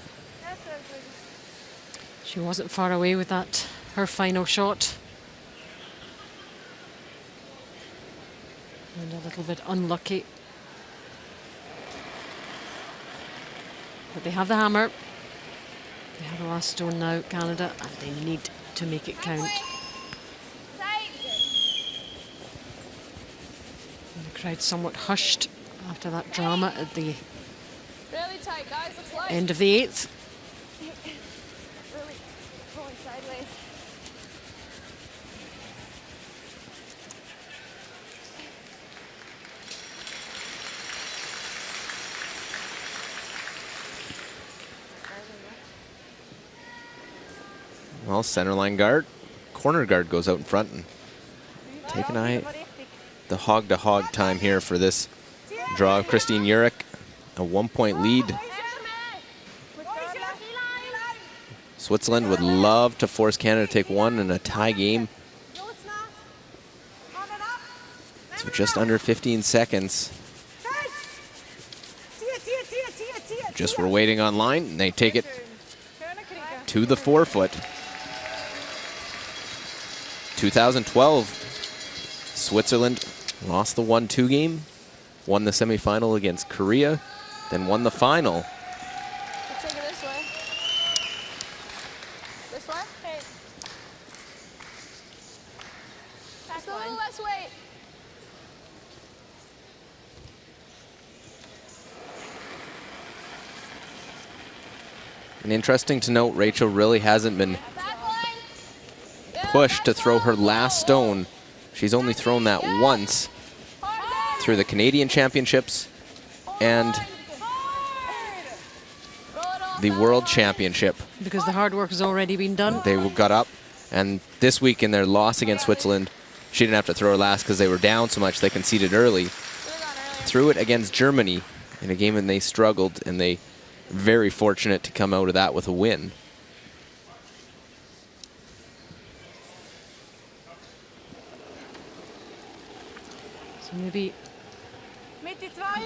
She wasn't far away with that, her final shot. And a little bit unlucky. But they have the hammer. They have the last stone now, Canada, and they need to make it count. Crowd somewhat hushed after that drama at the Really tight, guys. Looks light. end of the 8th. Really pulling sideways. Well, center line guard, corner guard goes out in front and take an eye. The hog-to-hog time here for this draw of Christine Urich. A 1-point lead. Switzerland would love to force Canada to take one in a tie game. So just under 15 seconds. Just we're waiting on line, and they take it to the forefoot. 2012, Switzerland lost the 1-2 game, won the semifinal against Korea, then won the final. Take it this way. This way? Hey. Just a little less weight. And interesting to note, Rachel really hasn't been pushed to throw her last stone. She's only thrown that once through the Canadian Championships and the World Championship. Because the hard work has already been done. They got up, and this week in their loss against Switzerland, she didn't have to throw her last because they were down so much they conceded early. Threw it against Germany in a game when they struggled, and they very fortunate to come out of that with a win. So maybe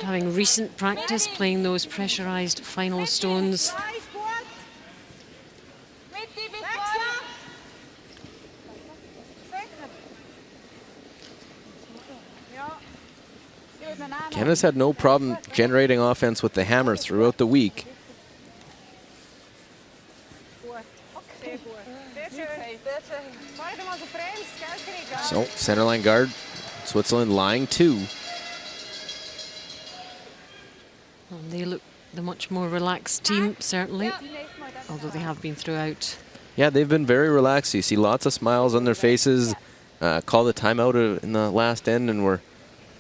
having recent practice playing those pressurized final stones. Canada's had no problem generating offense with the hammer throughout the week. So, centerline guard, Switzerland lying 2. And they look the much more relaxed team, certainly, although they have been throughout. Yeah, they've been very relaxed. You see lots of smiles on their faces. Call the timeout in the last end, and we're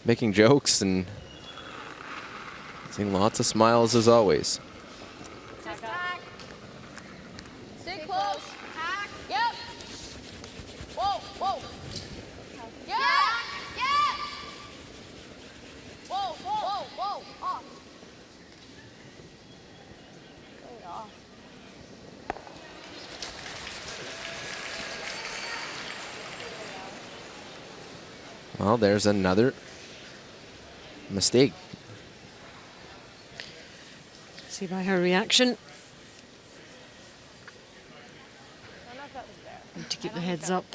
making jokes and seeing lots of smiles as always. Stay close. Yep. Whoa, whoa. Yeah. Yeah. Whoa, whoa, whoa, whoa. Off. Get off. Well, there's another mistake. See by her reaction. Need to keep the heads up.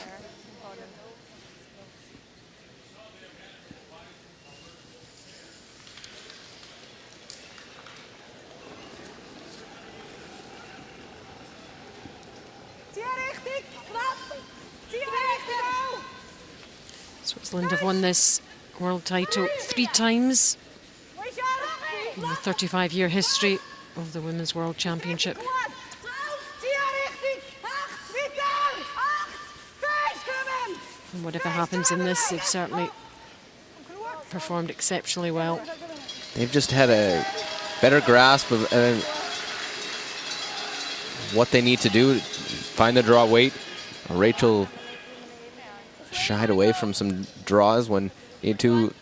Switzerland have won this world title 3 times in the 35-year history of the Women's World Championship. And whatever happens in this, they've certainly performed exceptionally well. They've just had a better grasp of what they need to do, find the draw weight. Rachel shied away from some draws when need to.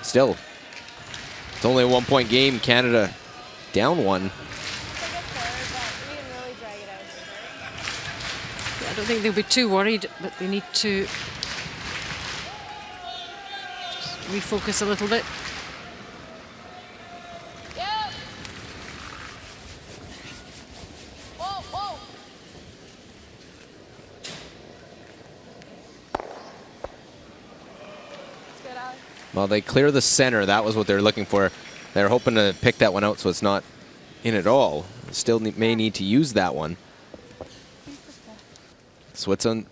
Still, it's only a 1-point game. Canada down 1. I don't think they'll be too worried, but they need to just refocus a little bit. Yep. Whoa, whoa. That's good, Alex. Well, they clear the center. That was what they're looking for. They're hoping to pick that one out so it's not in at all. Still may need to use that one. Switzerland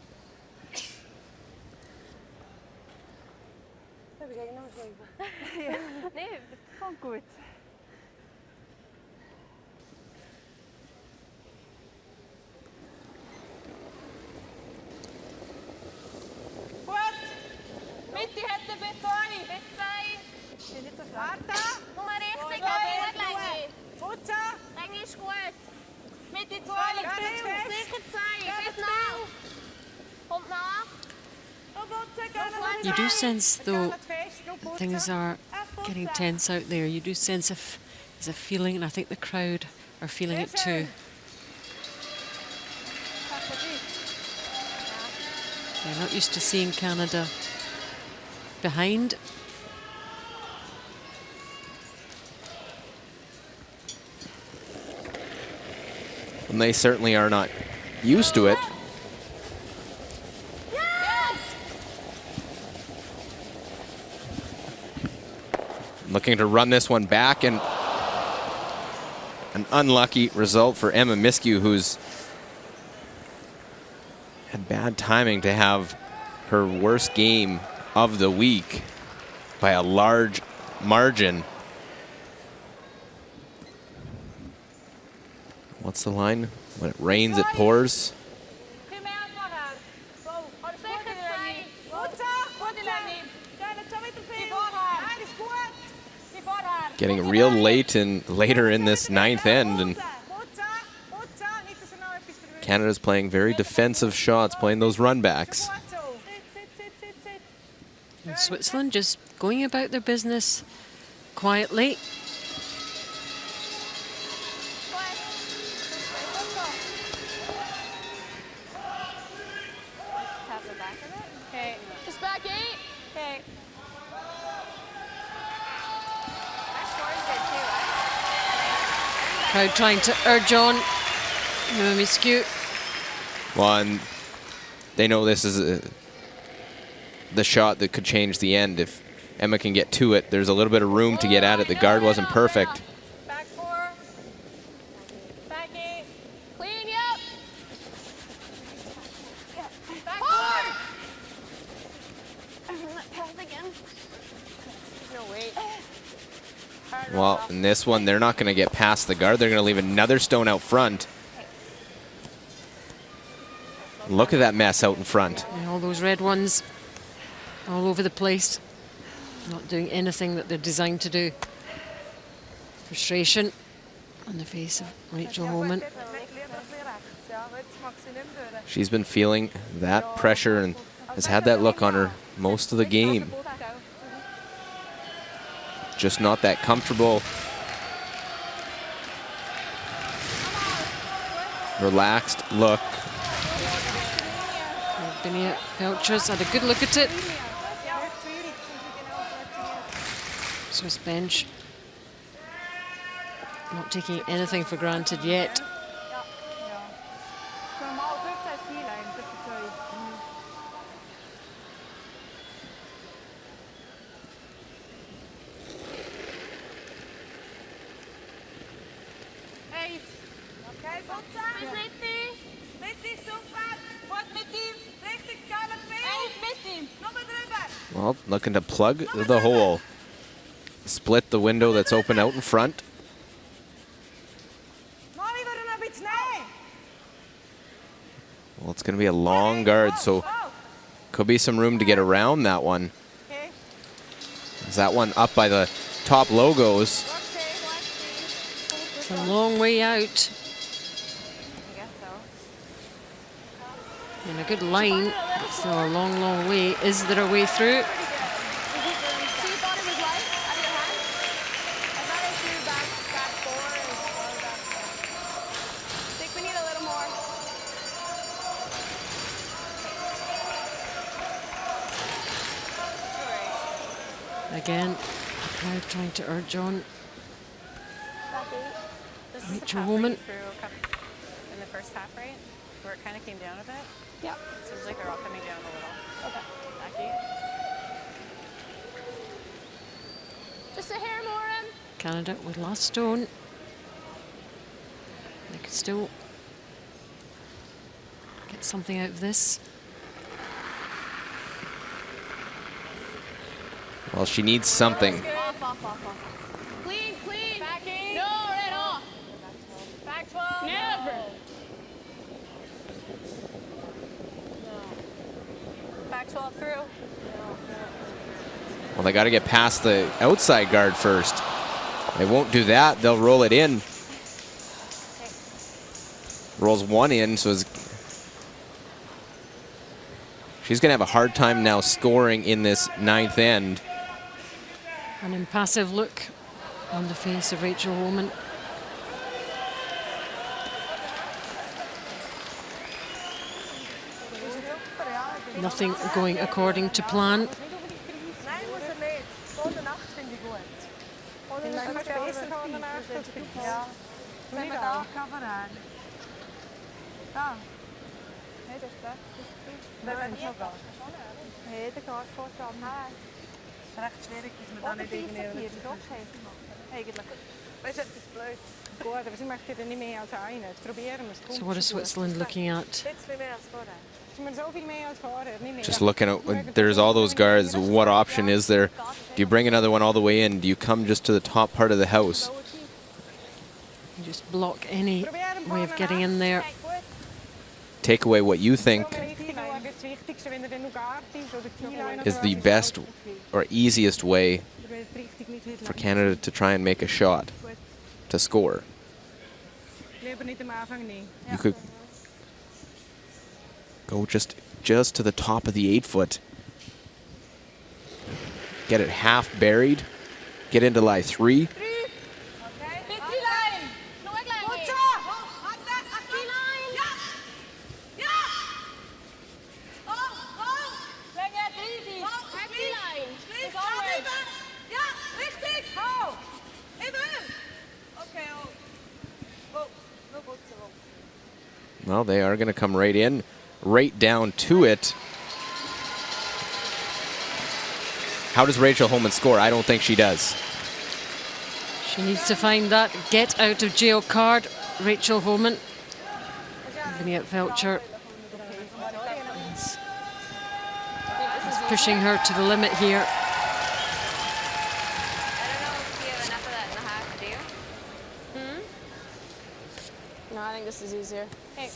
Kom maar richting, goed leggen. Goed zo. Leg eens goed. Met die twee. Zeker zijn. Bis nou. Komt na. You do sense, though, things are getting tense out there. You do sense if there's a feeling, and I think the crowd are feeling it too. They're not used to seeing Canada behind. And they certainly are not used to it. Looking to run this one back, and an unlucky result for Emma Miskew, who's had bad timing to have her worst game of the week by a large margin. What's the line? When it rains, it pours. Getting real late and later in this ninth end, and Canada's playing very defensive shots, playing those runbacks. And Switzerland just going about their business quietly. Tap the back of it. Okay. Just back 8. Okay. That score is good too, right? Crowd trying to urge on. Miskew. Well, and they know this is the shot that could change the end. If Emma can get to it, there's a little bit of room to get at it. The guard wasn't perfect. Back 4. Back 8. Clean, yep. Back 4. Pass again. No, wait. Well, in this one, they're not going to get past the guard. They're going to leave another stone out front. Look at that mess out in front. And all those red ones all over the place. Not doing anything that they're designed to do. Frustration on the face of Rachel Holman. She's been feeling that pressure and has had that look on her most of the game. Just not that comfortable. Relaxed look. Binia Pelcher's had a good look at it. Swiss bench not taking anything for granted yet. Well, looking to plug the hole. Split the window that's open out in front. Well, it's going to be a long guard, so could be some room to get around that one. Is that one up by the top logos? It's a long way out. I guess so. And a good line. So a long, long way. Is there a way through? So you thought it was light out of your hand? I thought I threw back 4 and back 4. I think we need a little more. Again, crowd trying to urge on. This is Rachel the Holman. half through in the first half, right? Where it kind of came down a bit. Yep. It seems like they're all coming down a little. Okay. Becky. Just a hair more in. Canada with last stone. They could still get something out of this. Well, she needs something. Off. Clean. Back 8. No, right off. Back 12. Never. Back 12 through. Well, they got to get past the outside guard first. They won't do that. They'll roll it in. Rolls one in, so she's going to have a hard time now scoring in this ninth end. An impassive look on the face of Rachel Holman. Nothing going according to plan. So what is Switzerland looking at? Just looking at, there's all those guards. What option is there? Do you bring another one all the way in? Do you come just to the top part of the house? You just block any way of getting in there. Take away what you think is the best or easiest way for Canada to try and make a shot to score. You could go just to the top of the 8-foot. Get it half buried. Get into lie 3. Well, they are going to come right in, right down to it. How does Rachel Holman score? I don't think she does. She needs to find that get out of jail card, Rachel Holman. Vivian Felcher is pushing her to the limit here. No, I think this is easier. Hey.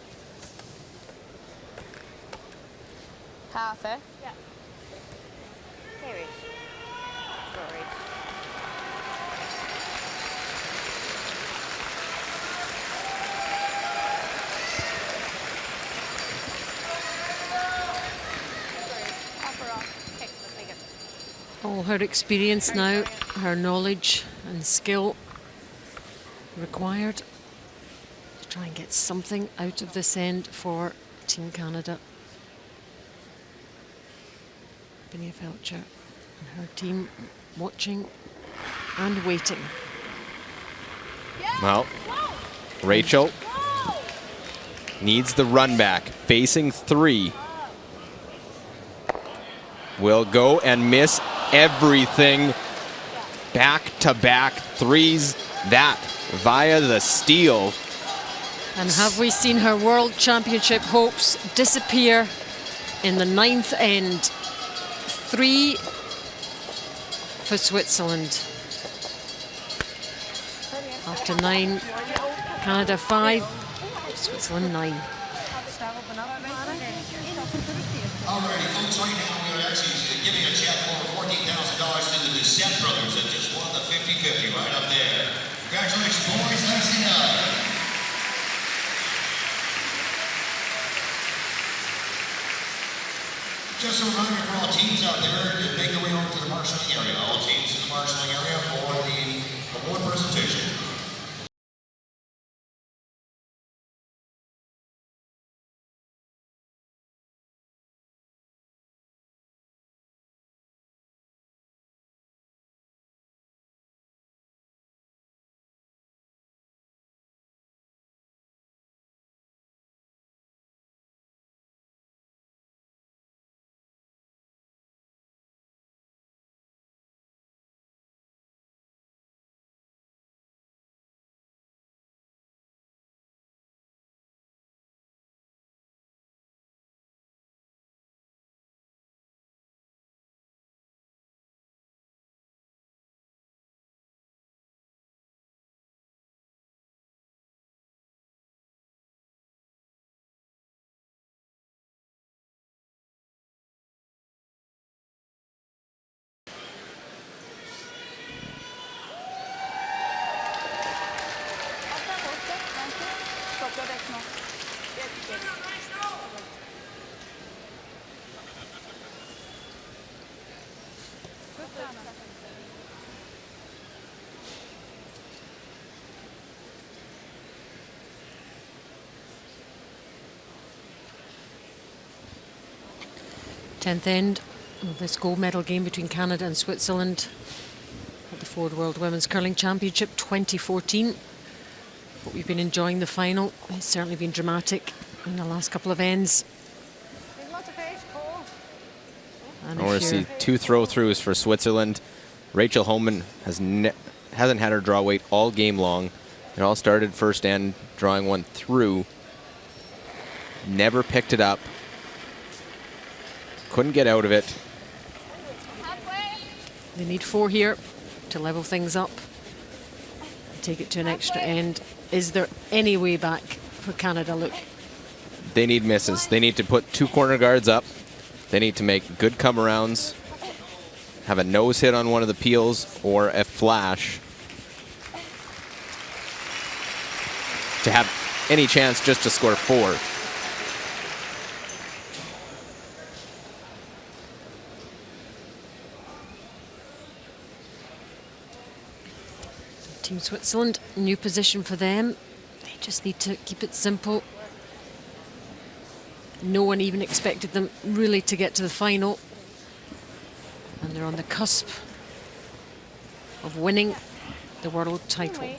Half, eh? Yeah. Hey, Reach. Go, Reach. All her experience now, her knowledge and skill required to try and get something out of this end for Team Canada. Vivian Felcher and her team watching and waiting. Well, Rachel needs the run back, facing 3. Will go and miss everything. Back-to-back 3s, that via the steal. And have we seen her World Championship hopes disappear in the 9th end? 3 for Switzerland. After 9, Canada 5, Switzerland 9. Alrighty, folks, right now we are actually giving a check for $14,000 to the Descent brothers that just won the 50-50 right up there. Congratulations, boys. Nicely done. Just a reminder for all teams out there to make their way over to the marshalling area. All teams in the marshalling area for the award presentation. 10th end of this gold medal game between Canada and Switzerland at the Ford World Women's Curling Championship 2014. But we've been enjoying the final. It's certainly been dramatic in the last couple of ends. And I want to see 2 throw-throughs for Switzerland. Rachel Homan hasn't had her draw weight all game long. It all started first end, drawing one through. Never picked it up. Couldn't get out of it. They need 4 here to level things up. Take it to an extra end. Is there any way back for Canada? Look. They need misses. They need to put 2 corner guards up. They need to make good come-arounds, have a nose hit on one of the peels or a flash to have any chance just to score 4. Team Switzerland, new position for them. They just need to keep it simple. No one even expected them really to get to the final. And they're on the cusp of winning the world title.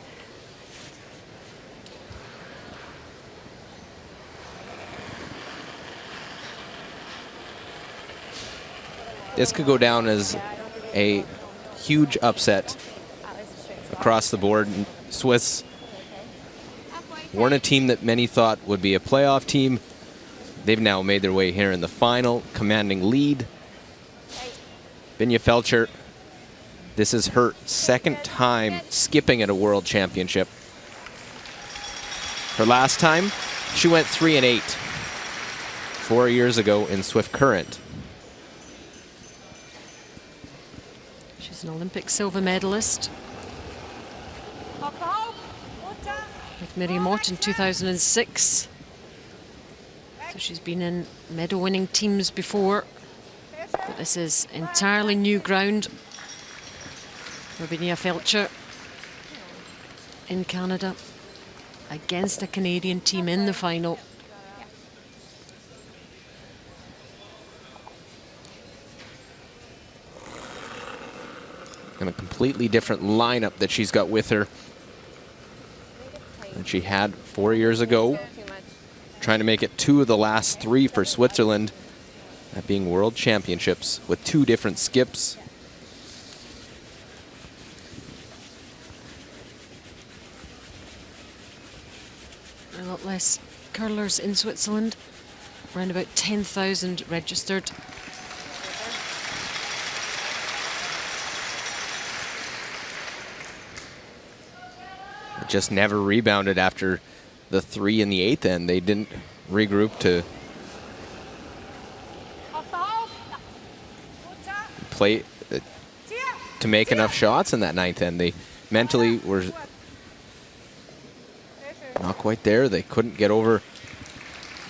This could go down as a huge upset across the board. Swiss weren't a team that many thought would be a playoff team. They've now made their way here in the final, commanding lead. Vinja Felcher, this is her 2nd time skipping at a world championship. Her last time, she went 3-8 4 years ago in Swift Current. She's an Olympic silver medalist with Miriam Ott in 2006. So she's been in medal-winning teams before, but this is entirely new ground for Vinja Felcher in Canada against a Canadian team in the final. And a completely different lineup that she's got with her than she had 4 years ago. Trying to make it 2 of the last 3 for Switzerland, that being world championships with 2 different skips. A lot less curlers in Switzerland, around about 10,000 registered. Just never rebounded after the 3 in the 8th end. They didn't regroup to play, to make enough shots in that 9th end. They mentally were not quite there. They couldn't get over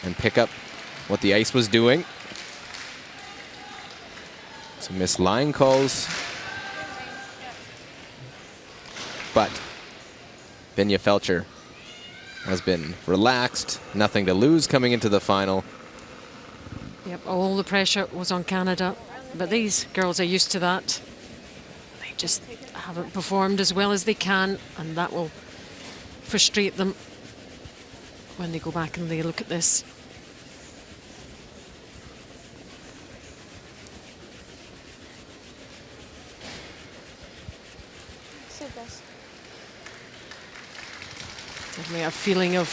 and pick up what the ice was doing. Some missed line calls. But Vinja Felcher has been relaxed, nothing to lose coming into the final. Yep, all the pressure was on Canada, but these girls are used to that. They just haven't performed as well as they can, and that will frustrate them when they go back and they look at this. Definitely a feeling of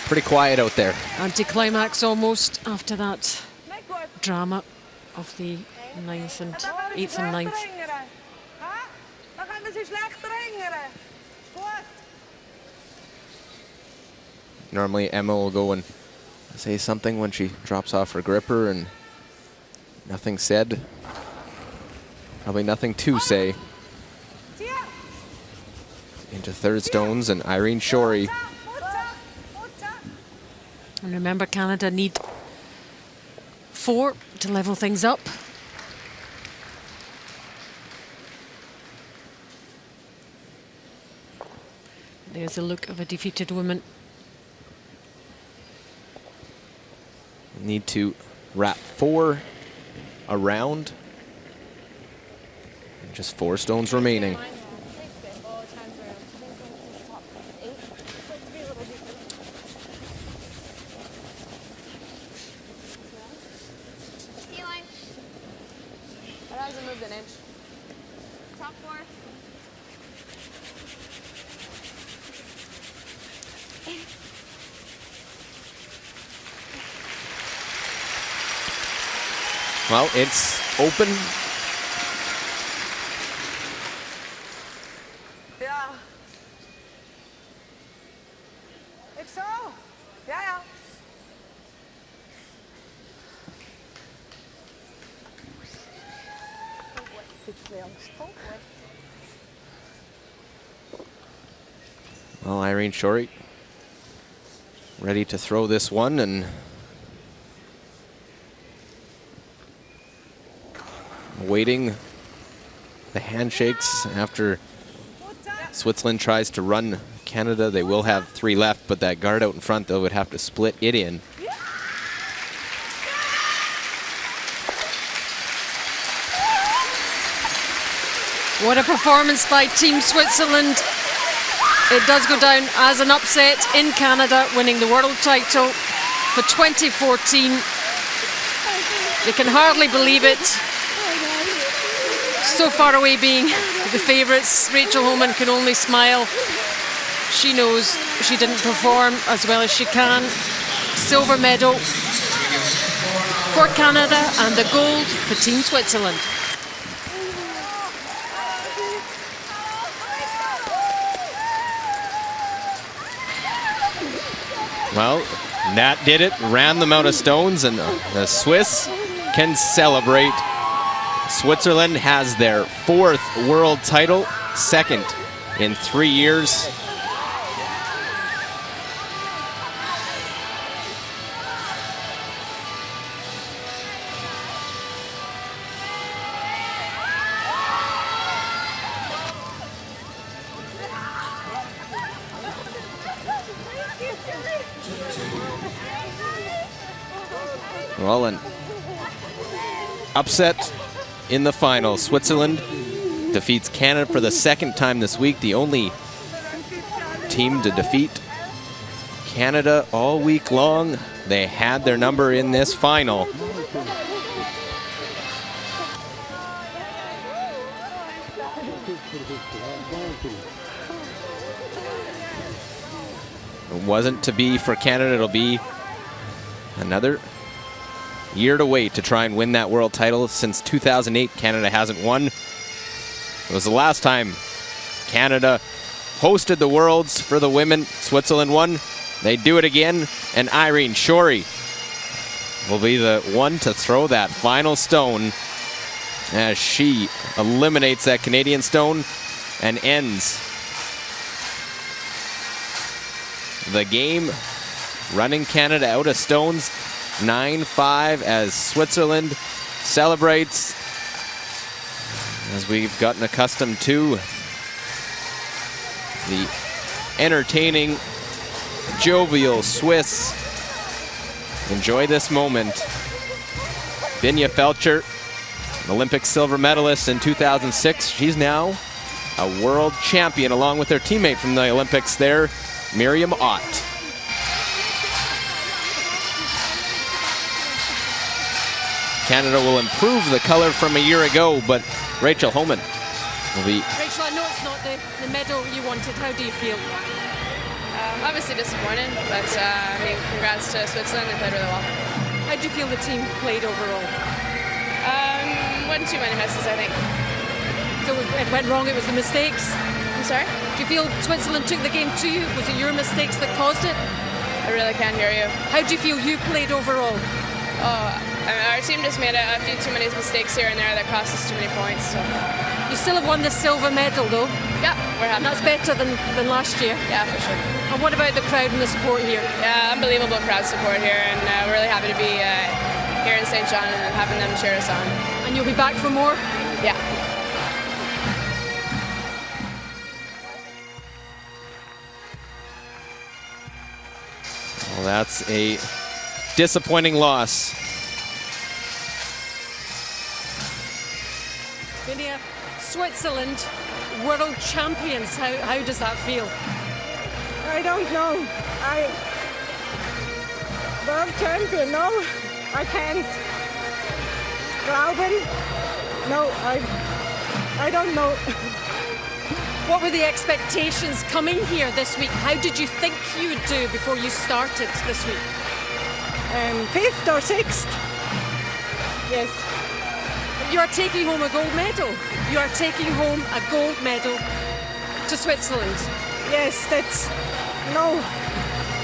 pretty quiet out there. Anticlimax almost after that drama of the 9th and 8th and 9th. Normally Emma will go and say something when she drops off her gripper, and nothing said. Probably nothing to say. Into third stones, and Irene Shorey. And remember, Canada need 4 to level things up. There's a look of a defeated woman. Need to wrap 4 around. Just 4 stones remaining. That hasn't moved an inch. Top 4. Well, it's open. Ja. Ik zo. Ja, ja. Well, Irene Shorey ready to throw this one, and waiting the handshakes after Switzerland tries to run Canada. They will have 3 left, but that guard out in front, though, would have to split it in. What a performance by Team Switzerland. It does go down as an upset in Canada, winning the world title for 2014. They can hardly believe it. So far away being the favourites, Rachel Homan can only smile. She knows she didn't perform as well as she can. Silver medal for Canada and the gold for Team Switzerland. Well, Nat did it, ran them out of stones, and the Swiss can celebrate. Switzerland has their 4th world title, 2nd in 3 years. Well, an upset in the final. Switzerland defeats Canada for the 2nd time this week, the only team to defeat Canada all week long. They had their number in this final. It wasn't to be for Canada. It'll be another year to wait to try and win that world title. Since 2008, Canada hasn't won. It was the last time Canada hosted the Worlds for the women. Switzerland won. They do it again, and Irene Shorey will be the one to throw that final stone as she eliminates that Canadian stone and ends the game, running Canada out of stones 9-5 as Switzerland celebrates, as we've gotten accustomed to, the entertaining, jovial Swiss. Enjoy this moment. Binja Felcher, Olympic silver medalist in 2006. She's now a world champion along with her teammate from the Olympics there, Miriam Ott. Canada will improve the color from a year ago, but Rachel Homan will be... Rachel, I know it's not the medal you wanted. How do you feel? Obviously disappointed, but I mean, congrats to Switzerland. They played really well. How do you feel the team played overall? Wasn't too many misses, I think. So it went wrong, it was the mistakes? I'm sorry? Do you feel Switzerland took the game to you? Was it your mistakes that caused it? I really can't hear you. How do you feel you played overall? I mean, our team just made a few too many mistakes here and there that cost us too many points. So. You still have won the silver medal, though. Yeah, we're happy. And that's better than last year. Yeah, for sure. And what about the crowd and the support here? Yeah, unbelievable crowd support here, and we're really happy to be here in St. John and having them cheer us on. And you'll be back for more? Yeah. that's a disappointing loss. Vinia, Switzerland, world champions. How does that feel? I don't know. World champion, no, I can't. Glauben? No, I don't know. What were the expectations coming here this week? How did you think you would do before you started this week? 5th or 6th. Yes. You are taking home a gold medal. You are taking home a gold medal to Switzerland. Yes, that's no.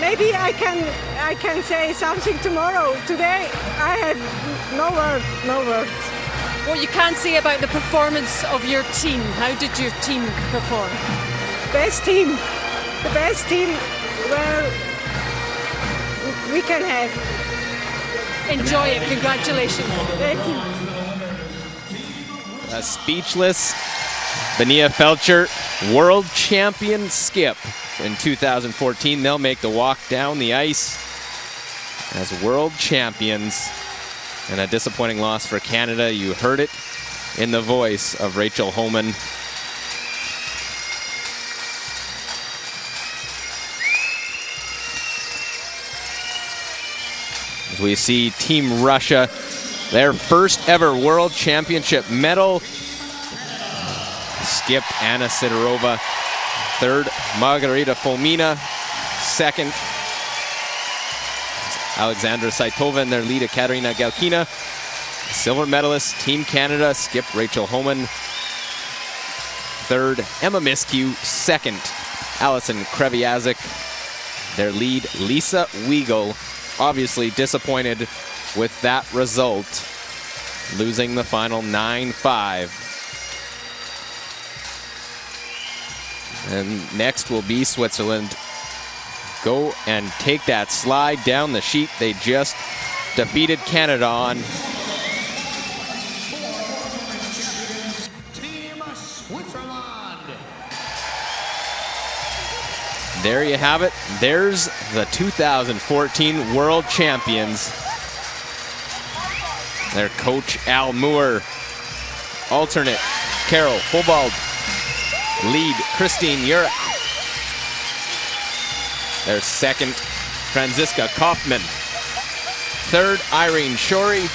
Maybe I can say something tomorrow. Today I have no words, no words. What you can say about the performance of your team. How did your team perform? Best team. The best team where we can have. Enjoy it. Congratulations. Thank you. A speechless Vinia Felcher, world champion skip in 2014. They'll make the walk down the ice as world champions. And a disappointing loss for Canada. You heard it in the voice of Rachel Homan. As we see Team Russia, their first ever world championship medal. Skip Anna Sidorova. Third, Margarita Fomina. Second, Alexandra Saitova and their lead, Katerina Galkina. Silver medalist, Team Canada, skip Rachel Homan. Third, Emma Miskew. Second, Alison Kreviazik. Their lead, Lisa Weigel. Obviously disappointed with that result, losing the final 9-5. And next will be Switzerland. Go and take that slide down the sheet they just defeated Canada on. Team Switzerland. There you have it. There's the 2014 world champions. Their coach, Al Moore. Alternate, Carol Hobald. Lead, Christine Urich. Their second, Franziska Kaufmann. Third, Irene Shorey.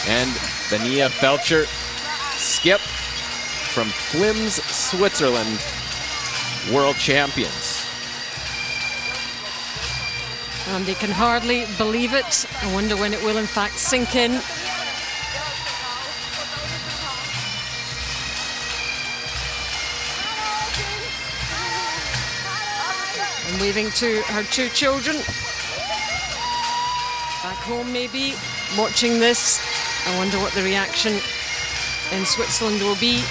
And Vinia Felcher. Skip from Flims, Switzerland. World champions. And they can hardly believe it. I wonder when it will in fact sink in. And waving to her two children. Back home maybe, watching this. I wonder what the reaction in Switzerland will be.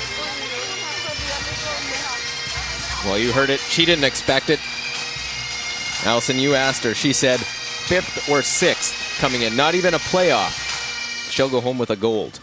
Well, you heard it. She didn't expect it. Alison, you asked her. She said 5th or 6th coming in. Not even a playoff. She'll go home with a gold.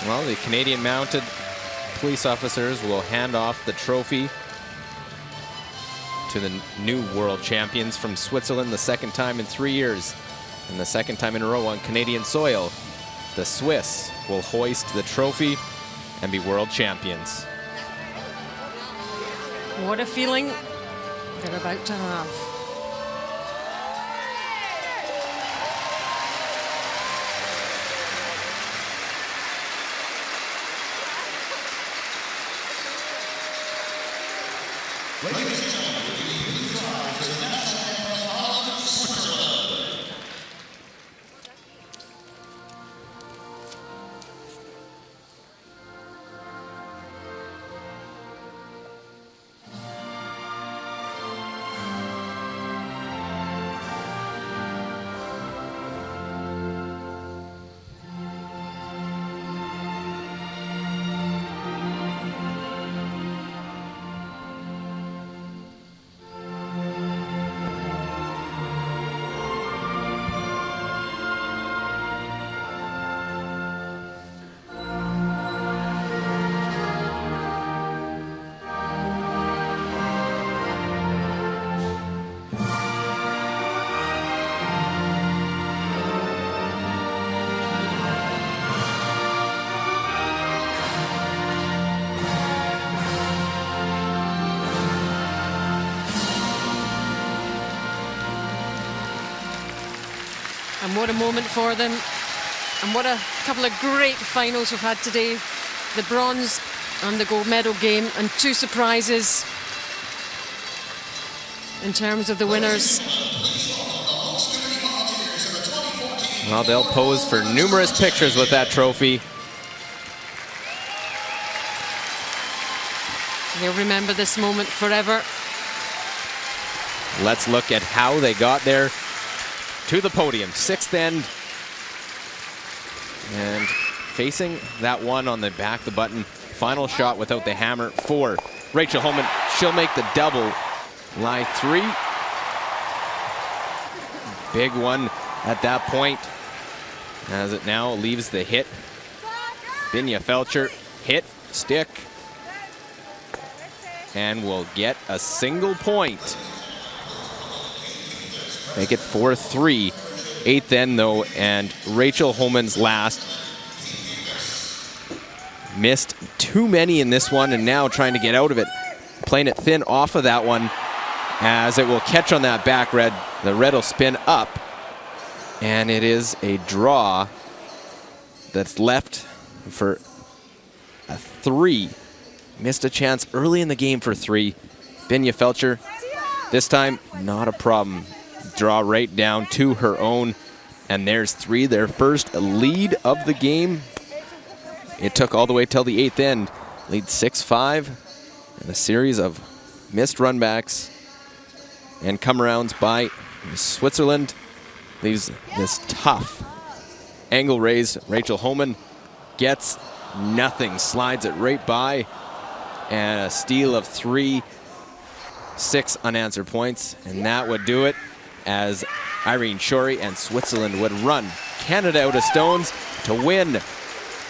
Well, the Canadian mounted police officers will hand off the trophy to the new world champions from Switzerland, the second time in 3 years and the second time in a row on Canadian soil. The Swiss will hoist the trophy and be world champions. What a feeling they're about to have. Ladies and gentlemen, please rise for the national anthem of Switzerland. And what a moment for them. And what a couple of great finals we've had today. The bronze and the gold medal game, and two surprises in terms of the winners. Well, they'll pose for numerous pictures with that trophy. They'll remember this moment forever. Let's look at how they got there to the podium. Sixth end. And facing that one on the back, the button. Final shot without the hammer for Rachel Holman. She'll make the double. Lie three. Big one at that point, as it now leaves the hit. Binya Felcher hit, stick, and will get a single point. Make it 4-3. Eighth end though, and Rachel Holman's last. Missed too many in this one, and now trying to get out of it. Playing it thin off of that one, as it will catch on that back red. The red will spin up And it is a draw that's left for a 3. Missed a chance early in the game for 3. Binya Felcher, this time, not a problem. Draw right down to her own. And there's 3, their first lead of the game. It took all the way till the 8th end. Lead 6-5. And a series of missed runbacks and come-arounds by Switzerland. Leaves this tough angle raise. Rachel Homan gets nothing. Slides it right by. And a steal of 3. 6 unanswered points. And that would do it as Irene Shorey and Switzerland would run Canada out of stones to win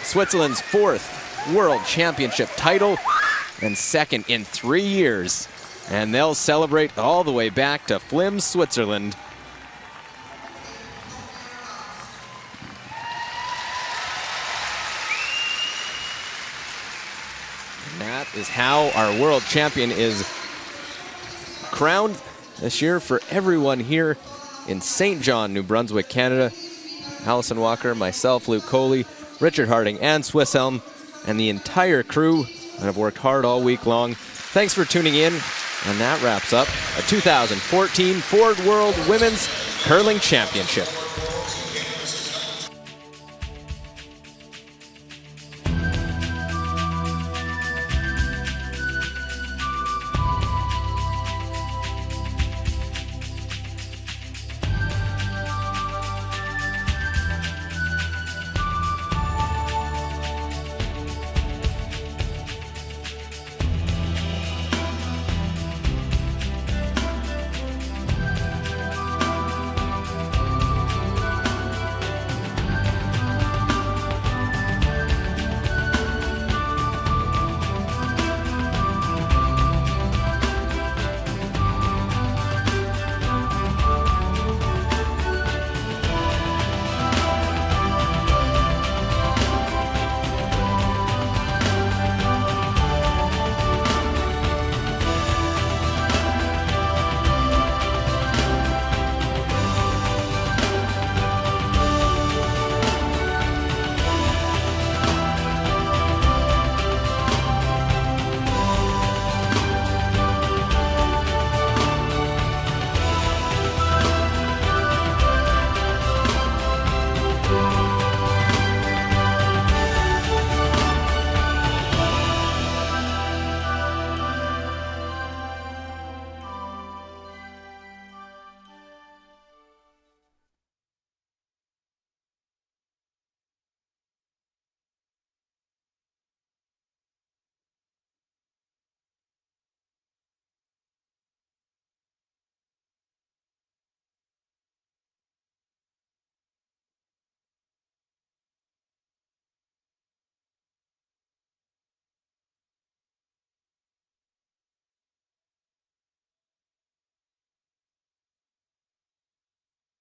Switzerland's 4th World Championship title and 2nd in 3 years. And they'll celebrate all the way back to Flims, Switzerland. And that is how our world champion is crowned this year for everyone here in St. John, New Brunswick, Canada. Allison Walker, myself, Luke Coley, Richard Harding, and Swiss Elm, and the entire crew that have worked hard all week long. Thanks for tuning in, and that wraps up a 2014 Ford World Women's Curling Championship.